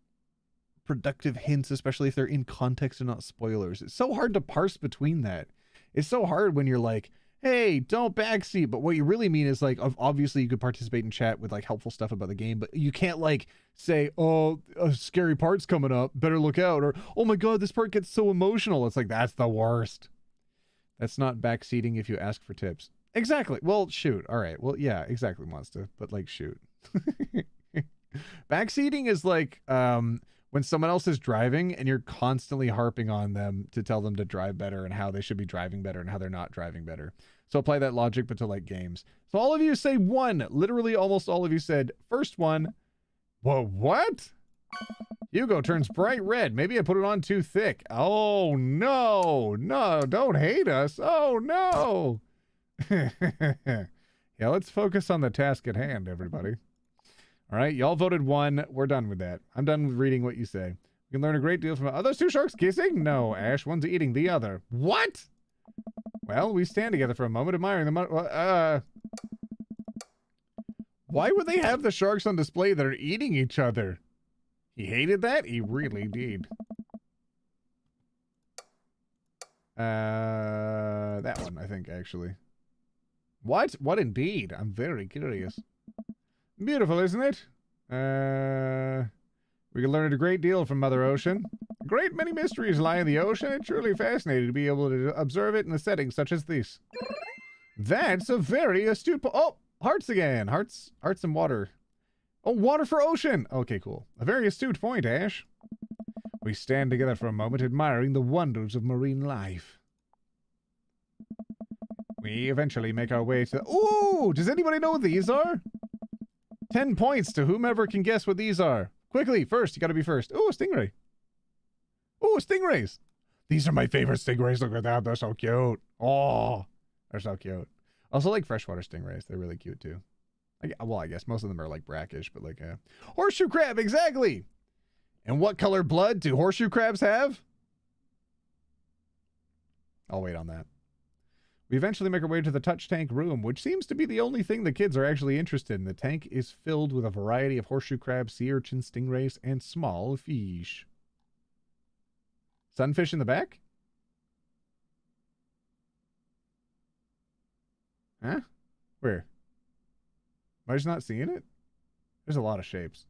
S2: productive hints, especially if they're in context and not spoilers. It's so hard to parse between that. It's so hard when you're like, hey, don't backseat. But what you really mean is like, obviously you could participate in chat with like helpful stuff about the game, but you can't like say, oh, a scary part's coming up, better look out. Or, oh my God, this part gets so emotional. It's like, that's the worst. That's not backseating if you ask for tips. Exactly. Well, shoot. All right. Well, yeah, exactly, Monster. But like, shoot. Backseating is like, when someone else is driving and you're constantly harping on them to tell them to drive better and how they should be driving better and how they're not driving better. So apply that logic, but to like games. So all of you say one. Literally almost all of you said first one. Whoa, what? Hugo turns bright red. Maybe I put it on too thick. Oh, no. No, don't hate us. Oh, no. Yeah, let's focus on the task at hand, everybody. All right, y'all voted one. We're done with that. I'm done with reading what you say. We can learn a great deal from... Are those two sharks kissing? No, Ash. One's eating the other. What? Well, we stand together for a moment, admiring them. Why would they have the sharks on display that are eating each other? He hated that? He really did. That one, I think, actually. What? What indeed? I'm very curious. Beautiful, isn't it? We can learn a great deal from Mother Ocean. A great many mysteries lie in the ocean. It's truly fascinating to be able to observe it in a setting such as this. That's a very astute... Oh, hearts again. Hearts and water. Oh, water for ocean. Okay, cool. A very astute point, Ash. We stand together for a moment, admiring the wonders of marine life. We eventually make our way to... Ooh, does anybody know what these are? 10 points to whomever can guess what these are. Quickly, first. You gotta be first. Ooh, a stingray. Ooh, stingrays. These are my favorite stingrays. Look at that. They're so cute. Oh, they're so cute. Also like freshwater stingrays. They're really cute too. Well, I guess most of them are like brackish, but like horseshoe crab, exactly. And what color blood do horseshoe crabs have? I'll wait on that. We eventually make our way to the touch tank room, which seems to be the only thing the kids are actually interested in. The tank is filled with a variety of horseshoe crabs, sea urchins, stingrays, and small fish. Sunfish in the back? Huh? Where? Am I just not seeing it? There's a lot of shapes.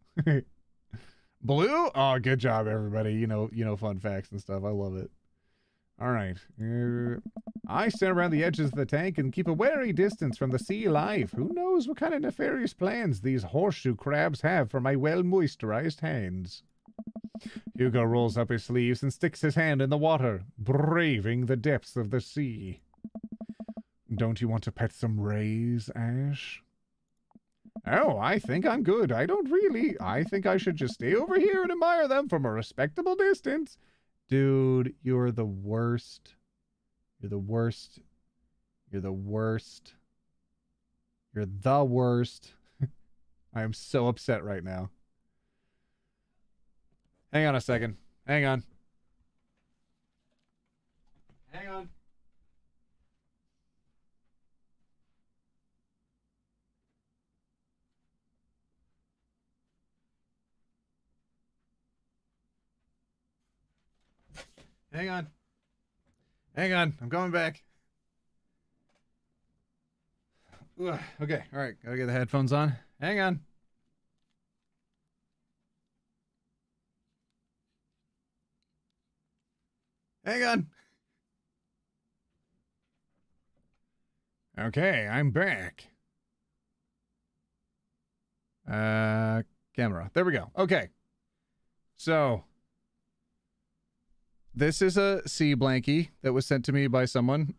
S2: Blue? Oh, good job, everybody. You know fun facts and stuff. I love it. All right. I stand around the edges of the tank and keep a wary distance from the sea life. Who knows what kind of nefarious plans these horseshoe crabs have for my well-moisturized hands. Hugo rolls up his sleeves and sticks his hand in the water, braving the depths of the sea. Don't you want to pet some rays, Ash? Oh, I think I'm good. I don't really. I think I should just stay over here and admire them from a respectable distance. Dude, you're the worst. You're the worst. You're the worst. You're the worst. I am so upset right now. Hang on a second. Hang on. Hang on. Hang on. Hang on. I'm coming back. Ugh. Okay. All right. Gotta get the headphones on. Hang on. Hang on. Okay. I'm back. Camera. There we go. Okay. So this is a sea blankie that was sent to me by someone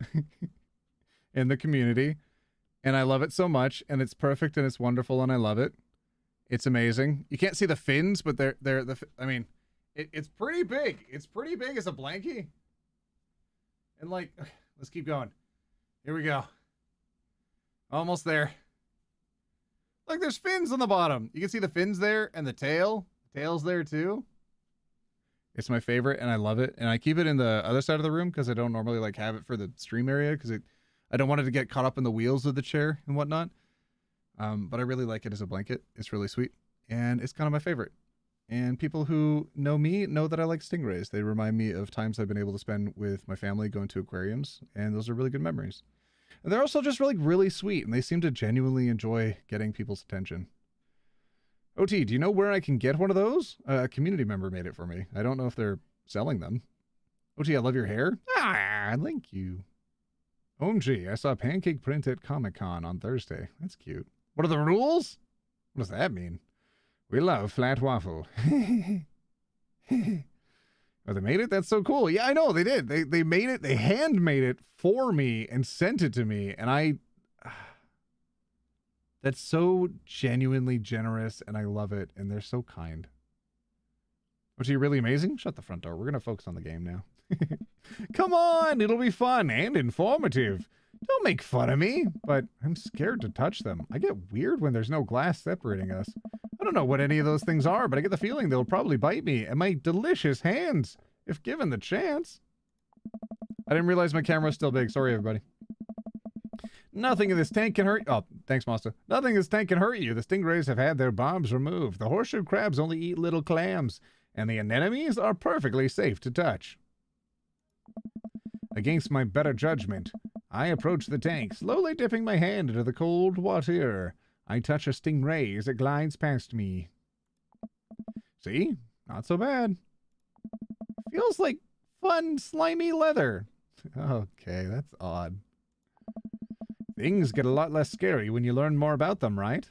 S2: in the community, and I love it so much, and it's perfect and it's wonderful and I love it. It's amazing. You can't see the fins, but it's pretty big. It's pretty big as a blankie. And like, let's keep going. Here we go. Almost there. Look, there's fins on the bottom. You can see the fins there and the tail. The tail's there too. It's my favorite, and I love it. And I keep it in the other side of the room because I don't normally like have it for the stream area because I don't want it to get caught up in the wheels of the chair and whatnot. But I really like it as a blanket. It's really sweet, and it's kind of my favorite. And people who know me know that I like stingrays. They remind me of times I've been able to spend with my family going to aquariums, and those are really good memories. And they're also just really sweet, and they seem to genuinely enjoy getting people's attention. OT, do you know where I can get one of those? A community member made it for me. I don't know if they're selling them. OT, I love your hair. Ah, thank you. OMG, I saw pancake print at Comic-Con on Thursday. That's cute. What are the rules? What does that mean? We love flat waffle. Oh, they made it? That's so cool. Yeah, I know, they did. They made it, they handmade it for me and sent it to me, and that's so genuinely generous, and I love it, and they're so kind. Was he really amazing? Shut the front door. We're going to focus on the game now. Come on, it'll be fun and informative. Don't make fun of me, but I'm scared to touch them. I get weird when there's no glass separating us. I don't know what any of those things are, but I get the feeling they'll probably bite me and my delicious hands, if given the chance. I didn't realize my camera was still big. Sorry, everybody. Nothing in this tank can hurt. Oh, thanks, Master. Nothing in this tank can hurt you. The stingrays have had their barbs removed. The horseshoe crabs only eat little clams, and the anemones are perfectly safe to touch. Against my better judgment, I approach the tank, slowly dipping my hand into the cold water. I touch a stingray as it glides past me. See? Not so bad. Feels like fun, slimy leather. Okay, that's odd. Things get a lot less scary when you learn more about them, right?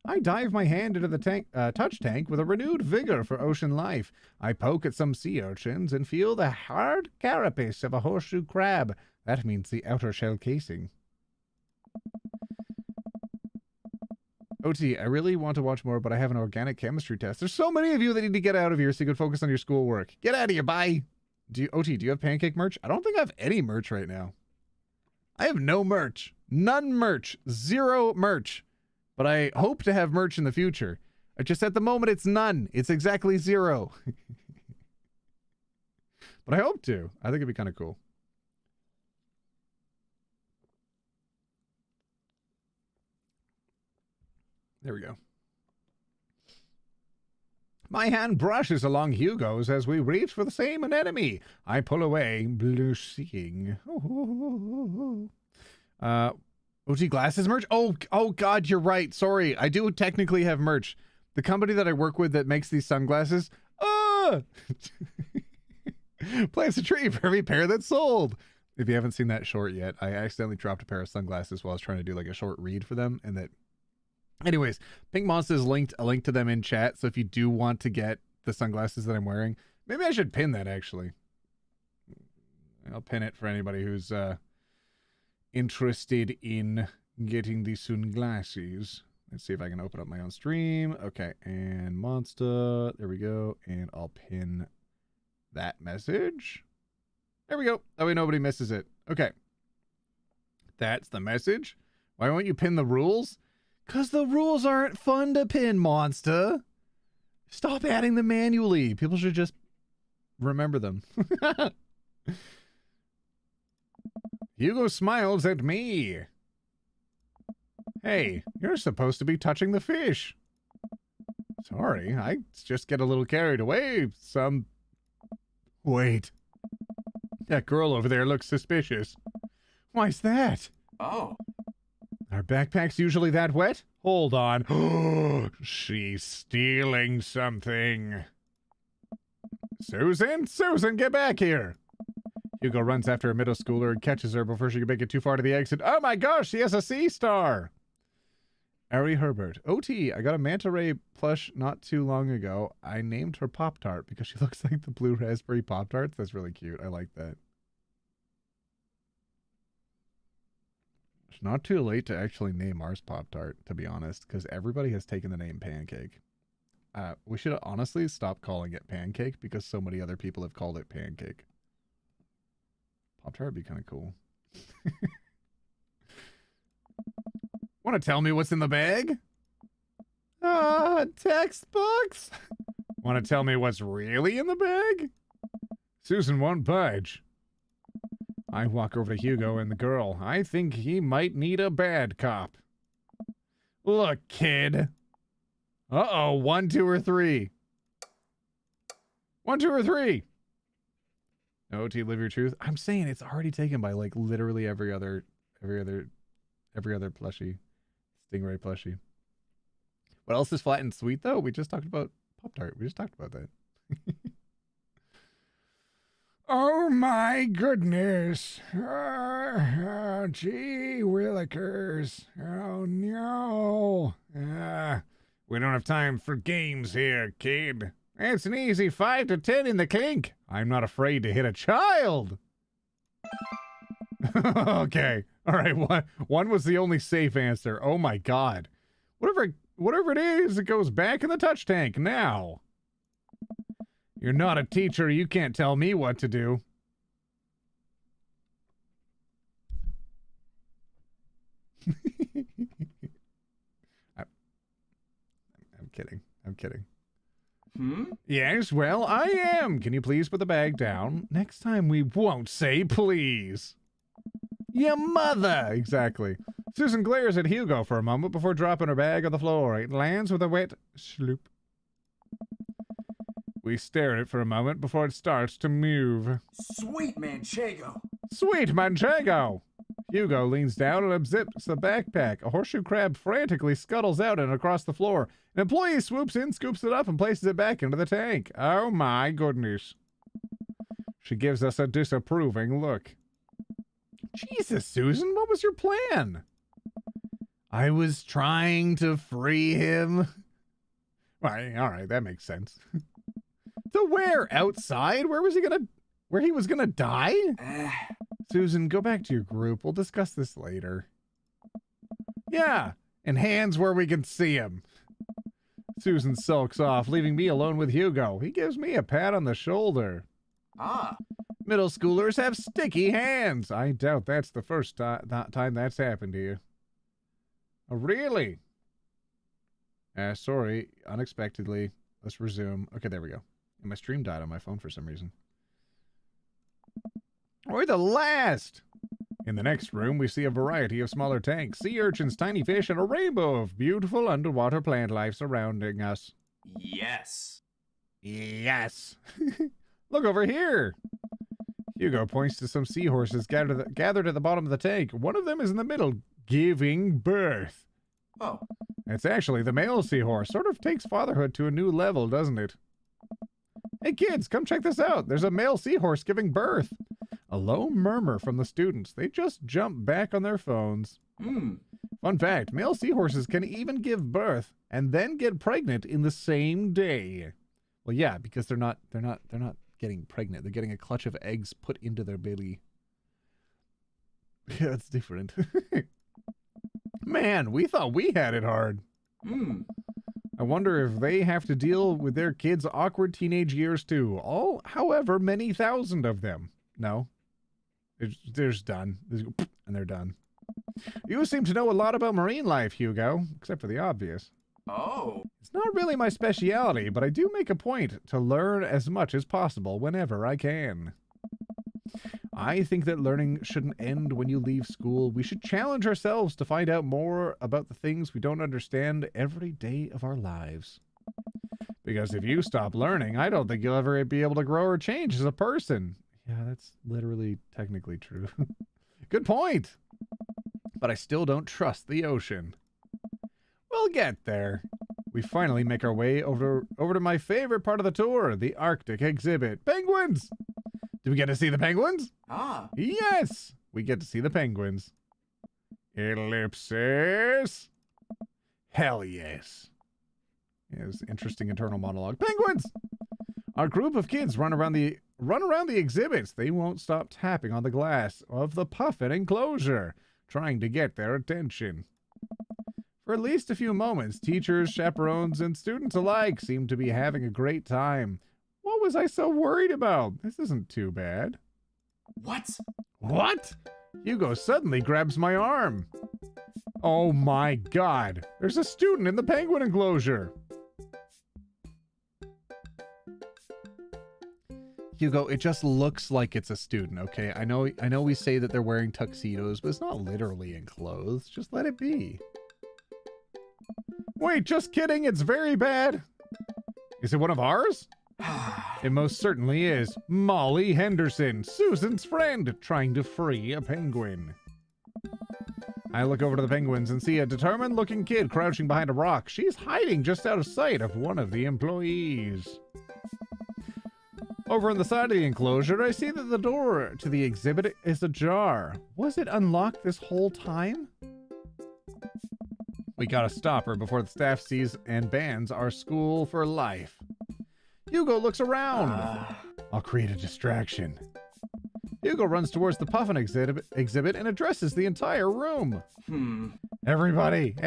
S2: I dive my hand into the touch tank with a renewed vigor for ocean life. I poke at some sea urchins and feel the hard carapace of a horseshoe crab. That means the outer shell casing. OT, I really want to watch more, but I have an organic chemistry test. There's so many of you that need to get out of here so you can focus on your schoolwork. Get out of here, bye! OT, do you have pancake merch? I don't think I have any merch right now. I have no merch. None merch. Zero merch. But I hope to have merch in the future. Just at the moment, it's none. It's exactly zero. But I hope to. I think it'd be kind of cool. There we go. My hand brushes along Hugo's as we reach for the same anemone. I pull away, blue-seeing. OG Glasses merch? Oh, God, you're right. Sorry, I do technically have merch. The company that I work with that makes these sunglasses, plants a tree for every pair that's sold. If you haven't seen that short yet, I accidentally dropped a pair of sunglasses while I was trying to do like a short read for them, and that. Anyways, Pink Monster's linked a link to them in chat, so if you do want to get the sunglasses that I'm wearing, maybe I should pin that actually. I'll pin it for anybody who's interested in getting the sunglasses. Let's see if I can open up my own stream. Okay, and Monster, there we go, and I'll pin that message. There we go. That way nobody misses it. Okay. That's the message. Why won't you pin the rules? Because the rules aren't fun to pin, Monster. Stop adding them manually. People should just remember them. Hugo smiles at me. Hey, you're supposed to be touching the fish. Sorry, I just get a little carried away. Wait. That girl over there looks suspicious. Why's that?
S4: Oh.
S2: Are backpacks usually that wet? Hold on. She's stealing something. Susan, get back here. Hugo runs after a middle schooler and catches her before she can make it too far to the exit. Oh my gosh, she has a sea star. Ari Herbert. OT, I got a manta ray plush not too long ago. I named her Pop-Tart because she looks like the blue raspberry Pop-Tarts. That's really cute. I like that. It's not too late to actually name ours Pop-Tart, to be honest, because everybody has taken the name Pancake. We should honestly stop calling it Pancake because so many other people have called it Pancake. Pop-Tart would be kind of cool. Want to tell me what's in the bag? Textbooks? Want to tell me what's really in the bag? Susan won't budge. I walk over to Hugo and the girl. I think he might need a bad cop. Look, kid. Uh-oh, 1, 2, or 3. 1, 2, or 3. OT, live your truth. I'm saying it's already taken by like literally every other plushie. Stingray plushie. What else is flat and sweet though? We just talked about Pop-Tart. We just talked about that. Oh my goodness. Gee willikers. Oh no. We don't have time for games here, kid. It's an easy 5 to 10 in the clink. I'm not afraid to hit a child. Okay. All right. One was the only safe answer. Oh my God. Whatever it is, it goes back in the touch tank now. You're not a teacher. You can't tell me what to do. I'm kidding. I'm kidding. Yes, well, I am. Can you please put the bag down? Next time we won't say please. Your mother! Exactly. Susan glares at Hugo for a moment before dropping her bag on the floor. It lands with a wet sloop. We stare at it for a moment before it starts to move.
S4: Sweet Manchego.
S2: Sweet Manchego! Hugo leans down and unzips the backpack. A horseshoe crab frantically scuttles out and across the floor. An employee swoops in, scoops it up, and places it back into the tank. Oh my goodness. She gives us a disapproving look. Jesus, Susan, what was your plan? I was trying to free him. Well, all right, that makes sense. To where? Outside? Where he was gonna die? Susan, go back to your group. We'll discuss this later. Yeah, and hands where we can see him. Susan sulks off, leaving me alone with Hugo. He gives me a pat on the shoulder. Middle schoolers have sticky hands. I doubt that's the first time that's happened to you. Oh, really? Sorry, unexpectedly. Let's resume. Okay, there we go. And my stream died on my phone for some reason. We're the last. In the next room, we see a variety of smaller tanks, sea urchins, tiny fish, and a rainbow of beautiful underwater plant life surrounding us.
S4: Yes.
S2: Yes. Look over here. Hugo points to some seahorses gathered at the bottom of the tank. One of them is in the middle, giving birth.
S4: Oh.
S2: It's actually the male seahorse. Sort of takes fatherhood to a new level, doesn't it? Hey kids, come check this out. There's a male seahorse giving birth. A low murmur from the students. They just jump back on their phones. Fun fact, male seahorses can even give birth and then get pregnant in the same day. Well, yeah, because they're not getting pregnant. They're getting a clutch of eggs put into their belly. Yeah, it's different. Man, we thought we had it hard. I wonder if they have to deal with their kids' awkward teenage years too. All, however, many thousand of them. No. They're just done. And they're done. You seem to know a lot about marine life, Hugo, except for the obvious.
S4: Oh.
S2: It's not really my speciality, but I do make a point to learn as much as possible whenever I can. I think that learning shouldn't end when you leave school. We should challenge ourselves to find out more about the things we don't understand every day of our lives. Because if you stop learning, I don't think you'll ever be able to grow or change as a person. Yeah, that's literally technically true. Good point. But I still don't trust the ocean. We'll get there. We finally make our way over to my favorite part of the tour, the Arctic exhibit. Penguins! Do we get to see the penguins?
S4: Ah.
S2: Yes! We get to see the penguins. Ellipsis. Hell yes. Yeah, it was interesting internal monologue. Penguins! Our group of kids run around the exhibits. They won't stop tapping on the glass of the puffin enclosure, trying to get their attention. For at least a few moments, teachers, chaperones, and students alike seem to be having a great time. What was I so worried about? This isn't too bad.
S4: What?
S2: What? Hugo suddenly grabs my arm. Oh my god. There's a student in the penguin enclosure. Hugo, it just looks like it's a student, okay? I know we say that they're wearing tuxedos, but it's not literally in clothes. Just let it be. Wait, just kidding. It's very bad. Is it one of ours? It most certainly is. Molly Henderson, Susan's friend, trying to free a penguin. I look over to the penguins and see a determined-looking kid crouching behind a rock. She's hiding just out of sight of one of the employees. Over on the side of the enclosure, I see that the door to the exhibit is ajar. Was it unlocked this whole time? We gotta stop her before the staff sees and bans our school for life. Hugo looks around. I'll create a distraction. Hugo runs towards the puffin exhibit and addresses the entire room. Everybody, I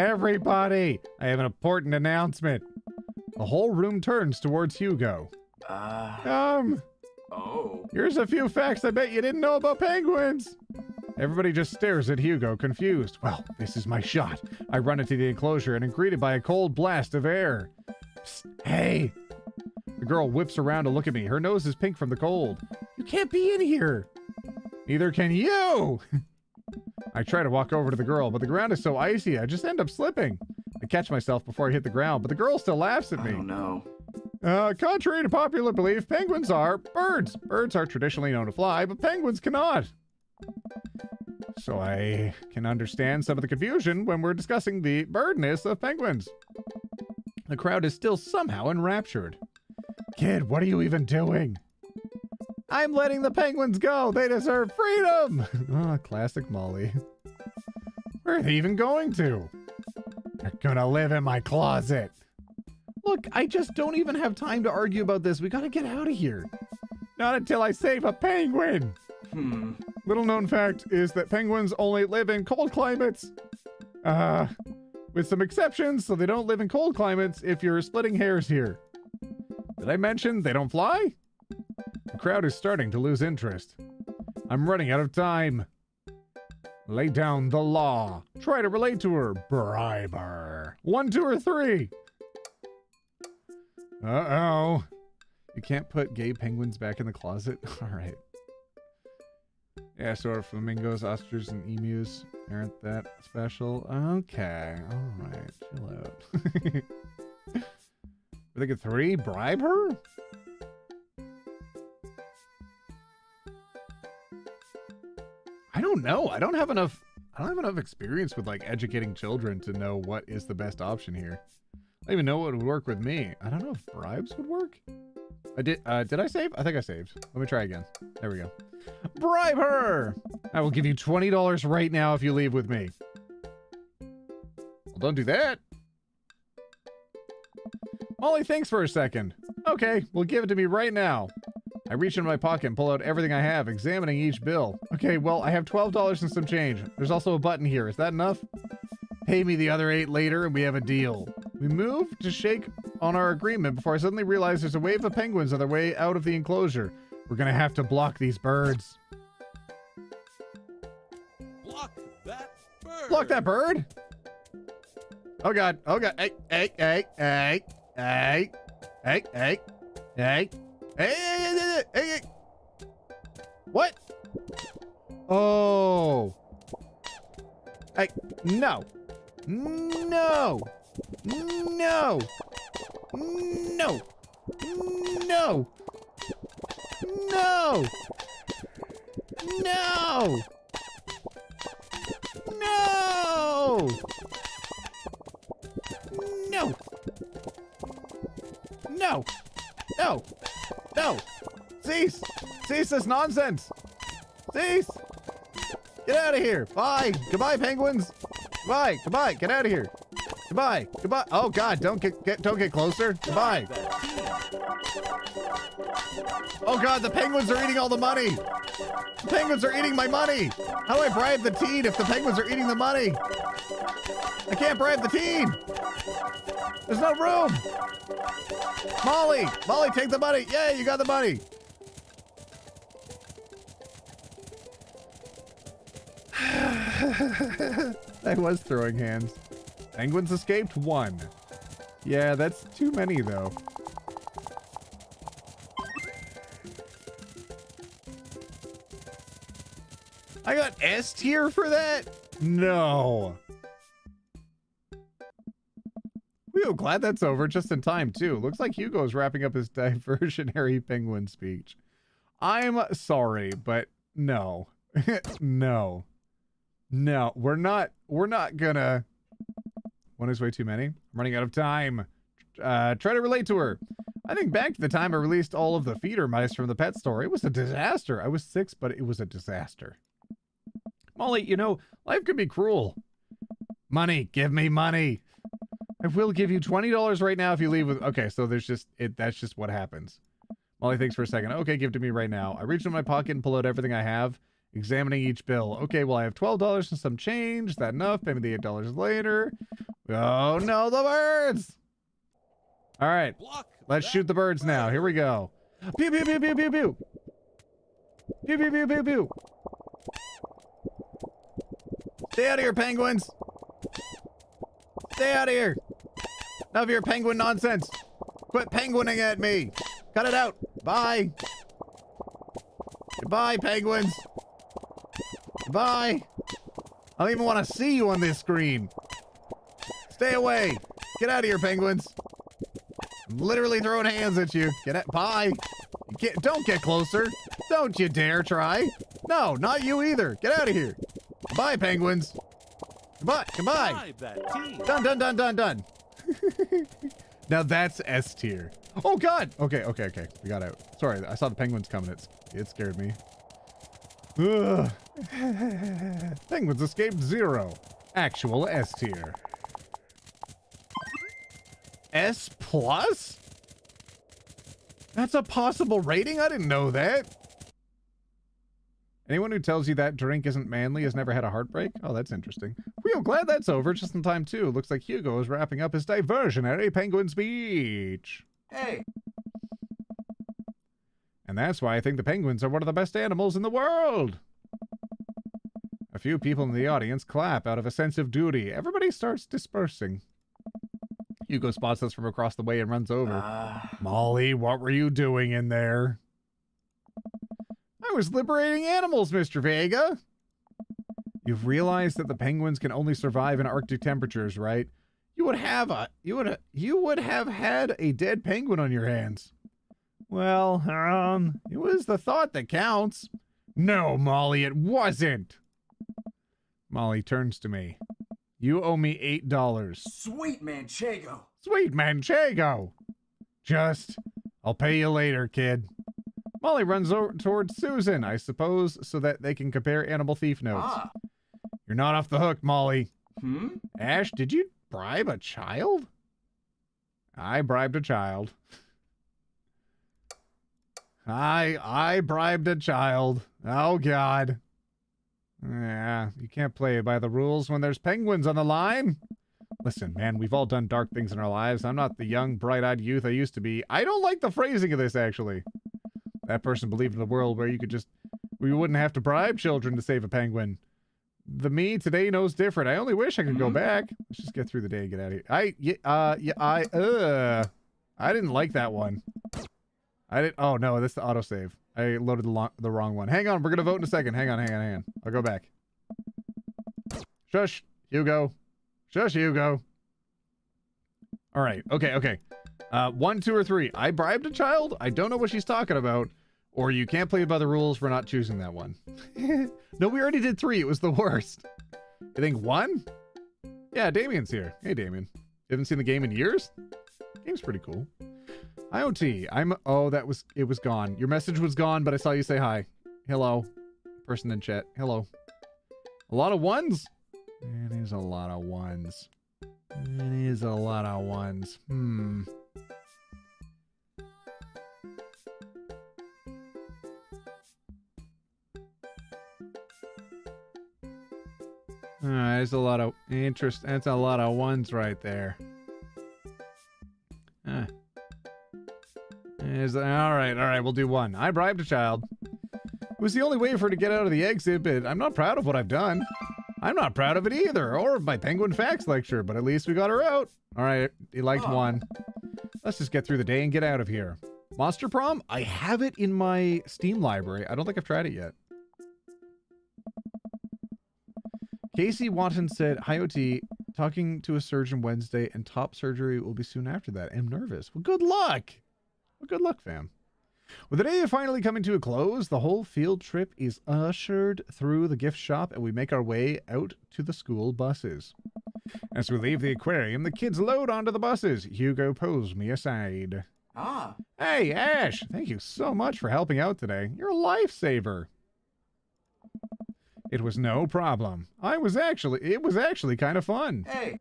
S2: have an important announcement. The whole room turns towards Hugo.
S4: Oh.
S2: Here's a few facts I bet you didn't know about penguins. Everybody just stares at Hugo, confused. Well, this is my shot. I run into the enclosure and am greeted by a cold blast of air. Psst, hey! The girl whips around to look at me. Her nose is pink from the cold. You can't be in here! Neither can you! I try to walk over to the girl, but the ground is so icy, I just end up slipping. I catch myself before I hit the ground, but the girl still laughs at me.
S4: Oh no.
S2: Contrary to popular belief, penguins are birds. Birds are traditionally known to fly, but penguins cannot. So I can understand some of the confusion when we're discussing the birdness of penguins. The crowd is still somehow enraptured. Kid, what are you even doing? I'm letting the penguins go. They deserve freedom. Oh, classic Molly. Where are they even going to? They're gonna live in my closet. Look, I just don't even have time to argue about this. We gotta get out of here. Not until I save a penguin. Little known fact is that penguins only live in cold climates. With some exceptions, so they don't live in cold climates if you're splitting hairs here. Did I mention they don't fly? The crowd is starting to lose interest. I'm running out of time. Lay down the law. Try to relate to her. Bribe her. 1, 2, or 3. Uh-oh. You can't put gay penguins back in the closet? All right. Yeah, so are flamingos, ostriches, and emus. Aren't that special? Okay. Alright. Chill out. We're thinking 3? Bribe her? I don't know. I don't have enough experience with like educating children to know what is the best option here. I don't even know what would work with me. I don't know if bribes would work. Did I save? I think I saved. Let me try again. There we go. Bribe her! I will give you $20 right now if you leave with me. Well, don't do that. Molly, thanks for a second. Okay, well, give it to me right now. I reach into my pocket and pull out everything I have, examining each bill. Okay, well, I have $12 and some change. There's also a button here. Is that enough? Pay me the other 8 later and we have a deal. We move to shake on our agreement before I suddenly realize there's a wave of penguins on their way out of the enclosure. We're gonna have to block these birds.
S3: Block that bird.
S2: Block that bird? Oh god. Oh god. Hey, hey, hey, hey, hey, hey, hey, hey, hey, hey. What? Oh. Hey, no. No. No. No. No. No. No. No. No. No. No. No. Cease. Cease this nonsense. Cease. Get out of here. Bye. Goodbye, penguins. Goodbye. Goodbye. Get out of here. Goodbye. Goodbye. Oh God! Don't get closer. Goodbye. Oh God! The penguins are eating all the money. The penguins are eating my money. How do I bribe the teen if the penguins are eating the money? I can't bribe the teen. There's no room. Molly, take the money. Yeah, you got the money. I was throwing hands. Penguins escaped 1. Yeah, that's too many though. I got S tier for that? No. Whew, glad that's over just in time too. Looks like Hugo's wrapping up his diversionary penguin speech. I'm sorry, but no. No. No, we're not gonna. 1 is way too many. I'm running out of time. Try to relate to her. I think back to the time I released all of the feeder mice from the pet store. It was a disaster. I was 6, but it was a disaster. Molly, you know, life could be cruel. Money, give me money. I will give you $20 right now if you leave with. Okay, so there's just that's just what happens. Molly thinks for a second. Okay, give it to me right now. I reach into my pocket and pull out everything I have, examining each bill. Okay, well, I have $12 and some change. Is that enough? Pay me the $8 later. Oh no, the birds! All right, let's shoot the birds now. Here we go. Pew pew pew pew pew pew. Pew pew pew pew pew. Stay out of here, penguins. Stay out of here. Enough of your penguin nonsense. Quit penguining at me. Cut it out. Bye. Goodbye, penguins. Goodbye. I don't even want to see you on this screen. Stay away. Get out of here, penguins. I'm literally throwing hands at you. Get out. Bye. Don't get closer. Don't you dare try. No, not you either. Get out of here. Bye, penguins. Goodbye. Goodbye.
S3: Bribe that team.
S2: Done, done, done, done, done. Now that's S tier. Oh, God. Okay. We got out. Sorry, I saw the penguins coming. It scared me. Ugh. Penguins escaped 0. Actual S tier. S plus? That's a possible rating? I didn't know that. Anyone who tells you that drink isn't manly has never had a heartbreak? Oh, that's interesting. Real glad that's over just in time too. Looks like Hugo is wrapping up his diversionary penguin speech.
S4: Hey.
S2: And that's why I think the penguins are one of the best animals in the world. A few people in the audience clap out of a sense of duty. Everybody starts dispersing. Hugo spots us from across the way and runs over. Molly, what were you doing in there? I was liberating animals, Mr. Vega. You've realized that the penguins can only survive in Arctic temperatures, right? You would have had a dead penguin on your hands. Well, it was the thought that counts. No, Molly, it wasn't. Molly turns to me. You owe me $8.
S4: Sweet manchego.
S2: Sweet manchego. I'll pay you later, kid. Molly runs over towards Susan, I suppose, so that they can compare animal thief notes.
S4: Ah.
S2: You're not off the hook, Molly.
S4: Hmm?
S2: Ash, did you bribe a child? I bribed a child. I bribed a child. Oh, God. Yeah, you can't play by the rules when there's penguins on the line. Listen, man, we've all done dark things in our lives. I'm not the young, bright-eyed youth I used to be. I don't like the phrasing of this, actually. That person believed in a world where you wouldn't have to bribe children to save a penguin. The me today knows different. I only wish I could go back. Let's just get through the day and get out of here. I didn't like that one. Oh, no, that's the autosave. I loaded the wrong one. Hang on, we're going to vote in a second. Hang on. I'll go back. Shush, Hugo. Shush, Hugo. All right, okay. 1, 2, or 3. I bribed a child? I don't know what she's talking about. Or you can't play by the rules for not choosing that one. No, we already did 3. It was the worst. You think 1? Yeah, Damien's here. Hey, Damien. You haven't seen the game in years? Game's pretty cool. IoT. It was gone. Your message was gone, but I saw you say hi. Hello. Person in chat. Hello. A lot of 1s? It is a lot of 1s. It is a lot of 1s. There's a lot of interest. That's a lot of 1s right there. All right, we'll do 1. I bribed a child. It was the only way for her to get out of the exit, but I'm not proud of what I've done. I'm not proud of it either, or of my Penguin Facts lecture, but at least we got her out. All right, he liked 1. Let's just get through the day and get out of here. Monster Prom? I have it in my Steam library. I don't think I've tried it yet. Casey Wanton said, "Hi, OT, talking to a surgeon Wednesday, and top surgery will be soon after that. I'm nervous." Well, good luck. Well, good luck, fam. With the day finally coming to a close, the whole field trip is ushered through the gift shop, and we make our way out to the school buses. As we leave the aquarium, the kids load onto the buses. Hugo pulls me aside.
S4: Ah.
S2: Hey, Ash, thank you so much for helping out today. You're a lifesaver. It was no problem. It was actually kind of fun.
S4: Hey.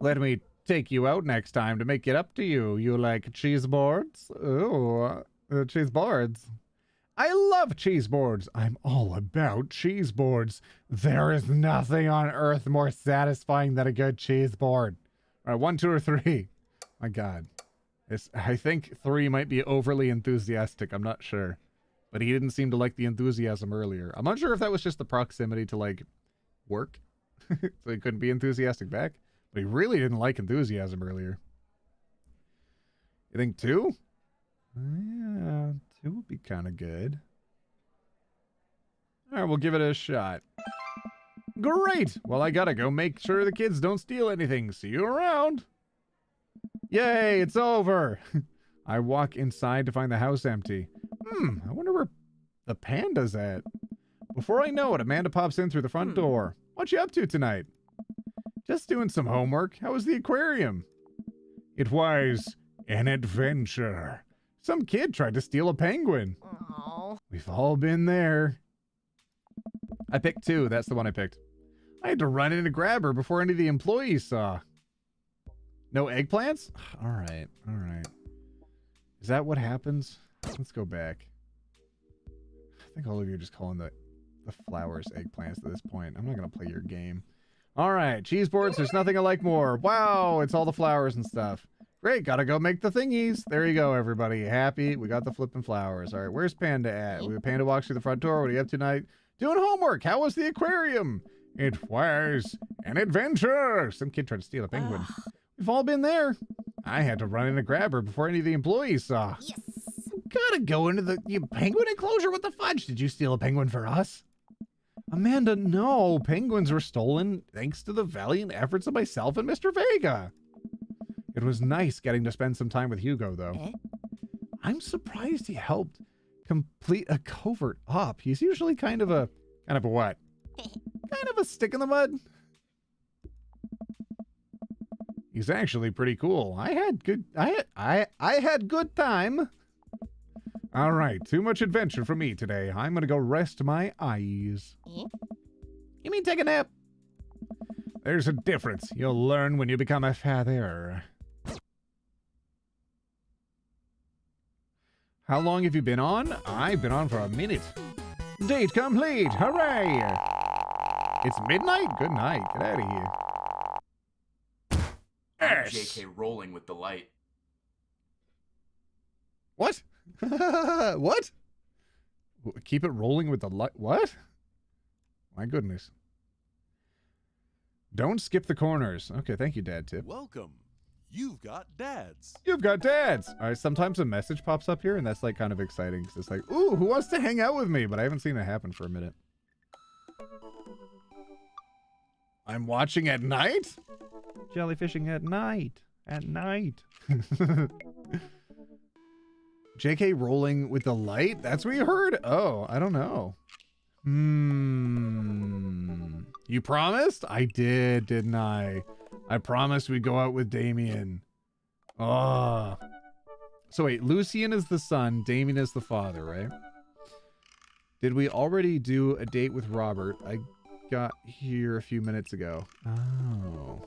S2: Let me take you out next time to make it up to you. You like cheese boards? Oh, cheese boards. I love cheese boards. I'm all about cheese boards. There is nothing on earth more satisfying than a good cheese board. All right, 1, 2, or 3. My God. I think 3 might be overly enthusiastic. I'm not sure. But he didn't seem to like the enthusiasm earlier. I'm not sure if that was just the proximity to, like, work. So he couldn't be enthusiastic back. But he really didn't like enthusiasm earlier. You think 2? Yeah, 2 would be kind of good. All right, we'll give it a shot. Great! Well, I gotta go make sure the kids don't steal anything. See you around. Yay, it's over. I walk inside to find the house empty. I wonder where the panda's at. Before I know it, Amanda pops in through the front door. What you up to tonight? Just doing some homework. How was the aquarium? It was an adventure. Some kid tried to steal a penguin.
S5: Oh.
S2: We've all been there. I picked 2. That's the one I picked. I had to run in to grab her before any of the employees saw. No eggplants? All right. Is that what happens? Let's go back. I think all of you are just calling the flowers eggplants at this point. I'm not going to play your game. All right. Cheese boards. There's nothing I like more. Wow. It's all the flowers and stuff. Great. Got to go make the thingies. There you go, everybody. Happy. We got the flipping flowers. All right. Where's Panda at? Panda walks through the front door. What are you up to tonight? Doing homework. How was the aquarium? It was an adventure. Some kid tried to steal a penguin. We've all been there. I had to run in to grab her before any of the employees saw.
S5: Yes.
S2: gotta go into the penguin enclosure. What the fudge? Did you steal a penguin for us? Amanda, no. Penguins were stolen thanks to the valiant efforts of myself and Mr. Vega. It was nice getting to spend some time with Hugo, though. I'm surprised he helped complete a covert op. He's usually kind of a what? Kind of a stick in the mud. He's actually pretty cool. I had good time. All right, too much adventure for me today. I'm gonna go rest my eyes. You mean take a nap? There's a difference. You'll learn when you become a father. How long have you been on? I've been on for a minute. Date complete. Hooray! It's midnight? Good night. Get out of here.
S4: I'm JK rolling with delight.
S2: What? What? Keep it rolling with the light. What? My goodness. Don't skip the corners. Okay, thank you, Dad Tip.
S3: Welcome. You've got dads.
S2: You've got dads. All right, sometimes a message pops up here, and that's like kind of exciting. Cause it's like, ooh, who wants to hang out with me? But I haven't seen it happen for a minute. I'm watching at night? Jellyfishing at night. At night. JK rolling with the light? That's what you heard? Oh, I don't know. You promised? I did, didn't I? I promised we'd go out with Damien. Oh. So wait, Lucian is the son, Damien is the father, right? Did we already do a date with Robert? I got here a few minutes ago. Oh.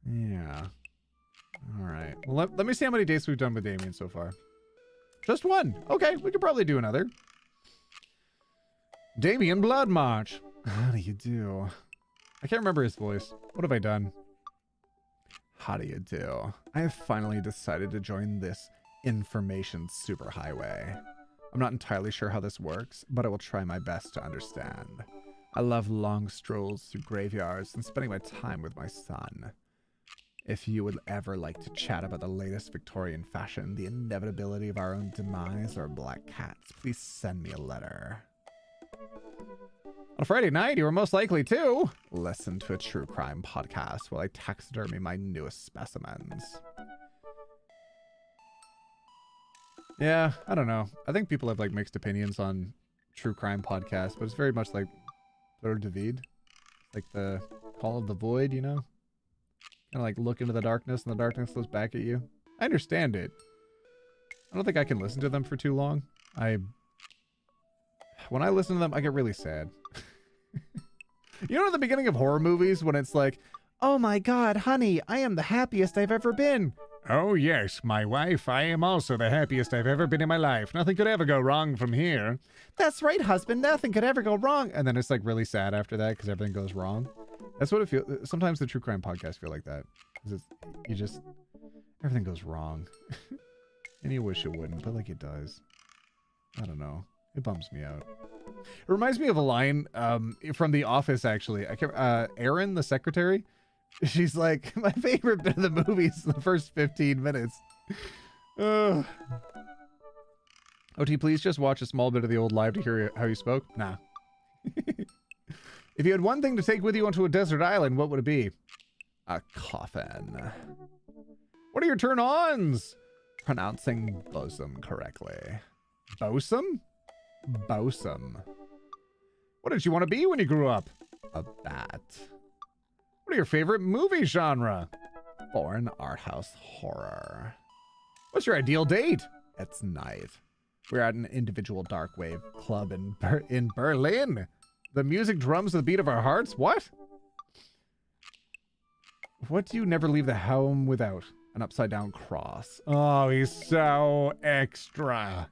S2: Yeah. All right. Well, let me see how many dates we've done with Damien so far. Just one. Okay, we could probably do another. Damien Blood March. How do you do? I can't remember his voice. What have I done? How do you do? I have finally decided to join this information superhighway. I'm not entirely sure how this works, but I will try my best to understand. I love long strolls through graveyards and spending my time with my son. If you would ever like to chat about the latest Victorian fashion, the inevitability of our own demise, or black cats, please send me a letter. On a Friday night, you were most likely to listen to a true crime podcast while I taxidermy my newest specimens. Yeah, I don't know. I think people have like mixed opinions on true crime podcasts, but it's very much like Fleur de Vide. Like the Call of the Void, you know? Kind of like look into the darkness and the darkness goes back at you. I understand it. I don't think I can listen to them for too long. When I listen to them, I get really sad. You know at the beginning of horror movies when it's like, oh my god, honey, I am the happiest I've ever been. Oh yes, my wife, I am also the happiest I've ever been in my life. Nothing could ever go wrong from here. That's right, husband, nothing could ever go wrong. And then it's like really sad after that because everything goes wrong. That's what it feels. Sometimes the true crime podcasts feel like that. Because everything goes wrong. And you wish it wouldn't, but like it does. I don't know. It bums me out. It reminds me of a line from The Office, actually. Erin, the secretary, she's like, my favorite bit of the movie is the first 15 minutes. OT, please just watch a small bit of the old live to hear how you spoke. Nah. If you had one thing to take with you onto a desert island, what would it be? A coffin. What are your turn-ons? Pronouncing bosom correctly. Bosom? Bosom. What did you want to be when you grew up? A bat. What are your favorite movie genre? Foreign art house horror. What's your ideal date? It's night. We're at an individual dark wave club in Berlin. The music drums to the beat of our hearts? What? What do you never leave the home without? An upside down cross. Oh, he's so extra.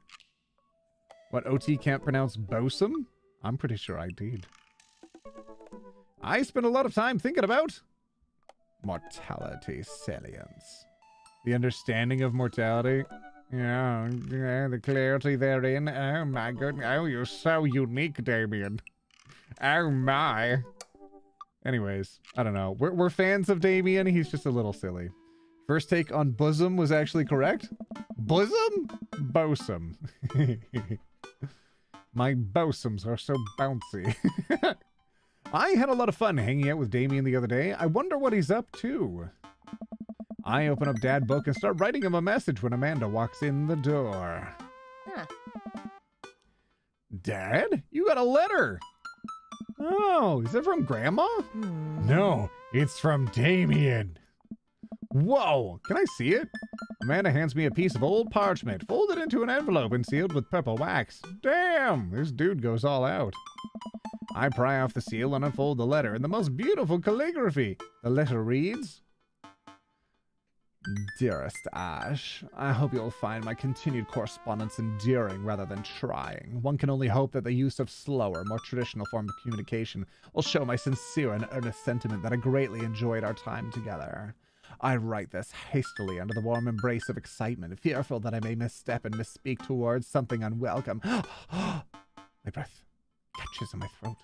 S2: What, OT can't pronounce bosom? I'm pretty sure I did. I spend a lot of time thinking about mortality salience. The understanding of mortality. Yeah, the clarity therein. Oh my goodness. Oh, you're so unique, Damien. Oh my. Anyways, I don't know. We're fans of Damien. He's just a little silly. First take on bosom was actually correct. Bosom? Bosom. My bosoms are so bouncy. I had a lot of fun hanging out with Damien the other day. I wonder what he's up to. I open up Dad book and start writing him a message when Amanda walks in the door.
S7: Huh.
S2: Dad, you got a letter. Oh, is it from Grandma? No, it's from Damien. Whoa, can I see it? Amanda hands me a piece of old parchment, folded into an envelope and sealed with purple wax. Damn, this dude goes all out. I pry off the seal and unfold the letter in the most beautiful calligraphy. The letter reads, Dearest Ash, I hope you'll find my continued correspondence endearing rather than trying. One can only hope that the use of slower, more traditional form of communication will show my sincere and earnest sentiment that I greatly enjoyed our time together. I write this hastily under the warm embrace of excitement, fearful that I may misstep and misspeak towards something unwelcome. My breath catches in my throat.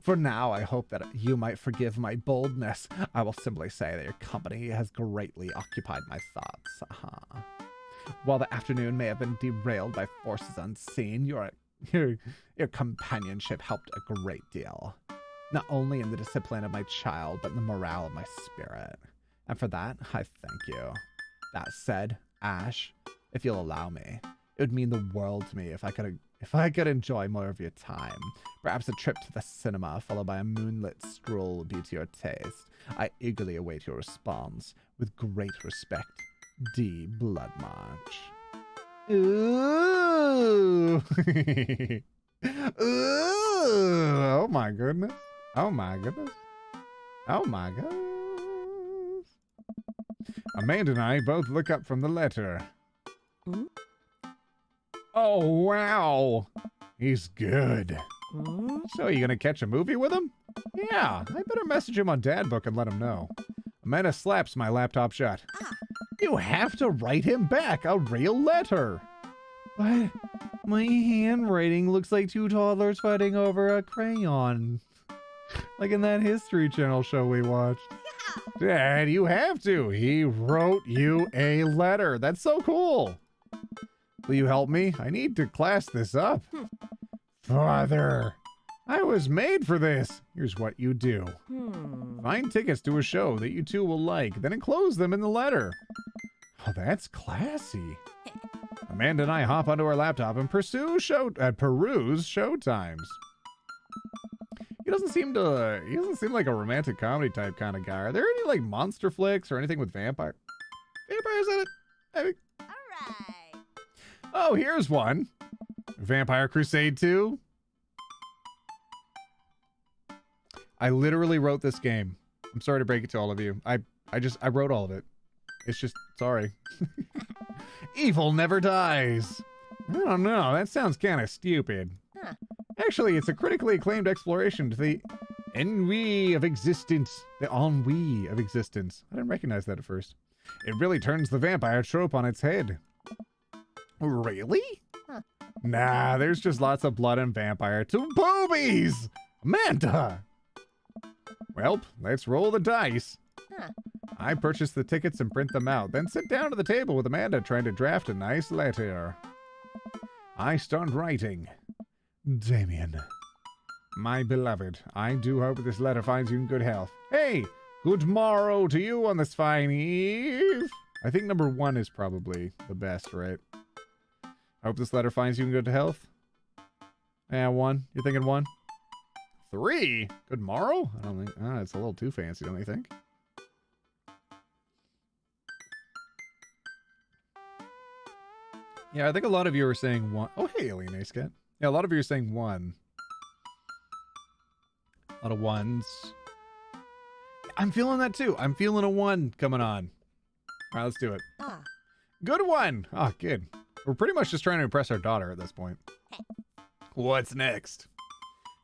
S2: For now, I hope that you might forgive my boldness. I will simply say that your company has greatly occupied my thoughts. While the afternoon may have been derailed by forces unseen, your companionship helped a great deal. Not only in the discipline of my child, but in the morale of my spirit. And for that, I thank you. That said, Ash, if you'll allow me, it would mean the world to me if I could enjoy more of your time. Perhaps a trip to the cinema, followed by a moonlit stroll would be to your taste. I eagerly await your response. With great respect, D. Bloodmarch. Ooh. Ooh. Oh my goodness. Oh my goodness. Oh my goodness. Amanda and I both look up from the letter.
S7: Hmm?
S2: Oh, wow. He's good.
S7: Hmm?
S2: So, you gonna catch a movie with him? Yeah, I better message him on Dad book and let him know. Amanda slaps my laptop shut. You have to write him back a real letter. But my handwriting looks like two toddlers fighting over a crayon. Like in that History Channel show we watched. Dad, you have to. He wrote you a letter. That's so cool. Will you help me? I need to class this up. Father, I was made for this. Here's what you do. Find tickets to a show that you two will like, then enclose them in the letter. Oh, that's classy. Amanda and I hop onto our laptop and peruse show times. He doesn't seem like a romantic comedy type kind of guy. Are there any like monster flicks or anything with vampires in it? Maybe.
S7: Alright.
S2: Oh, here's one. Vampire Crusade 2. I literally wrote this game. I'm sorry to break it to all of you. I wrote all of it. It's just, sorry. Evil never dies. I don't know. That sounds kind of stupid.
S7: Huh.
S2: Actually, it's a critically acclaimed exploration to the ennui of existence. The ennui of existence. I didn't recognize that at first. It really turns the vampire trope on its head. Really?
S7: Huh.
S2: Nah, there's just lots of blood and vampire. Two boobies! Amanda! Well, let's roll the dice.
S7: Huh.
S2: I purchase the tickets and print them out, then sit down to the table with Amanda trying to draft a nice letter. I start writing. Damien, my beloved, I do hope this letter finds you in good health. Hey, good morrow to you on this fine eve. I think number 1 is probably the best, right? I hope this letter finds you in good health. Yeah, 1. You're thinking 1? 3? Good morrow? I don't think... it's a little too fancy, don't you think? Yeah, I think a lot of you are saying 1. Oh, hey, Alien Ace Cat. Yeah, a lot of you are saying 1. A lot of 1s. I'm feeling that too. I'm feeling a 1 coming on. All right, let's do it. Good one. Oh, good. We're pretty much just trying to impress our daughter at this point. What's next?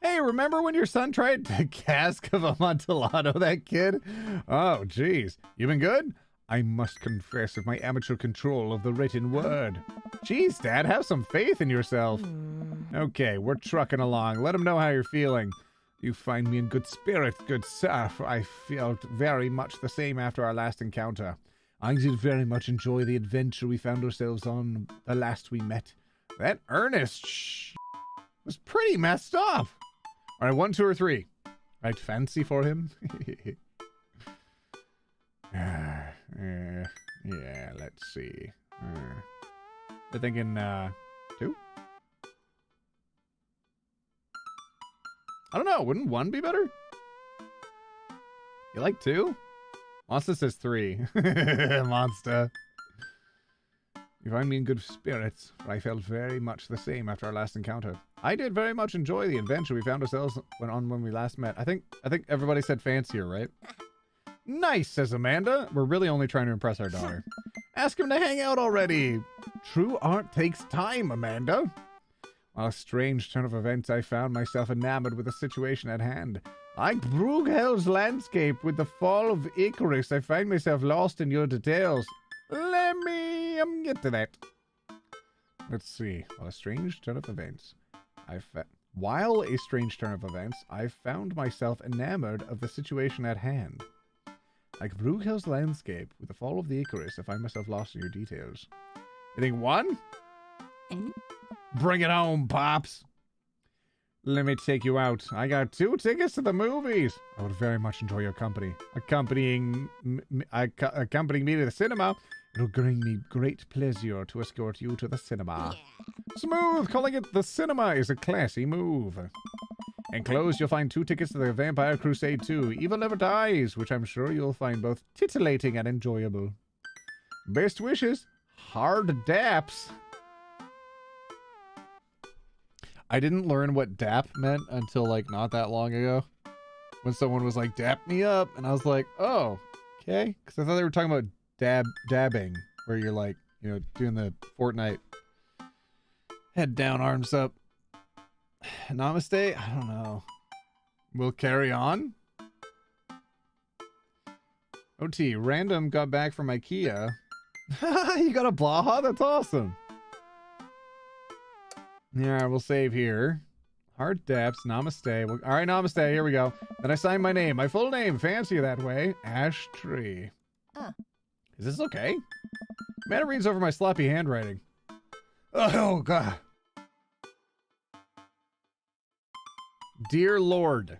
S2: Hey, remember when your son tried to cask of Amontillado that kid? Oh, geez. You been good? I must confess of my amateur control of the written word. Geez, Dad, have some faith in yourself. Okay, we're trucking along. Let him know how you're feeling. You find me in good spirits, good sir, for I felt very much the same after our last encounter. I did very much enjoy the adventure we found ourselves on the last we met. That Ernest was pretty messed up. All right, 1, 2, or 3. Right, fancy for him? Yeah, let's see. We're thinking 2? I don't know. Wouldn't 1 be better? You like 2? Monster says 3. Monster. You find me in good spirits, for I felt very much the same after our last encounter. I did very much enjoy the adventure we found ourselves when we last met. I think everybody said fancier, right? Nice, says Amanda. We're really only trying to impress our daughter. Ask him to hang out already. True art takes time, Amanda. On a strange turn of events, I found myself enamored with the situation at hand. Like Brughel's landscape with the fall of Icarus, I find myself lost in your details. Let me get to that. Let's see. While a strange turn of events, I found myself enamored of the situation at hand. Like Brughel's landscape with the fall of the Icarus, I find myself lost in your details. You think 1? Bring it home, Pops. Let me take you out. I got 2 tickets to the movies. I would very much enjoy your company. Accompanying me to the cinema. It'll bring me great pleasure to escort you to the cinema. Smooth! Calling it the cinema is a classy move. Enclosed, you'll find 2 tickets to the Vampire Crusade 2, Evil Never Dies, which I'm sure you'll find both titillating and enjoyable. Best wishes, Hard Daps. I didn't learn what dap meant until, like, not that long ago. When someone was like, dap me up, and I was like, oh, okay. Because I thought they were talking about dabbing, where you're, like, you know, doing the Fortnite head down, arms up. Namaste? I don't know. We'll carry on? OT, random got back from IKEA. You got a Blaha? That's awesome. Yeah, we'll save here. Hard daps, namaste. All right, namaste, here we go. Then I sign my name. My full name, fancy that way. Ash Tree. Is this okay? Man, it reads over my sloppy handwriting. Oh, God. Dear Lord.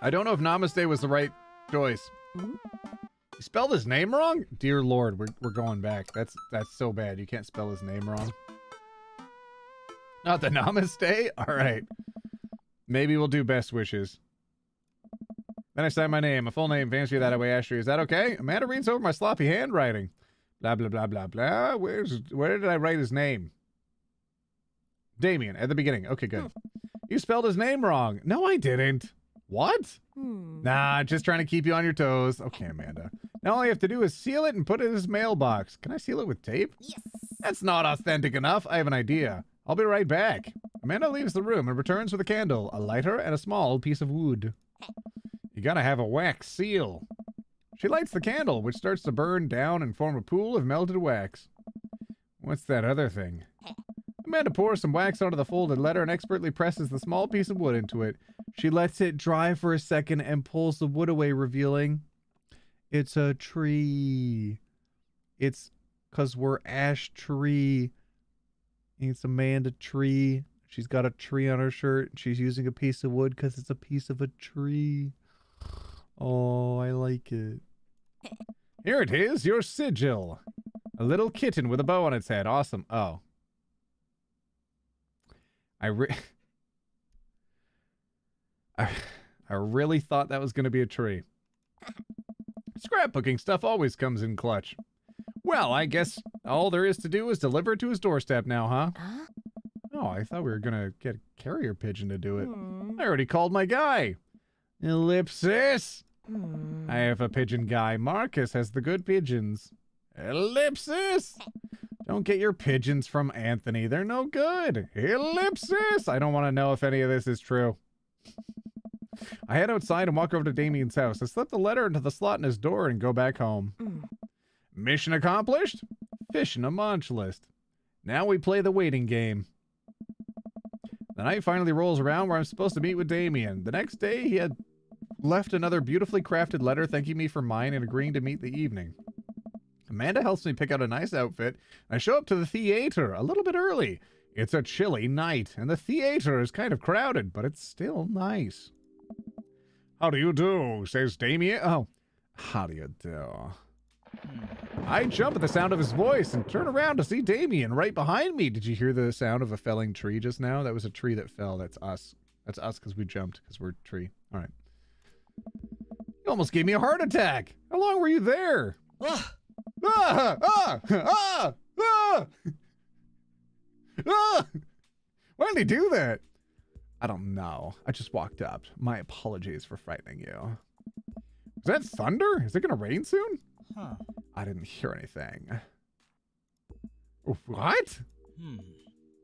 S2: I don't know if namaste was the right choice. You spelled his name wrong? Dear Lord, we're going back. That's so bad. You can't spell his name wrong. Not the namaste? All right. Maybe we'll do best wishes. Then I sign my name, my full name, fancy that way, Ashley. Is that okay? Amanda reads over my sloppy handwriting. Blah, blah, blah, blah, blah. Where did I write his name? Damien, at the beginning. Okay, good. You spelled his name wrong. No, I didn't. What? Nah, just trying to keep you on your toes. Okay, Amanda. Now all you have to do is seal it and put it in his mailbox. Can I seal it with tape?
S7: Yes.
S2: That's not authentic enough. I have an idea. I'll be right back. Amanda leaves the room and returns with a candle, a lighter, and a small piece of wood. You gotta have a wax seal. She lights the candle, which starts to burn down and form a pool of melted wax. What's that other thing? Amanda pours some wax onto the folded letter and expertly presses the small piece of wood into it. She lets it dry for a second and pulls the wood away, revealing it's a tree. It's 'cause we're Ash Tree. It's Amanda Tree. She's got a tree on her shirt. She's using a piece of wood 'cause it's a piece of a tree. Oh, I like it. Here it is, your sigil. A little kitten with a bow on its head. Awesome. Oh. I really thought that was going to be a tree. Scrapbooking stuff always comes in clutch. Well, I guess all there is to do is deliver it to his doorstep now, huh? Oh, I thought we were going to get a carrier pigeon to do it. I already called my guy. Ellipsis. I have a pigeon guy. Marcus has the good pigeons. Ellipsis. Don't get your pigeons from Anthony. They're no good. Ellipsis. I don't want to know if any of this is true. I head outside and walk over to Damien's house. I slip the letter into the slot in his door and go back home. Mission accomplished? Fish in a munch list. Now we play the waiting game. The night finally rolls around where I'm supposed to meet with Damien. The next day, he had left another beautifully crafted letter thanking me for mine and agreeing to meet the evening. Amanda helps me pick out a nice outfit. I show up to the theater a little bit early. It's a chilly night, and the theater is kind of crowded, but it's still nice. How do you do? Says Damien. Oh, how do you do? I jump at the sound of his voice and turn around to see Damien right behind me. Did you hear the sound of a felling tree just now? That was a tree that fell. That's us. That's us because we jumped because we're a tree. All right. You almost gave me a heart attack. How long were you there? Ah! Ah! Ah! Ah! Ah! Why did he do that? I don't know. I just walked up. My apologies for frightening you. Is that thunder? Is it going to rain soon?
S6: Huh.
S2: I didn't hear anything. What?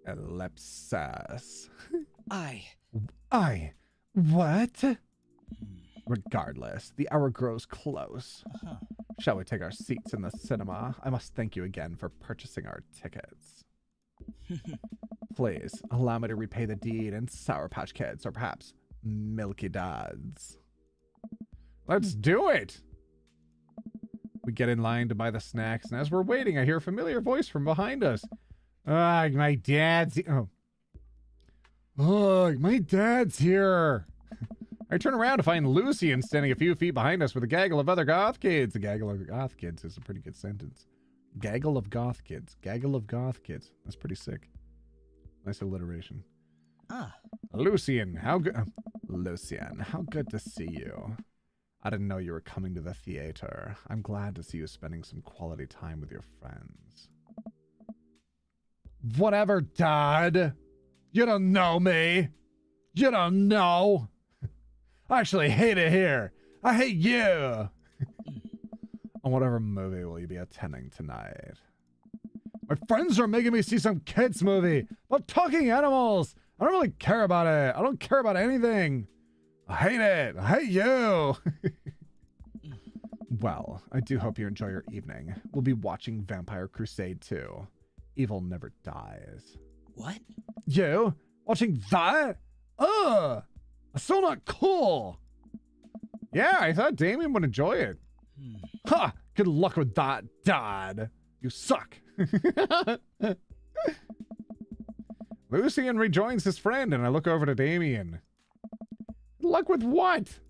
S2: Ellipsis. What? Regardless, the hour grows close. Shall we take our seats in the cinema? I must thank you again for purchasing our tickets. Please, allow me to repay the deed in Sour Patch Kids, or perhaps Milky DADS. Let's do it! We get in line to buy the snacks, and as we're waiting, I hear a familiar voice from behind us. My dad's... my dad's here! I turn around to find Lucian standing a few feet behind us with a gaggle of other goth kids. A gaggle of goth kids is a pretty good sentence. Gaggle of goth kids. Gaggle of goth kids. That's pretty sick. Nice alliteration. Lucian, how good... Lucian, how good to see you. I didn't know you were coming to the theater. I'm glad to see you spending some quality time with your friends. Whatever, Dad. You don't know me. You don't know. I actually hate it here. I hate you. On whatever movie will you be attending tonight? My friends are making me see some kids movie about talking animals. I don't really care about it. I don't care about anything. I hate it. I hate you. Well, I do hope you enjoy your evening. We'll be watching Vampire Crusade 2. Evil never dies.
S6: What?
S2: You? Watching that? Ugh! That's so not cool! Yeah, I thought Damien would enjoy it. Ha! Good luck with that, Dad. You suck. Lucian rejoins his friend, and I look over to Damien. Good luck with what?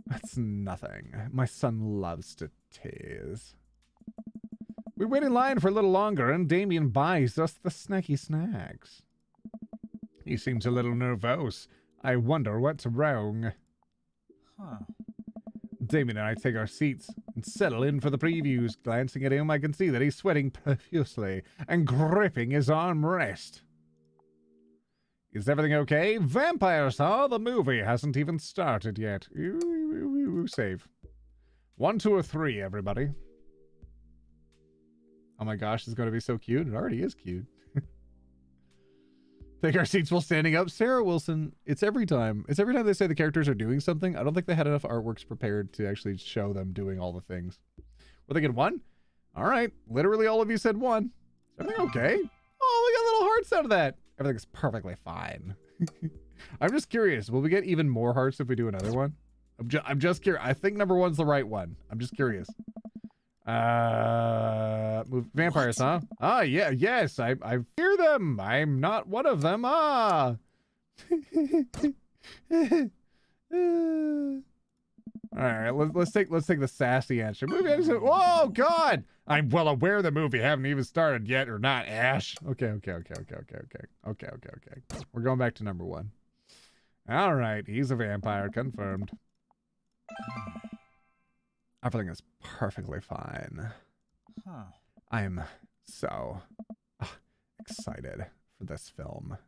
S2: That's nothing. My son loves to tease. We wait in line for a little longer, and Damien buys us the snacky snacks. He seems a little nervous. I wonder what's wrong. Damien and I take our seats and settle in for the previews. Glancing at him, I can see that he's sweating profusely and gripping his armrest. Is everything okay? Vampires, huh? The movie hasn't even started yet. Save. 1, 2, or 3, everybody. Oh my gosh, it's going to be so cute. It already is cute. Take our seats while standing up. Sarah Wilson, it's every time. It's every time they say the characters are doing something. I don't think they had enough artworks prepared to actually show them doing all the things. Were they getting 1? All right. Literally all of you said 1. Is everything okay? Oh, we got little hearts out of that. Everything's perfectly fine. I'm just curious. Will we get even more hearts if we do another one? I'm just curious. I think number 1's the right one. I'm just curious. Vampires, huh? Ah, yeah, yes, I fear them. I'm not one of them. Ah. All right, let's take the sassy answer. Movie answer. Whoa, God! I'm well aware the movie haven't even started yet, or not, Ash. Okay. We're going back to number 1. All right, he's a vampire, confirmed. Everything is perfectly fine. I'm so excited for this film.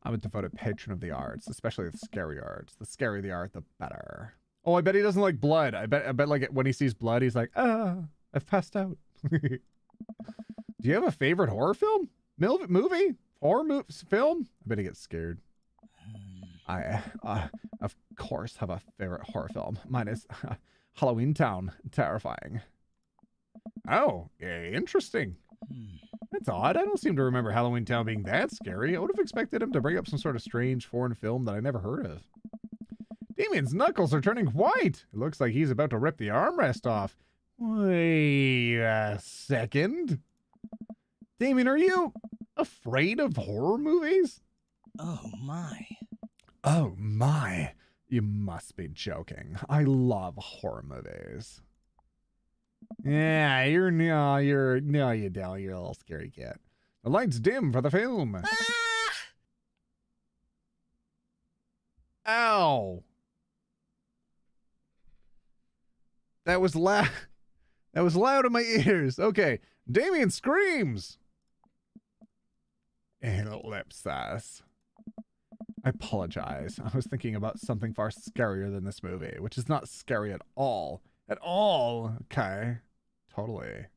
S2: I'm a devoted patron of the arts, especially the scary arts. The scarier the art, the better. Oh, I bet he doesn't like blood. I bet like when he sees blood, he's like, I've passed out. Do you have a favorite horror film? Movie? Horror film? I bet he gets scared. I, of course, have a favorite horror film. Mine is Halloween Town. Terrifying. Oh, interesting. That's odd. I don't seem to remember Halloween Town being that scary. I would have expected him to bring up some sort of strange foreign film that I never heard of. Damien's knuckles are turning white. It looks like he's about to rip the armrest off. Wait a second. Damien, are you afraid of horror movies?
S6: Oh my.
S2: Oh my. You must be joking. I love horror movies. Yeah, you don't. You're a little scary cat. The lights dim for the film. Ow. That was loud. That was loud in my ears. Okay. Damien screams. Ellipsis. I apologize. I was thinking about something far scarier than this movie, which is not scary at all. At all. Okay. Totally.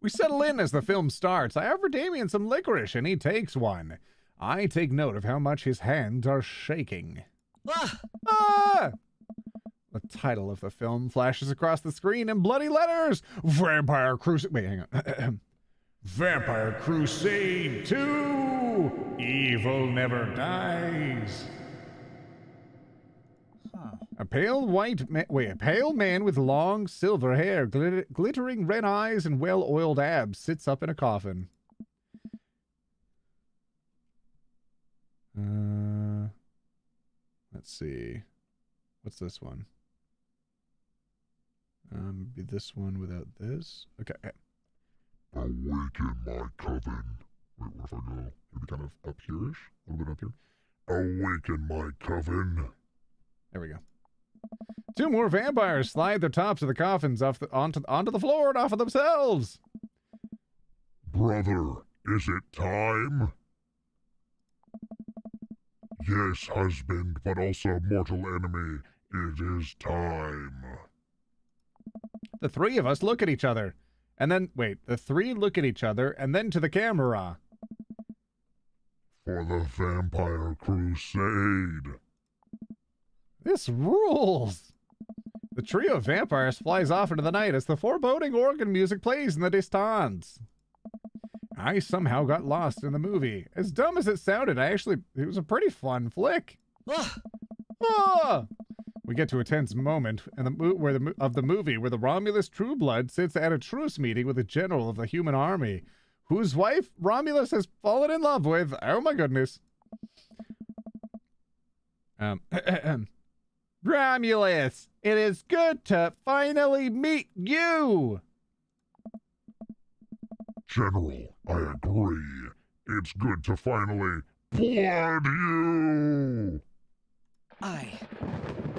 S2: We settle in as the film starts. I offer Damien some licorice and he takes one. I take note of how much his hands are shaking. Ah! The title of the film flashes across the screen in bloody letters. Vampire Crusade. Wait, hang on. Vampire Crusade 2. Evil never dies. A pale man with long silver hair, glittering red eyes, and well-oiled abs sits up in a coffin. Let's see. What's this one? Be this one without this. Okay.
S8: Awaken my coven. Wait, what if I go maybe kind of up here-ish? A little bit up here. Awaken my coven.
S2: There we go. Two more vampires slide their tops of the coffins onto the floor and off of themselves.
S8: Brother, is it time? Yes, husband, but also mortal enemy. It is time.
S2: The three of us look at each other. And then, wait, the three look at each other and then to the camera.
S8: For the Vampire Crusade.
S2: This rules. The trio of vampires flies off into the night as the foreboding organ music plays in the distance. I somehow got lost in the movie. As dumb as it sounded, it was a pretty fun flick. Ah! We get to a tense moment of the movie where the Romulus True Blood sits at a truce meeting with a general of the human army, whose wife Romulus has fallen in love with. Oh my goodness. Romulus, it is good to finally meet you.
S8: General, I agree. It's good to finally blood you.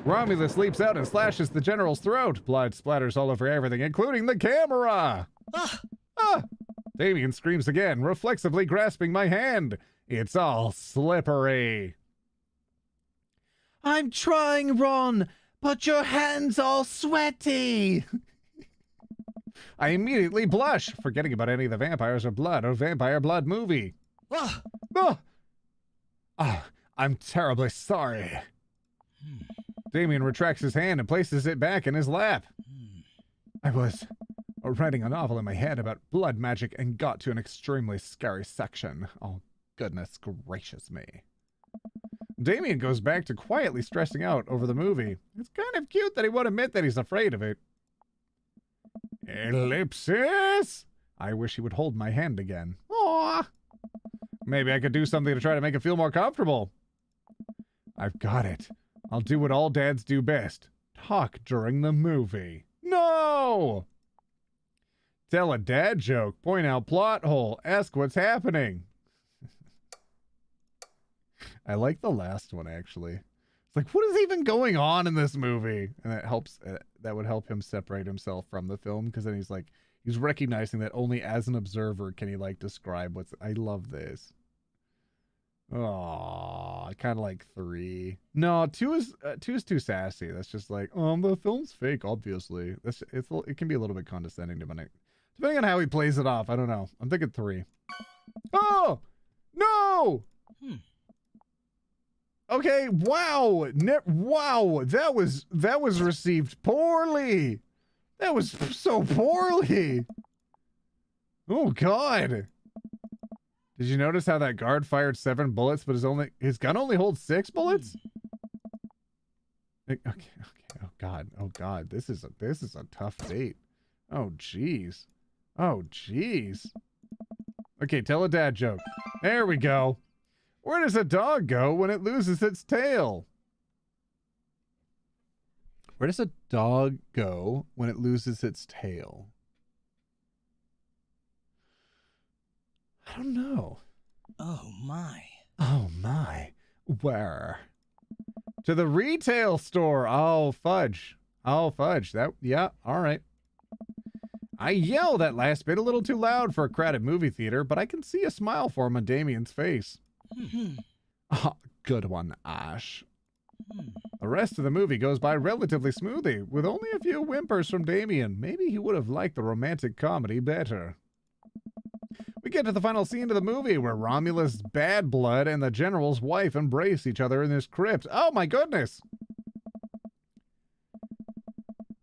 S2: Romulus leaps out and slashes the general's throat. Blood splatters all over everything, including the camera. Ah! Damien screams again, reflexively grasping my hand. It's all slippery.
S6: I'm trying, Ron, but your hand's all sweaty.
S2: I immediately blush, forgetting about any of the vampires or blood or vampire blood movie. I'm terribly sorry. Damien retracts his hand and places it back in his lap. I was writing a novel in my head about blood magic and got to an extremely scary section. Oh, goodness gracious me. Damien goes back to quietly stressing out over the movie. It's kind of cute that he won't admit that he's afraid of it. Ellipsis! I wish he would hold my hand again. Aww. Maybe I could do something to try to make it feel more comfortable. I've got it. I'll do what all dads do best. Talk during the movie. No! Tell a dad joke. Point out plot hole. Ask what's happening. I like the last one, actually. It's like, what is even going on in this movie? And that helps. That would help him separate himself from the film, because then he's recognizing that only as an observer can he describe what's. I love this. Oh, I kind of like 3. No, 2 is too sassy. That's just the film's fake, obviously. It can be a little bit condescending depending on how he plays it off. I don't know. I'm thinking 3. Oh no! Okay, wow, wow, that was received poorly. That was so poorly. Oh, God. Did you notice how that guard fired 7 bullets, but his gun only holds 6 bullets? Okay. Oh, God. Oh, God. This is a tough date. Oh, jeez. Oh, jeez. Okay, tell a dad joke. There we go. Where does a dog go when it loses its tail? Where does a dog go when it loses its tail? I don't know.
S9: Oh my.
S2: Oh my. Where? To the retail store. Oh, fudge. Oh, fudge. Yeah, all right. I yell that last bit a little too loud for a crowded movie theater, but I can see a smile form on Damien's face. Oh, good one, Ash. The rest of the movie goes by relatively smoothly, with only a few whimpers from Damien. Maybe he would have liked the romantic comedy better. We get to the final scene of the movie where Romulus' bad blood and the general's wife embrace each other in this crypt. Oh my goodness!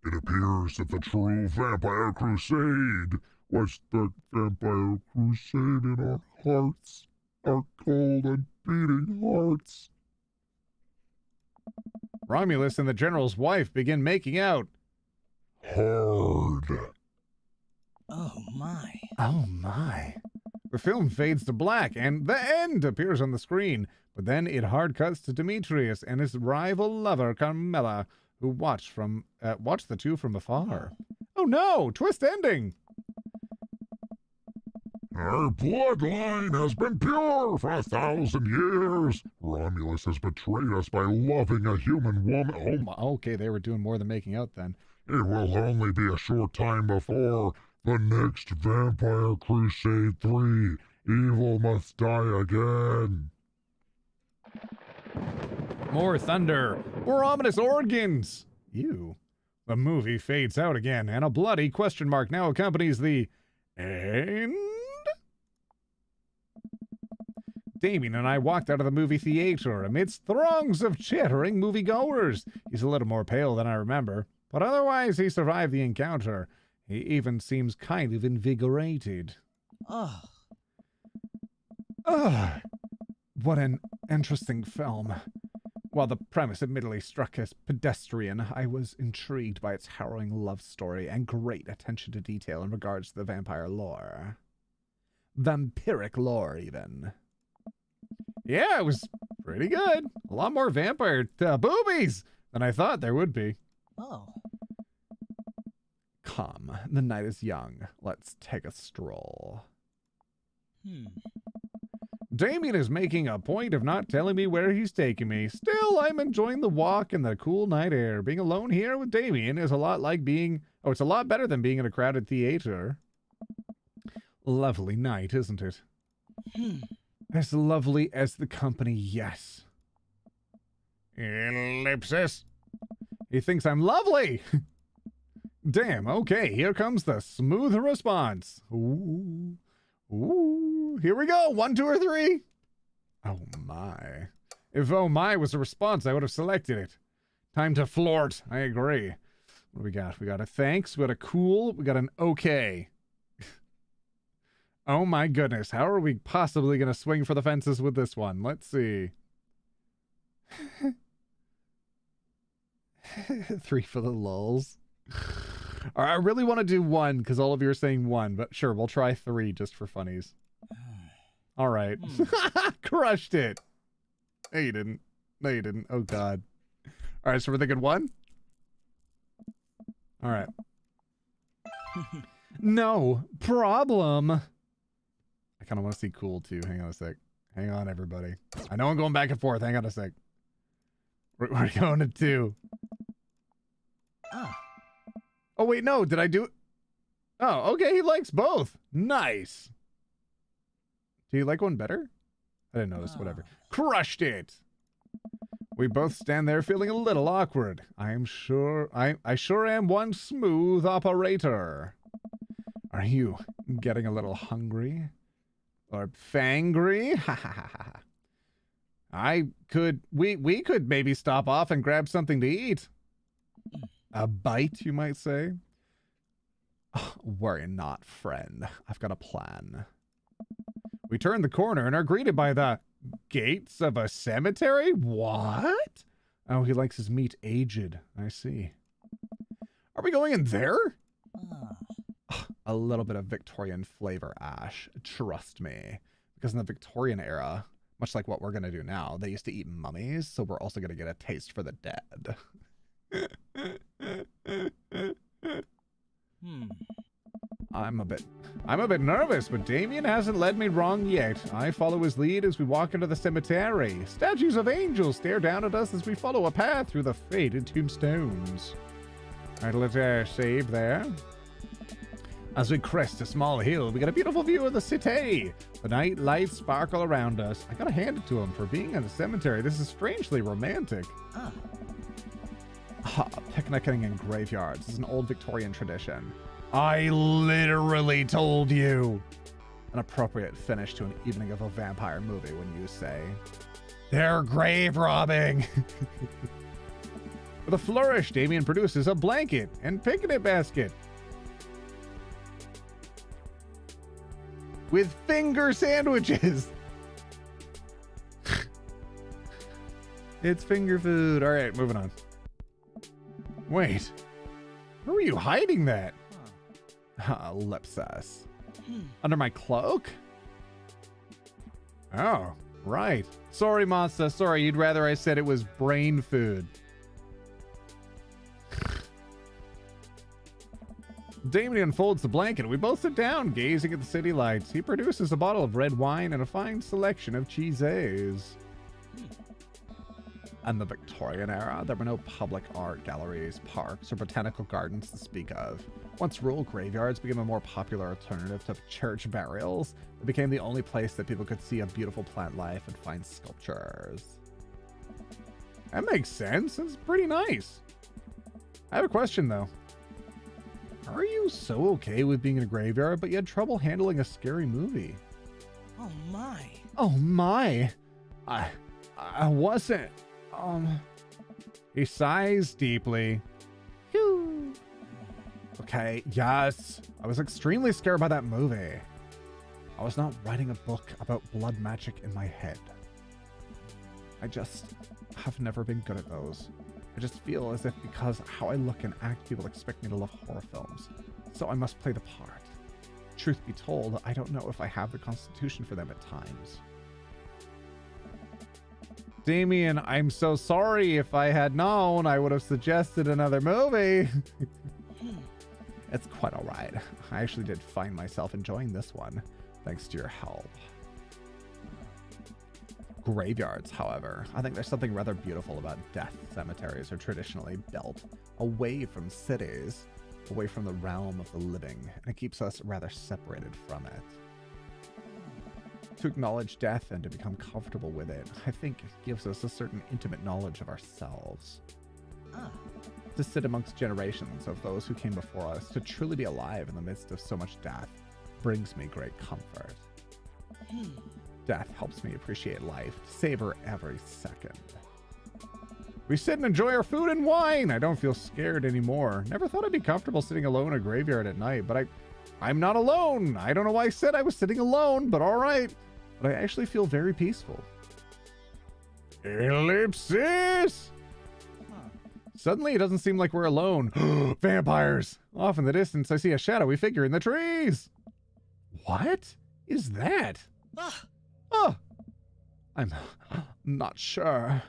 S8: It appears that the true vampire crusade was the vampire crusade in our hearts, our cold and beating hearts.
S2: Romulus and the general's wife begin making out.
S8: Hard.
S9: Oh my.
S2: Oh my. The film fades to black and the end appears on the screen, but then it hard cuts to Demetrius and his rival lover Carmela, who watch the two from afar. Oh no! Twist ending!
S8: Our bloodline has been pure for 1,000 years. Romulus has betrayed us by loving a human woman.
S2: Oh my, okay, they were doing more than making out then.
S8: It will only be a short time before the next Vampire Crusade 3. Evil must die again.
S2: More thunder! More ominous organs! Ew. The movie fades out again, and a bloody question mark now accompanies the end? Damien and I walked out of the movie theater amidst throngs of chattering moviegoers. He's a little more pale than I remember, but otherwise he survived the encounter. He even seems kind of invigorated.
S9: Oh.
S2: Ugh. What an interesting film. While the premise admittedly struck as pedestrian, I was intrigued by its harrowing love story and great attention to detail in regards to the vampire lore. Vampiric lore, even. Yeah, it was pretty good. A lot more vampire boobies than I thought there would be.
S9: Oh.
S2: Come, the night is young. Let's take a stroll. Damien is making a point of not telling me where he's taking me. Still, I'm enjoying the walk and the cool night air. Being alone here with Damien is a lot like being... Oh, it's a lot better than being in a crowded theater. Lovely night, isn't it? As lovely as the company, yes. Ellipsis. He thinks I'm lovely. Damn, okay, here comes the smooth response. Ooh. Ooh. Here we go. 1, 2, or 3. Oh my. If oh my was a response, I would have selected it. Time to flirt. I agree. What do we got? We got a thanks, we got a cool, we got an okay. Oh my goodness, how are we possibly going to swing for the fences with this one? Let's see. 3 for the lulz. All right, I really want to do 1 because all of you are saying 1, but sure, we'll try 3 just for funnies. All right. Crushed it. No, you didn't. No, you didn't. Oh, God. All right, so we're thinking 1? All right. No problem. I kind of want to see cool, too. Hang on a sec. Hang on, everybody. I know I'm going back and forth. Hang on a sec. We're going to 2. Oh, wait, no. Did I do it? Oh, okay. He likes both. Nice. Do you like one better? I didn't notice. Whatever. Crushed it. We both stand there feeling a little awkward. I sure am one smooth operator. Are you getting a little hungry? Or fangry? Ha ha ha ha. We could maybe stop off and grab something to eat. A bite, you might say. Worry not, friend. I've got a plan. We turn the corner and are greeted by the gates of a cemetery? What? Oh, he likes his meat aged. I see. Are we going in there? A little bit of Victorian flavor, Ash. Trust me. Because in the Victorian era, much like what we're going to do now, they used to eat mummies, so we're also going to get a taste for the dead. I'm a bit nervous, but Damien hasn't led me wrong yet. I follow his lead as we walk into the cemetery. Statues of angels stare down at us as we follow a path through the faded tombstones. Alright, let's save there. As we crest a small hill, we get a beautiful view of the city. The night lights sparkle around us. I gotta hand it to him for being in a cemetery. This is strangely romantic. Picnicking in graveyards is an old Victorian tradition. I literally told you. An appropriate finish to an evening of a vampire movie, when you say. They're grave robbing. With a flourish, Damien produces a blanket and picnic basket. With finger sandwiches. It's finger food. All right, moving on. Wait. Where were you hiding that? Ellipsis. Under my cloak? Oh, right. Sorry, Monster. Sorry, you'd rather I said it was brain food. Damien unfolds the blanket. We both sit down, gazing at the city lights. He produces a bottle of red wine and a fine selection of cheeses. In the Victorian era, there were no public art galleries, parks, or botanical gardens to speak of. Once rural graveyards became a more popular alternative to church burials, it became the only place that people could see a beautiful plant life and find sculptures. That makes sense. It's pretty nice. I have a question, though. Are you so okay with being in a graveyard, but you had trouble handling a scary movie?
S9: Oh my.
S2: Oh my. I wasn't. He sighs deeply. Phew. Okay, yes. I was extremely scared by that movie. I was not writing a book about blood magic in my head. I just have never been good at those. I just feel as if because how I look and act, people expect me to love horror films. So I must play the part. Truth be told, I don't know if I have the constitution for them at times. Damien, I'm so sorry. If I had known, I would have suggested another movie. It's quite all right. I actually did find myself enjoying this one, thanks to your help. Graveyards, however. I think there's something rather beautiful about death. Cemeteries are traditionally built away from cities, away from the realm of the living, and it keeps us rather separated from it. To acknowledge death and to become comfortable with it, I think it gives us a certain intimate knowledge of ourselves. To sit amongst generations of those who came before us, to truly be alive in the midst of so much death, brings me great comfort. Death helps me appreciate life, savor every second. We sit and enjoy our food and wine. I don't feel scared anymore. Never thought I'd be comfortable sitting alone in a graveyard at night, but I'm not alone. I don't know why I said I was sitting alone, but all right. But I actually feel very peaceful. Ellipsis! Suddenly, it doesn't seem like we're alone. Vampires! Off in the distance, I see a shadowy figure in the trees. What is that? Oh, I'm not sure.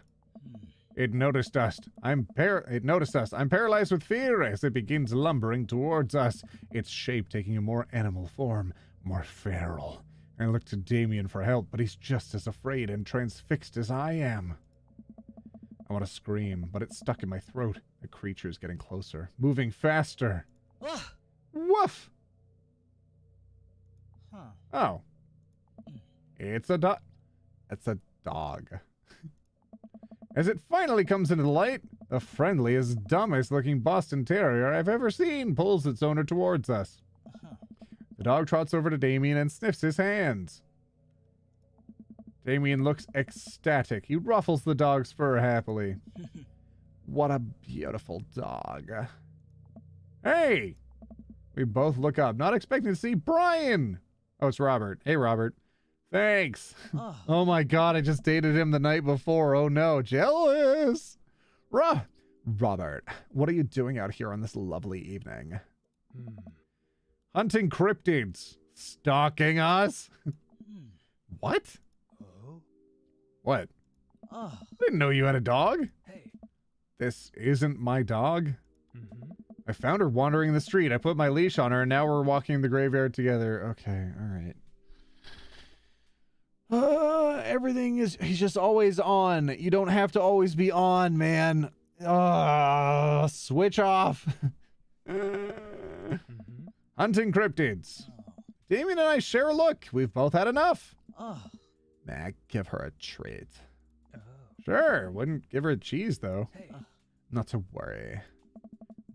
S2: It noticed us. I'm paralyzed with fear as it begins lumbering towards us, its shape taking a more animal form, more feral. I look to Damien for help, but he's just as afraid and transfixed as I am. I want to scream, but it's stuck in my throat. The creature's getting closer, moving faster. Woof! Oh. It's a dog. It's a dog. As it finally comes into the light, the friendliest, dumbest looking Boston Terrier I've ever seen pulls its owner towards us. The dog trots over to Damien and sniffs his hands. Damien looks ecstatic. He ruffles the dog's fur happily. What a beautiful dog. Hey! We both look up, not expecting to see Brian. Oh, it's Robert. Hey, Robert. Thanks.
S9: Oh.
S2: Oh my God, I just dated him the night before. Oh no, jealous. Robert, what are you doing out here on this lovely evening? Hunting cryptids. Stalking us? What?
S9: Oh.
S2: What?
S9: Oh.
S2: I didn't know you had a dog.
S9: Hey.
S2: This isn't my dog. I found her wandering the street. I put my leash on her, and now we're walking the graveyard together. Okay, all right. Everything is... He's just always on. You don't have to always be on, man. Switch off. Hunting cryptids. Damien and I share a look. We've both had enough.
S9: Oh.
S2: May I give her a treat?
S9: Oh.
S2: Sure. Wouldn't give her a cheese, though.
S9: Hey.
S2: Not to worry.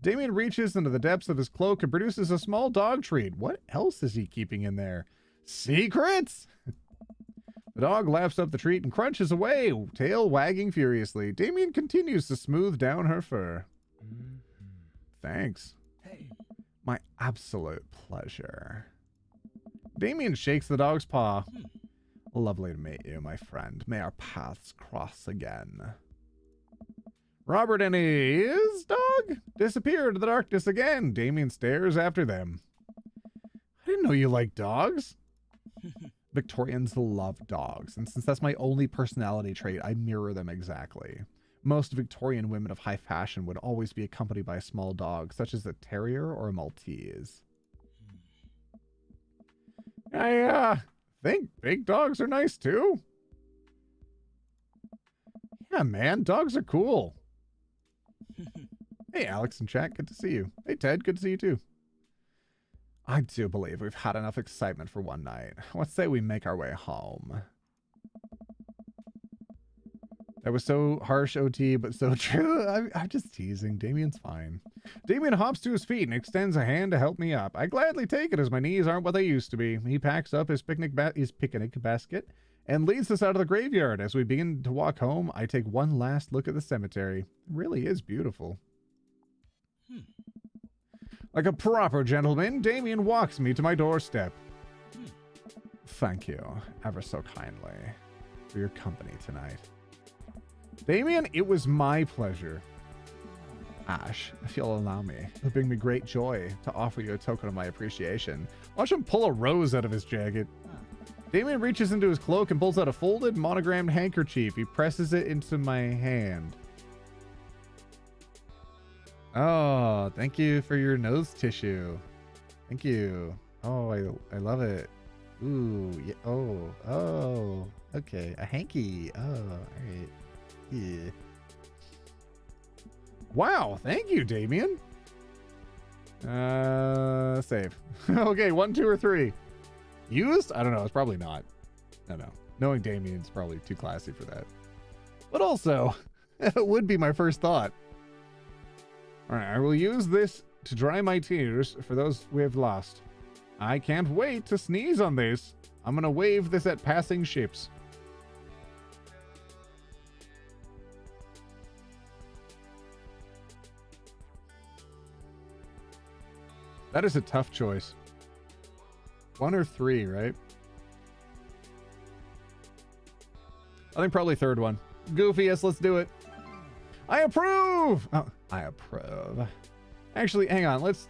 S2: Damien reaches into the depths of his cloak and produces a small dog treat. What else is he keeping in there? Secrets? The dog laps up the treat and crunches away, tail wagging furiously. Damien continues to smooth down her fur. Thanks.
S9: Hey.
S2: My absolute pleasure. Damien shakes the dog's paw. Lovely to meet you, my friend. May our paths cross again. Robert and his dog disappear into the darkness again. Damien stares after them. I didn't know you liked dogs. Victorians love dogs, and since that's my only personality trait, I mirror them exactly. Most Victorian women of high fashion would always be accompanied by a small dog, such as a terrier or a Maltese. I think big dogs are nice too. Yeah, man, dogs are cool. Hey, Alex and chat, good to see you. Hey, Ted, good to see you too. I do believe we've had enough excitement for one night. Let's say we make our way home. That was so harsh, OT, but so true. I'm just teasing. Damien's fine. Damien hops to his feet and extends a hand to help me up. I gladly take it as my knees aren't what they used to be. He packs up his picnic basket and leads us out of the graveyard. As we begin to walk home, I take one last look at the cemetery. It really is beautiful. Like a proper gentleman, Damien walks me to my doorstep. Thank you, ever so kindly, for your company tonight. Damien, it was my pleasure. Ash, if you'll allow me, it would bring me great joy to offer you a token of my appreciation. Watch him pull a rose out of his jacket. Damien reaches into his cloak and pulls out a folded, monogrammed handkerchief. He presses it into my hand. Oh, thank you for your nose tissue. Thank you. Oh, I love it. Ooh, yeah. Oh, okay. A hanky. Oh, all right. Yeah. Wow, thank you, Damien. Save. Okay, 1, 2, or 3. Used? I don't know. It's probably not. No. Knowing Damien's probably too classy for that. But also, it would be my first thought. All right, I will use this to dry my tears for those we have lost. I can't wait to sneeze on this. I'm going to wave this at passing ships. That is a tough choice. 1 or 3, right? I think probably third one. Goofiest, let's do it. I approve! Oh, I approve. Actually, hang on. Let's,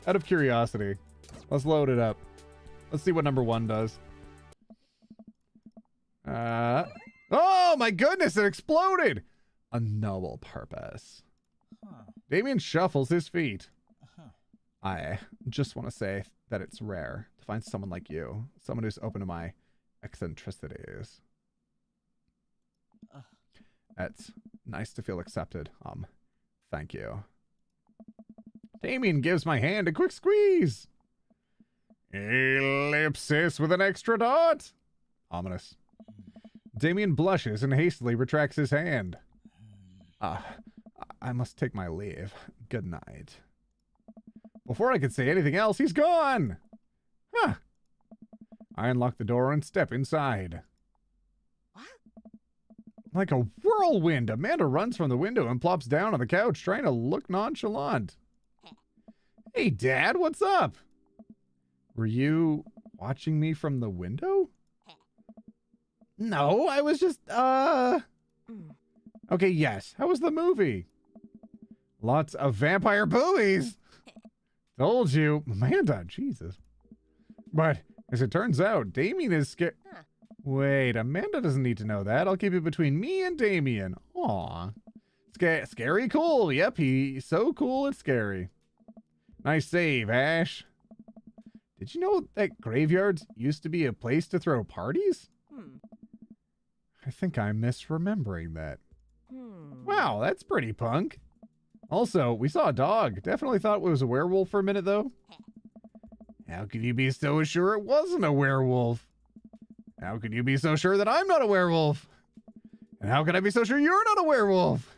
S2: out of curiosity, let's load it up. Let's see what number 1 does. Oh my goodness, it exploded! A noble purpose. Damien shuffles his feet. I just want to say that it's rare to find someone like you. Someone who's open to my eccentricities. It's nice to feel accepted. Thank you. Damien gives my hand a quick squeeze. Ellipsis with an extra dot. Ominous. Damien blushes and hastily retracts his hand. I must take my leave. Good night. Before I could say anything else, he's gone. Huh. I unlock the door and step inside. Like a whirlwind, Amanda runs from the window and plops down on the couch, trying to look nonchalant. Hey, Dad, what's up? Were you watching me from the window? No, I was just, Okay, yes. How was the movie? Lots of vampire boobies. Told you. Amanda, Jesus. But, as it turns out, Damien is scared. Wait, Amanda doesn't need to know that. I'll keep it between me and Damien. Aw. Scary cool. Yep, he's so cool it's scary. Nice save, Ash. Did you know that graveyards used to be a place to throw parties? I think I'm misremembering that. Wow, that's pretty punk. Also, we saw a dog. Definitely thought it was a werewolf for a minute, though. How could you be so sure it wasn't a werewolf? How could you be so sure that I'm not a werewolf? And how could I be so sure you're not a werewolf?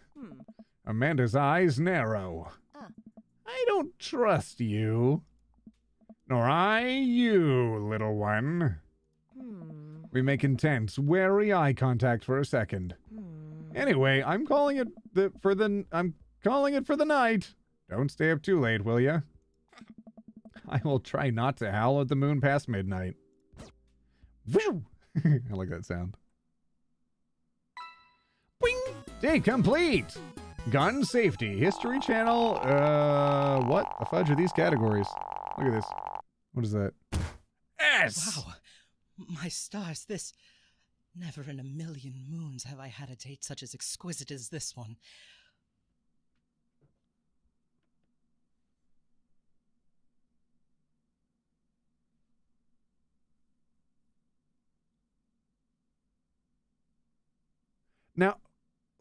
S2: Amanda's eyes narrow. I don't trust you. Nor I you, little one. We make intense, wary eye contact for a second. Anyway, I'm calling it for the night. Don't stay up too late, will ya? I will try not to howl at the moon past midnight. I like that sound. Bing! Day complete! Gun safety, history channel, what the fudge are these categories? Look at this. What is that? S!
S9: Wow. My stars, this... Never in a million moons have I had a date such as exquisite as this one.
S2: Now,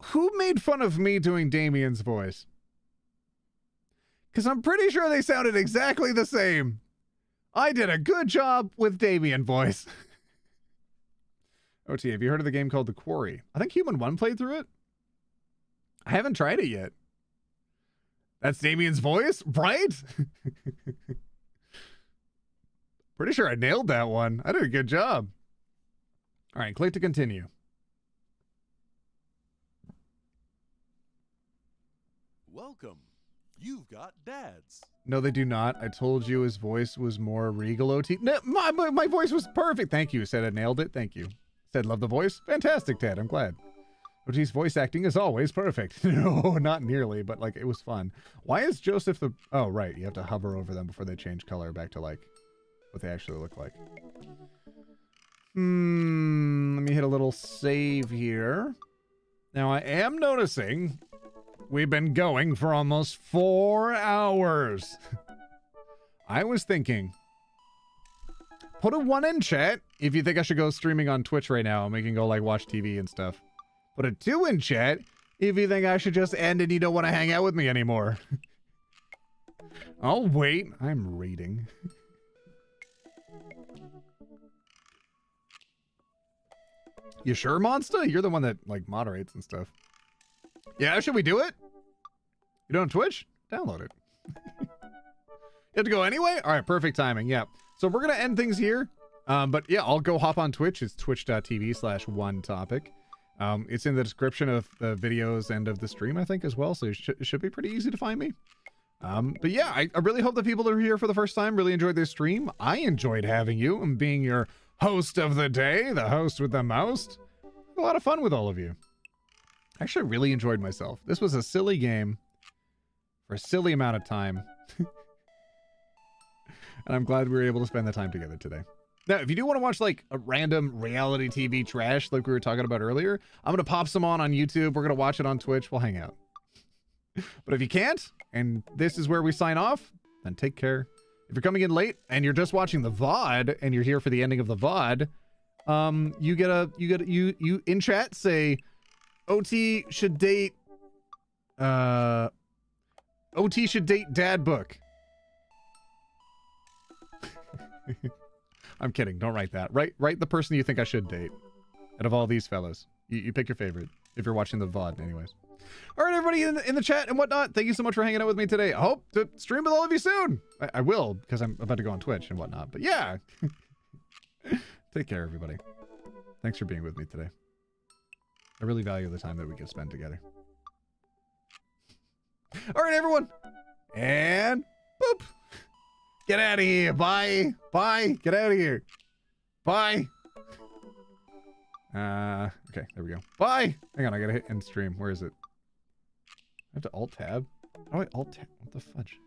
S2: who made fun of me doing Damien's voice? Because I'm pretty sure they sounded exactly the same. I did a good job with Damien voice. OT, have you heard of the game called The Quarry? I think Human 1 played through it. I haven't tried it yet. That's Damien's voice, right? Pretty sure I nailed that one. I did a good job. All right, click to continue.
S3: Welcome. You've got dads.
S2: No, they do not. I told you his voice was more regal, OT. No, my voice was perfect. Thank you. Said I nailed it. Thank you. Said love the voice. Fantastic, Ted. I'm glad. OT's voice acting is always perfect. No, not nearly, but like it was fun. Why is Joseph the... Oh, right. You have to hover over them before they change color back to like what they actually look like. Let me hit a little save here. Now I am noticing we've been going for almost 4 hours. I was thinking, put a 1 in chat if you think I should go streaming on Twitch right now and we can go like watch TV and stuff. Put a 2 in chat if you think I should just end and you don't want to hang out with me anymore. I'll wait. I'm reading. You sure, Monster? You're the one that like moderates and stuff. Yeah, should we do it? You don't have Twitch? Download it. You have to go anyway? All right, perfect timing. Yeah. So we're going to end things here. But yeah, I'll go hop on Twitch. It's twitch.tv/OneTopic. It's in the description of the videos and of the stream, I think, as well. So it should be pretty easy to find me. But yeah, I really hope that people that are here for the first time really enjoyed this stream. I enjoyed having you and being your host of the day, the host with the most. A lot of fun with all of you. I actually really enjoyed myself. This was a silly game for a silly amount of time. And I'm glad we were able to spend the time together today. Now, if you do want to watch like a random reality TV trash like we were talking about earlier, I'm going to pop some on YouTube. We're going to watch it on Twitch. We'll hang out. But if you can't, and this is where we sign off, then take care. If you're coming in late and you're just watching the VOD and you're here for the ending of the VOD, you in chat say OT should date dad book. I'm kidding. Don't write that. Write the person you think I should date. Out of all these fellas. You pick your favorite. If you're watching the VOD, anyways. All right, everybody in the chat and whatnot, thank you so much for hanging out with me today. I hope to stream with all of you soon. I will, because I'm about to go on Twitch and whatnot. But yeah. Take care, everybody. Thanks for being with me today. I really value the time that we can spend together. All right, everyone. And boop. Get out of here. Bye. Bye. Get out of here. Bye. Okay, there we go. Bye. Hang on, I gotta hit end stream. Where is it? I have to alt tab. How do I alt tab? What the fudge?